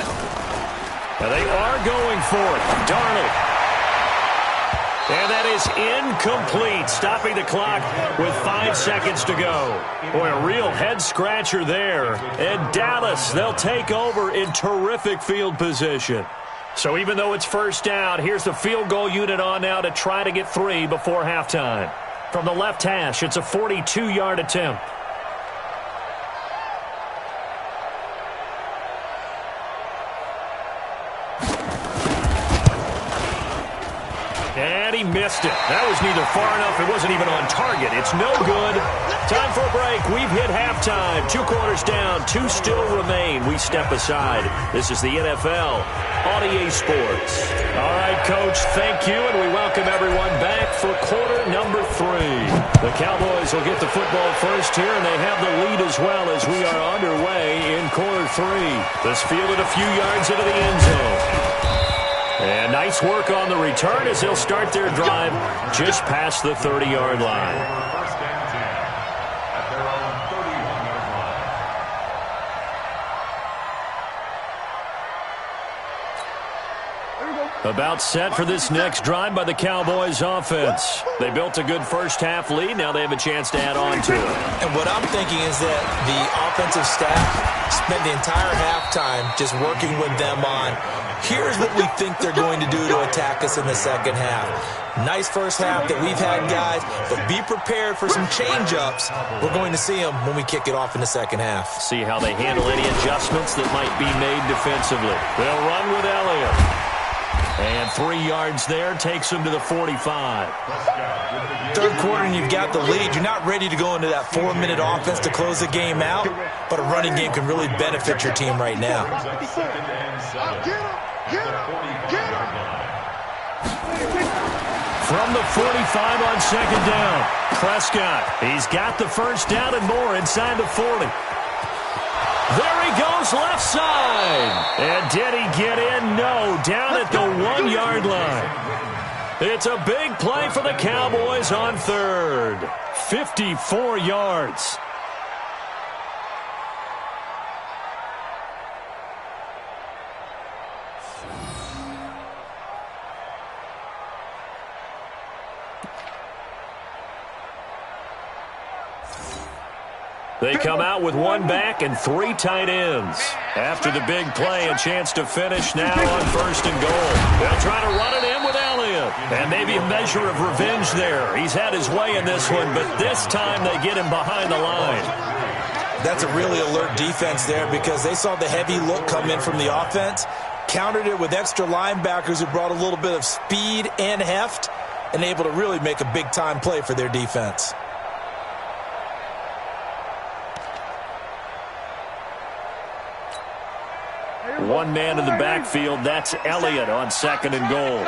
Now they are going for it. Darnold. And that is incomplete, stopping the clock with 5 seconds to go. Boy, a real head-scratcher there. And Dallas, they'll take over in terrific field position. So even though it's first down, here's the field goal unit on now to try to get 3 before halftime. From the left hash, it's a 42-yard attempt. And he missed it. That was neither far enough. It wasn't even on target. It's no good. Time for a break. We've hit halftime. 2 quarters down. 2 still remain. We step aside. This is the NFL on EA Sports. All right, Coach, thank you, and we welcome everyone back for quarter number 3. The Cowboys will get the football first here, and they have the lead as well as we are underway in quarter 3. This fielded a few yards into the end zone. And nice work on the return as they'll start their drive just past the 30-yard line.
First and 10 at their own 31-yard line.
About set for this next drive by the Cowboys offense. They built a good first half lead. Now they have a chance to add on to it.
And what I'm thinking is that the offensive staff spent the entire halftime just working with them on, here's what we think they're going to do to attack us in the second half. Nice first half that we've had, guys, but be prepared for some change-ups. We're going to see them when we kick it off in the second half.
See how they handle any adjustments that might be made defensively. They'll run with Elliott. And 3 yards there takes them to the 45.
Third quarter and you've got the lead. You're not ready to go into that 4-minute offense to close the game out, but a running game can really benefit your team right now.
From the 45 on 2nd down, Prescott. He's got the first down and more inside the 40. There he goes, left side. And did he get in? No, down at the 1-yard line. It's a big play for the Cowboys on 3rd. 54 yards. They come out with 1 back and 3 tight ends. After the big play, a chance to finish now on 1st and goal. They'll try to run it in with Elliott. And maybe a measure of revenge there. He's had his way in this one, but this time they get him behind the line.
That's a really alert defense there because they saw the heavy look come in from the offense, countered it with extra linebackers who brought a little bit of speed and heft, and able to really make a big-time play for their defense.
One man in the backfield. That's Elliott on 2nd and goal.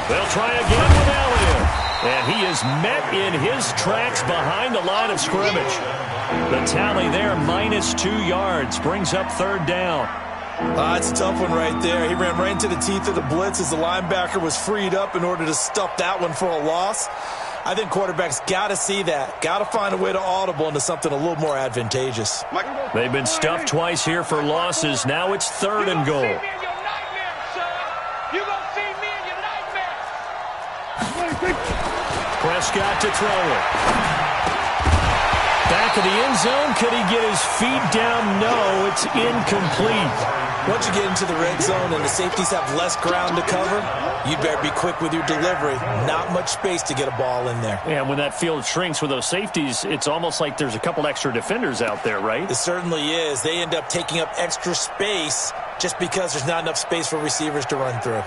They'll try again with Elliott. And he is met in his tracks behind the line of scrimmage. The tally there, -2 yards, brings up 3rd down.
It's a tough one right there. He ran right into the teeth of the blitz as the linebacker was freed up in order to stuff that one for a loss. I think quarterbacks got to see that. Got to find a way to audible into something a little more advantageous.
They've been stuffed twice here for losses. Now it's 3rd and goal. Prescott to throw it. Back of the end zone. Could he get his feet down? No, it's incomplete.
Once you get into the red zone and the safeties have less ground to cover, you better be quick with your delivery. Not much space to get a ball in there.
Yeah, when that field shrinks with those safeties, it's almost like there's a couple extra defenders out there, right?
It certainly is. They end up taking up extra space just because there's not enough space for receivers to run through.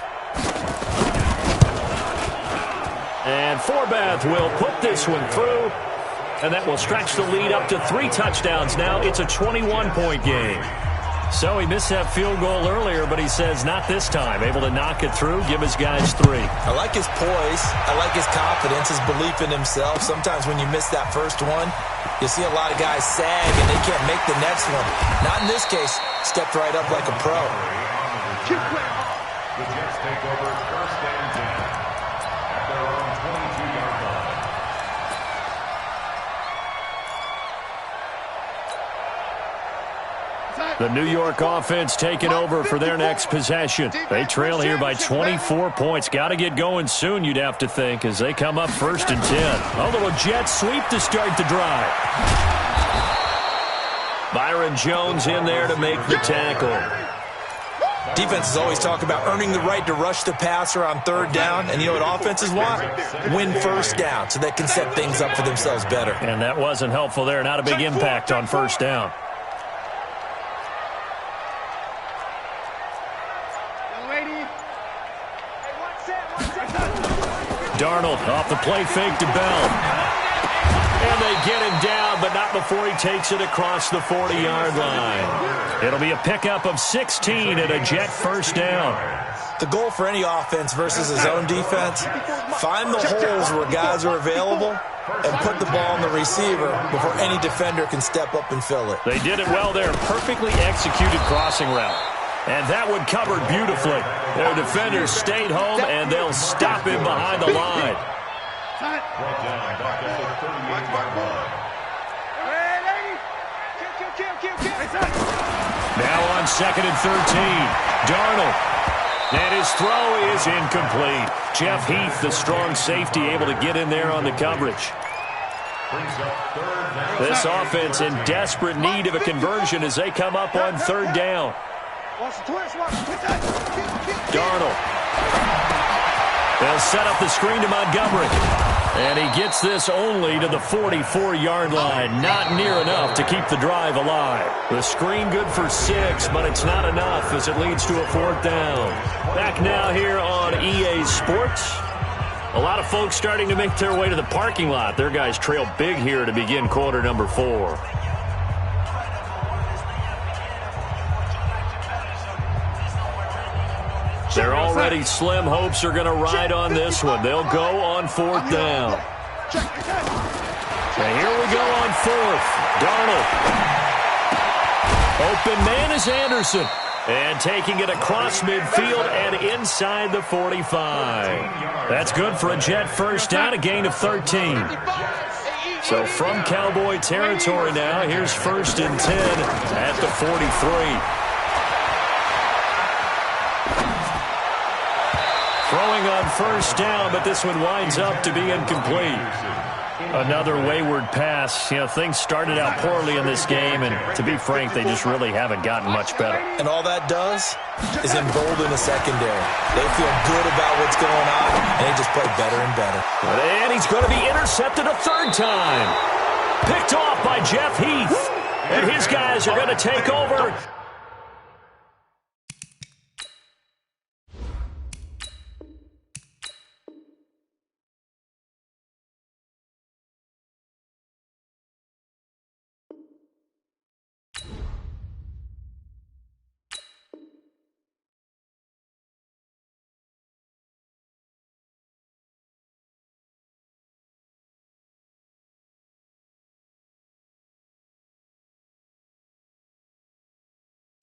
And Forbath will put this one through, and that will stretch the lead up to 3 touchdowns. Now it's a 21-point game. So he missed that field goal earlier, but he says not this time. Able to knock it through, give his guys 3.
I like his poise. I like his confidence, his belief in himself. Sometimes when you miss that first one, you see a lot of guys sag and they can't make the next one. Not in this case. Stepped right up like a pro.
The Jets take over 1st and 10 at their own 22-yard line.
The New York offense taking over for their next possession. They trail here by 24 points. Got to get going soon, you'd have to think, as they come up 1st and 10. A little jet sweep to start the drive. Byron Jones in there to make the tackle.
Defenses always talk about earning the right to rush the passer on 3rd down. And you know what offenses want? Win 1st down so they can set things up for themselves better.
And that wasn't helpful there. Not a big impact on 1st down. Darnold off the play fake to Bell. And they get him down, but not before he takes it across the 40-yard line. It'll be a pickup of 16 and a Jet 1st down.
The goal for any offense versus his own defense, find the holes where guys are available and put the ball on the receiver before any defender can step up and fill it.
They did it well there. Perfectly executed crossing route. And that one covered beautifully. Their defenders stayed home, and they'll stop him behind the line. Now on 2nd and 13. Darnold. And his throw is incomplete. Jeff Heath, the strong safety, able to get in there on the coverage. This offense in desperate need of a conversion as they come up on 3rd down. Darnold. They'll set up the screen to Montgomery. And he gets this only to the 44-yard line. Not near enough to keep the drive alive. The screen good for 6, but it's not enough as it leads to a 4th down. Back now here on EA Sports. A lot of folks starting to make their way to the parking lot. Their guys trail big here to begin quarter number 4. They're already slim. Hopes are going to ride on this one. They'll go on 4th down. And here we go on 4th. Darnold. Open man is Anderson. And taking it across midfield and inside the 45. That's good for a Jet 1st down, a gain of 13. So from Cowboy territory now, here's 1st and 10 at the 43. Throwing on 1st down, but this one winds up to be incomplete. Another wayward pass. You know, things started out poorly in this game, and to be frank, they just really haven't gotten much better.
And all that does is embolden the secondary. They feel good about what's going on, and they just play better and better.
And he's going to be intercepted a 3rd time. Picked off by Jeff Heath. And his guys are going to take over.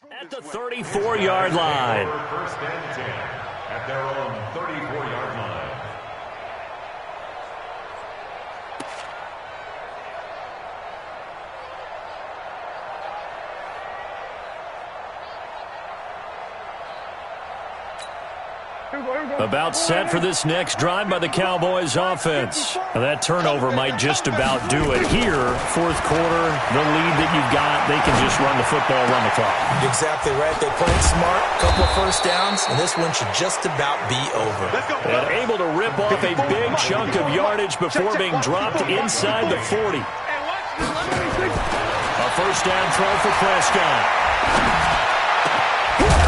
At the 34-yard line.
First and 10 at their own 34-yard line.
About set for this next drive by the Cowboys offense. Now that turnover might just about do it here. Fourth quarter, the lead that you've got, they can just run the football, run the clock.
Exactly right. They played smart, couple of first downs, and this one should just about be over.
And able to rip off a big chunk of yardage before being dropped inside the 40. A first down throw for Prescott.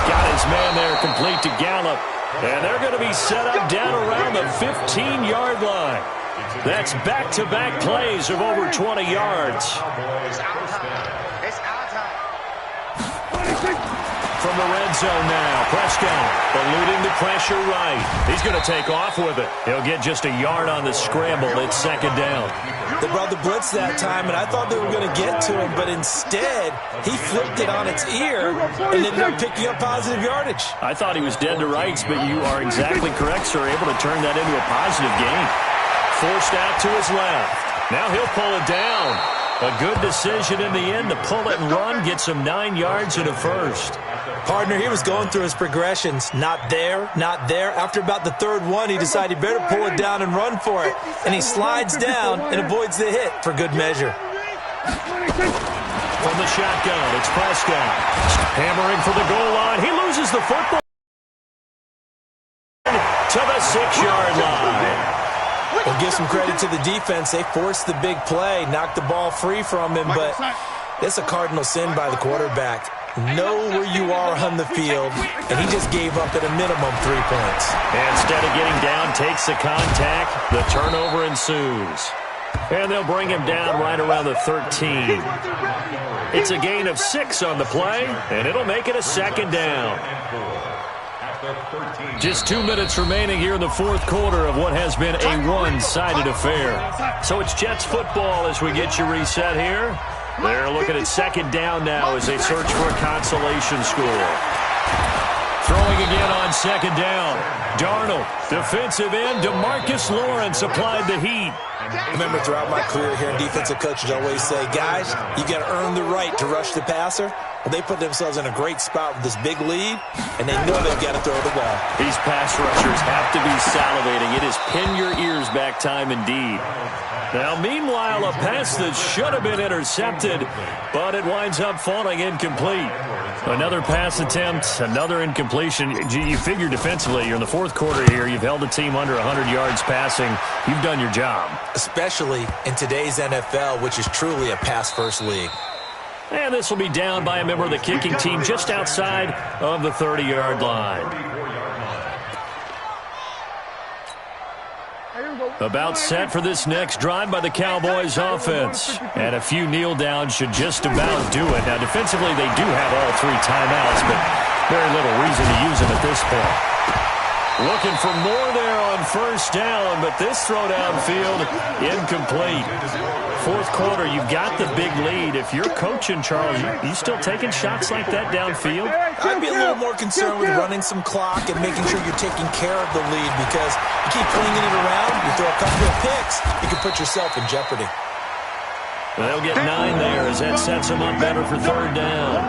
Got his man there, complete to Gallup. And they're going to be set up down around the 15-yard line. That's back-to-back plays of over 20 yards.
It's our time. It's our time.
From the red zone now, Prescott eluding the pressure right. He's going to take off with it. He'll get just a yard on the scramble. It's second down.
They brought the blitz that time, and I thought they were going to get to him, but instead, he flipped it on its ear and ended up picking up positive yardage.
I thought he was dead to rights, but you are exactly correct, sir. Able to turn that into a positive gain. Forced out to his left. Now he'll pull it down. A good decision in the end to pull it and run, get some 9 yards and a first.
Partner, he was going through his progressions. Not there, not there. After about the third one, he decided he better pull it down and run for it. And he slides down and avoids the hit for good measure.
From the shotgun, it's Prescott. Hammering for the goal line. He loses the football to the 6-yard line.
We'll give some credit to the defense. They forced the big play, knocked the ball free from him, but it's a cardinal sin by the quarterback. Know where you are on the field, and he just gave up at a minimum 3 points.
Instead of getting down, takes the contact. The turnover ensues. And they'll bring him down right around the 13. It's a gain of 6 on the play, and it'll make it a second down. Just 2 minutes remaining here in the fourth quarter of what has been a one-sided affair. So it's Jets football as we get you reset here. They're looking at second down now as they search for a consolation score. Throwing again on second down. Darnold, defensive end, DeMarcus Lawrence applied the heat.
Remember, throughout my career here, defensive coaches always say, guys, you got to earn the right to rush the passer. Well, they put themselves in a great spot with this big lead, and they know they've got to throw the ball.
These pass rushers have to be salivating. It is pin your ears back time indeed. Now, meanwhile, a pass that should have been intercepted, but it winds up falling incomplete. Another pass attempt, another incompletion. You figure defensively, you're in the fourth quarter here. You've held the team under 100 yards passing. You've done your job.
Especially in today's NFL, which is truly a pass-first league.
And this will be down by a member of the kicking team just outside of the 30-yard line. About set for this next drive by the Cowboys offense. And a few kneel downs should just about do it. Now, defensively, they do have all 3 timeouts, but very little reason to use them at this point. Looking for more there on first down, but this throw downfield incomplete. Fourth quarter, you've got the big lead. If you're coaching, Charles, you still taking shots like that downfield?
I'd be a little more concerned with running some clock and making sure you're taking care of the lead, because you keep flinging it around, you throw a couple of picks, you can put yourself in jeopardy.
They'll get 9 there as that sets them up better for third down.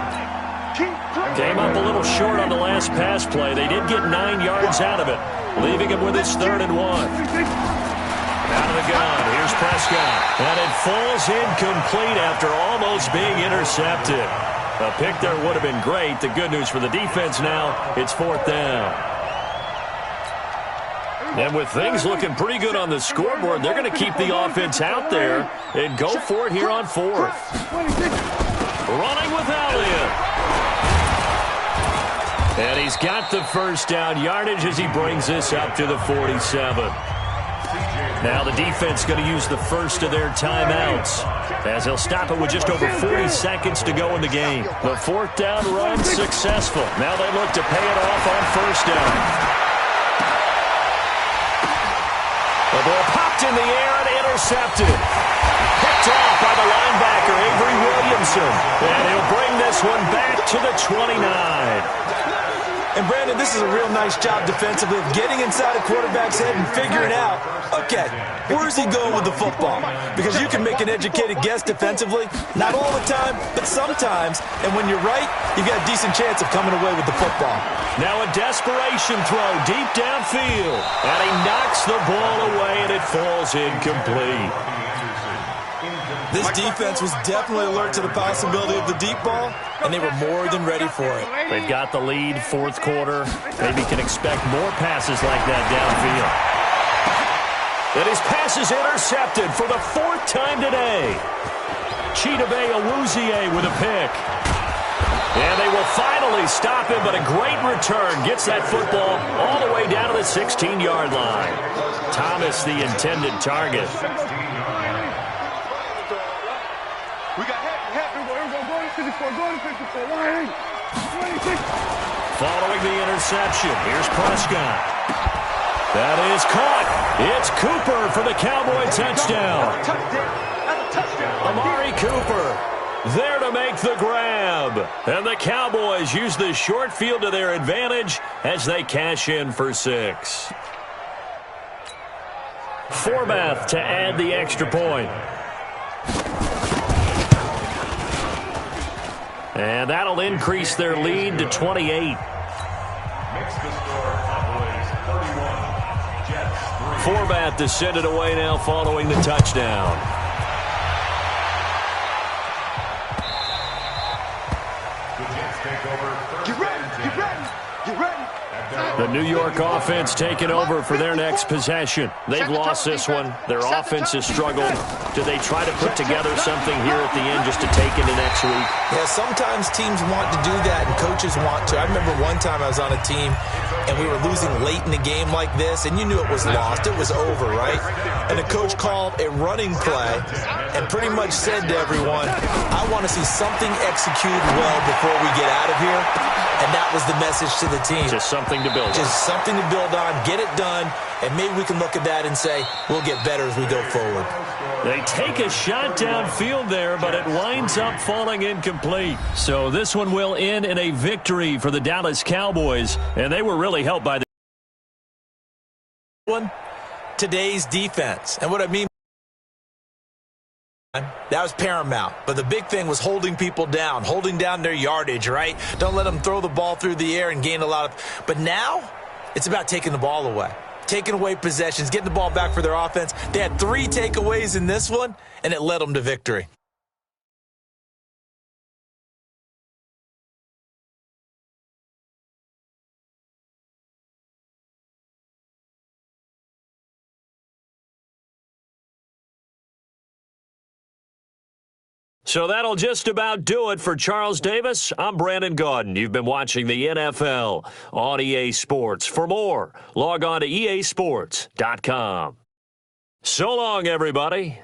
Came up a little short on the last pass play. They did get 9 yards out of it, leaving him with his 3rd and 1. Out of the gun, here's Prescott. And it falls incomplete after almost being intercepted. A pick there would have been great. The good news for the defense now, it's 4th down. And with things looking pretty good on the scoreboard, they're going to keep the offense out there and go for it here on 4th. Running with Elliott. And he's got the first down yardage as he brings this up to the 47. Now the defense going to use the first of their timeouts as they'll stop it with just over 40 seconds to go in the game. The 4th down run successful. Now they look to pay it off on first down. The ball popped in the air and intercepted. Picked off by the linebacker, Avery Williamson. And he'll bring this one back to the 29.
And, Brandon, this is a real nice job defensively of getting inside a quarterback's head and figuring out, okay, where is he going with the football? Because you can make an educated guess defensively, not all the time, but sometimes. And when you're right, you've got a decent chance of coming away with the football.
Now a desperation throw deep downfield. And he knocks the ball away, and it falls incomplete.
This defense was definitely alert to the possibility of the deep ball, and they were more than ready for it.
They've got the lead, fourth quarter. Maybe can expect more passes like that downfield. And his pass is intercepted for the fourth time today. Chidobe Awuzie with a pick. And they will finally stop him, but a great return gets that football all the way down to the 16-yard line. Thomas, the intended target. Following the interception, here's Prescott. That is caught. It's Cooper for the Cowboy touchdown. Amari Cooper there to make the grab. And the Cowboys use the short field to their advantage as they cash in for 6. Forbath to add the extra point. And that'll increase their lead to 28.
Makes the score Cowboys 31, Jets 3.
Forbath to send it away now following the touchdown.
The Jets take over.
Get ready, get ready, get ready.
The New York offense taking over for their next possession. They've lost this one. Their offense has struggled. Do they try to put together something here at the end just to take into next week?
Yeah, sometimes teams want to do that and coaches want to. I remember one time I was on a team and we were losing late in a game like this, and you knew it was lost. It was over, right? And the coach called a running play and pretty much said to everyone, I want to see something executed well before we get out of here. And that was the message to the team.
Just something to build on.
Just something to build on, get it done, and maybe we can look at that and say, we'll get better as we go forward.
They take a shot downfield there, but it winds up falling incomplete. So this one will end in a victory for the Dallas Cowboys, and they were really helped by
today's defense. And what I mean, that was paramount. But the big thing was holding people down, holding down their yardage, right? Don't let them throw the ball through the air and gain a lot of. But now it's about taking the ball away, taking away possessions, getting the ball back for their offense. They had 3 takeaways in this one, and it led them to victory.
So that'll just about do it for Charles Davis. I'm Brandon Gaudin. You've been watching the NFL on EA Sports. For more, log on to easports.com. So long, everybody.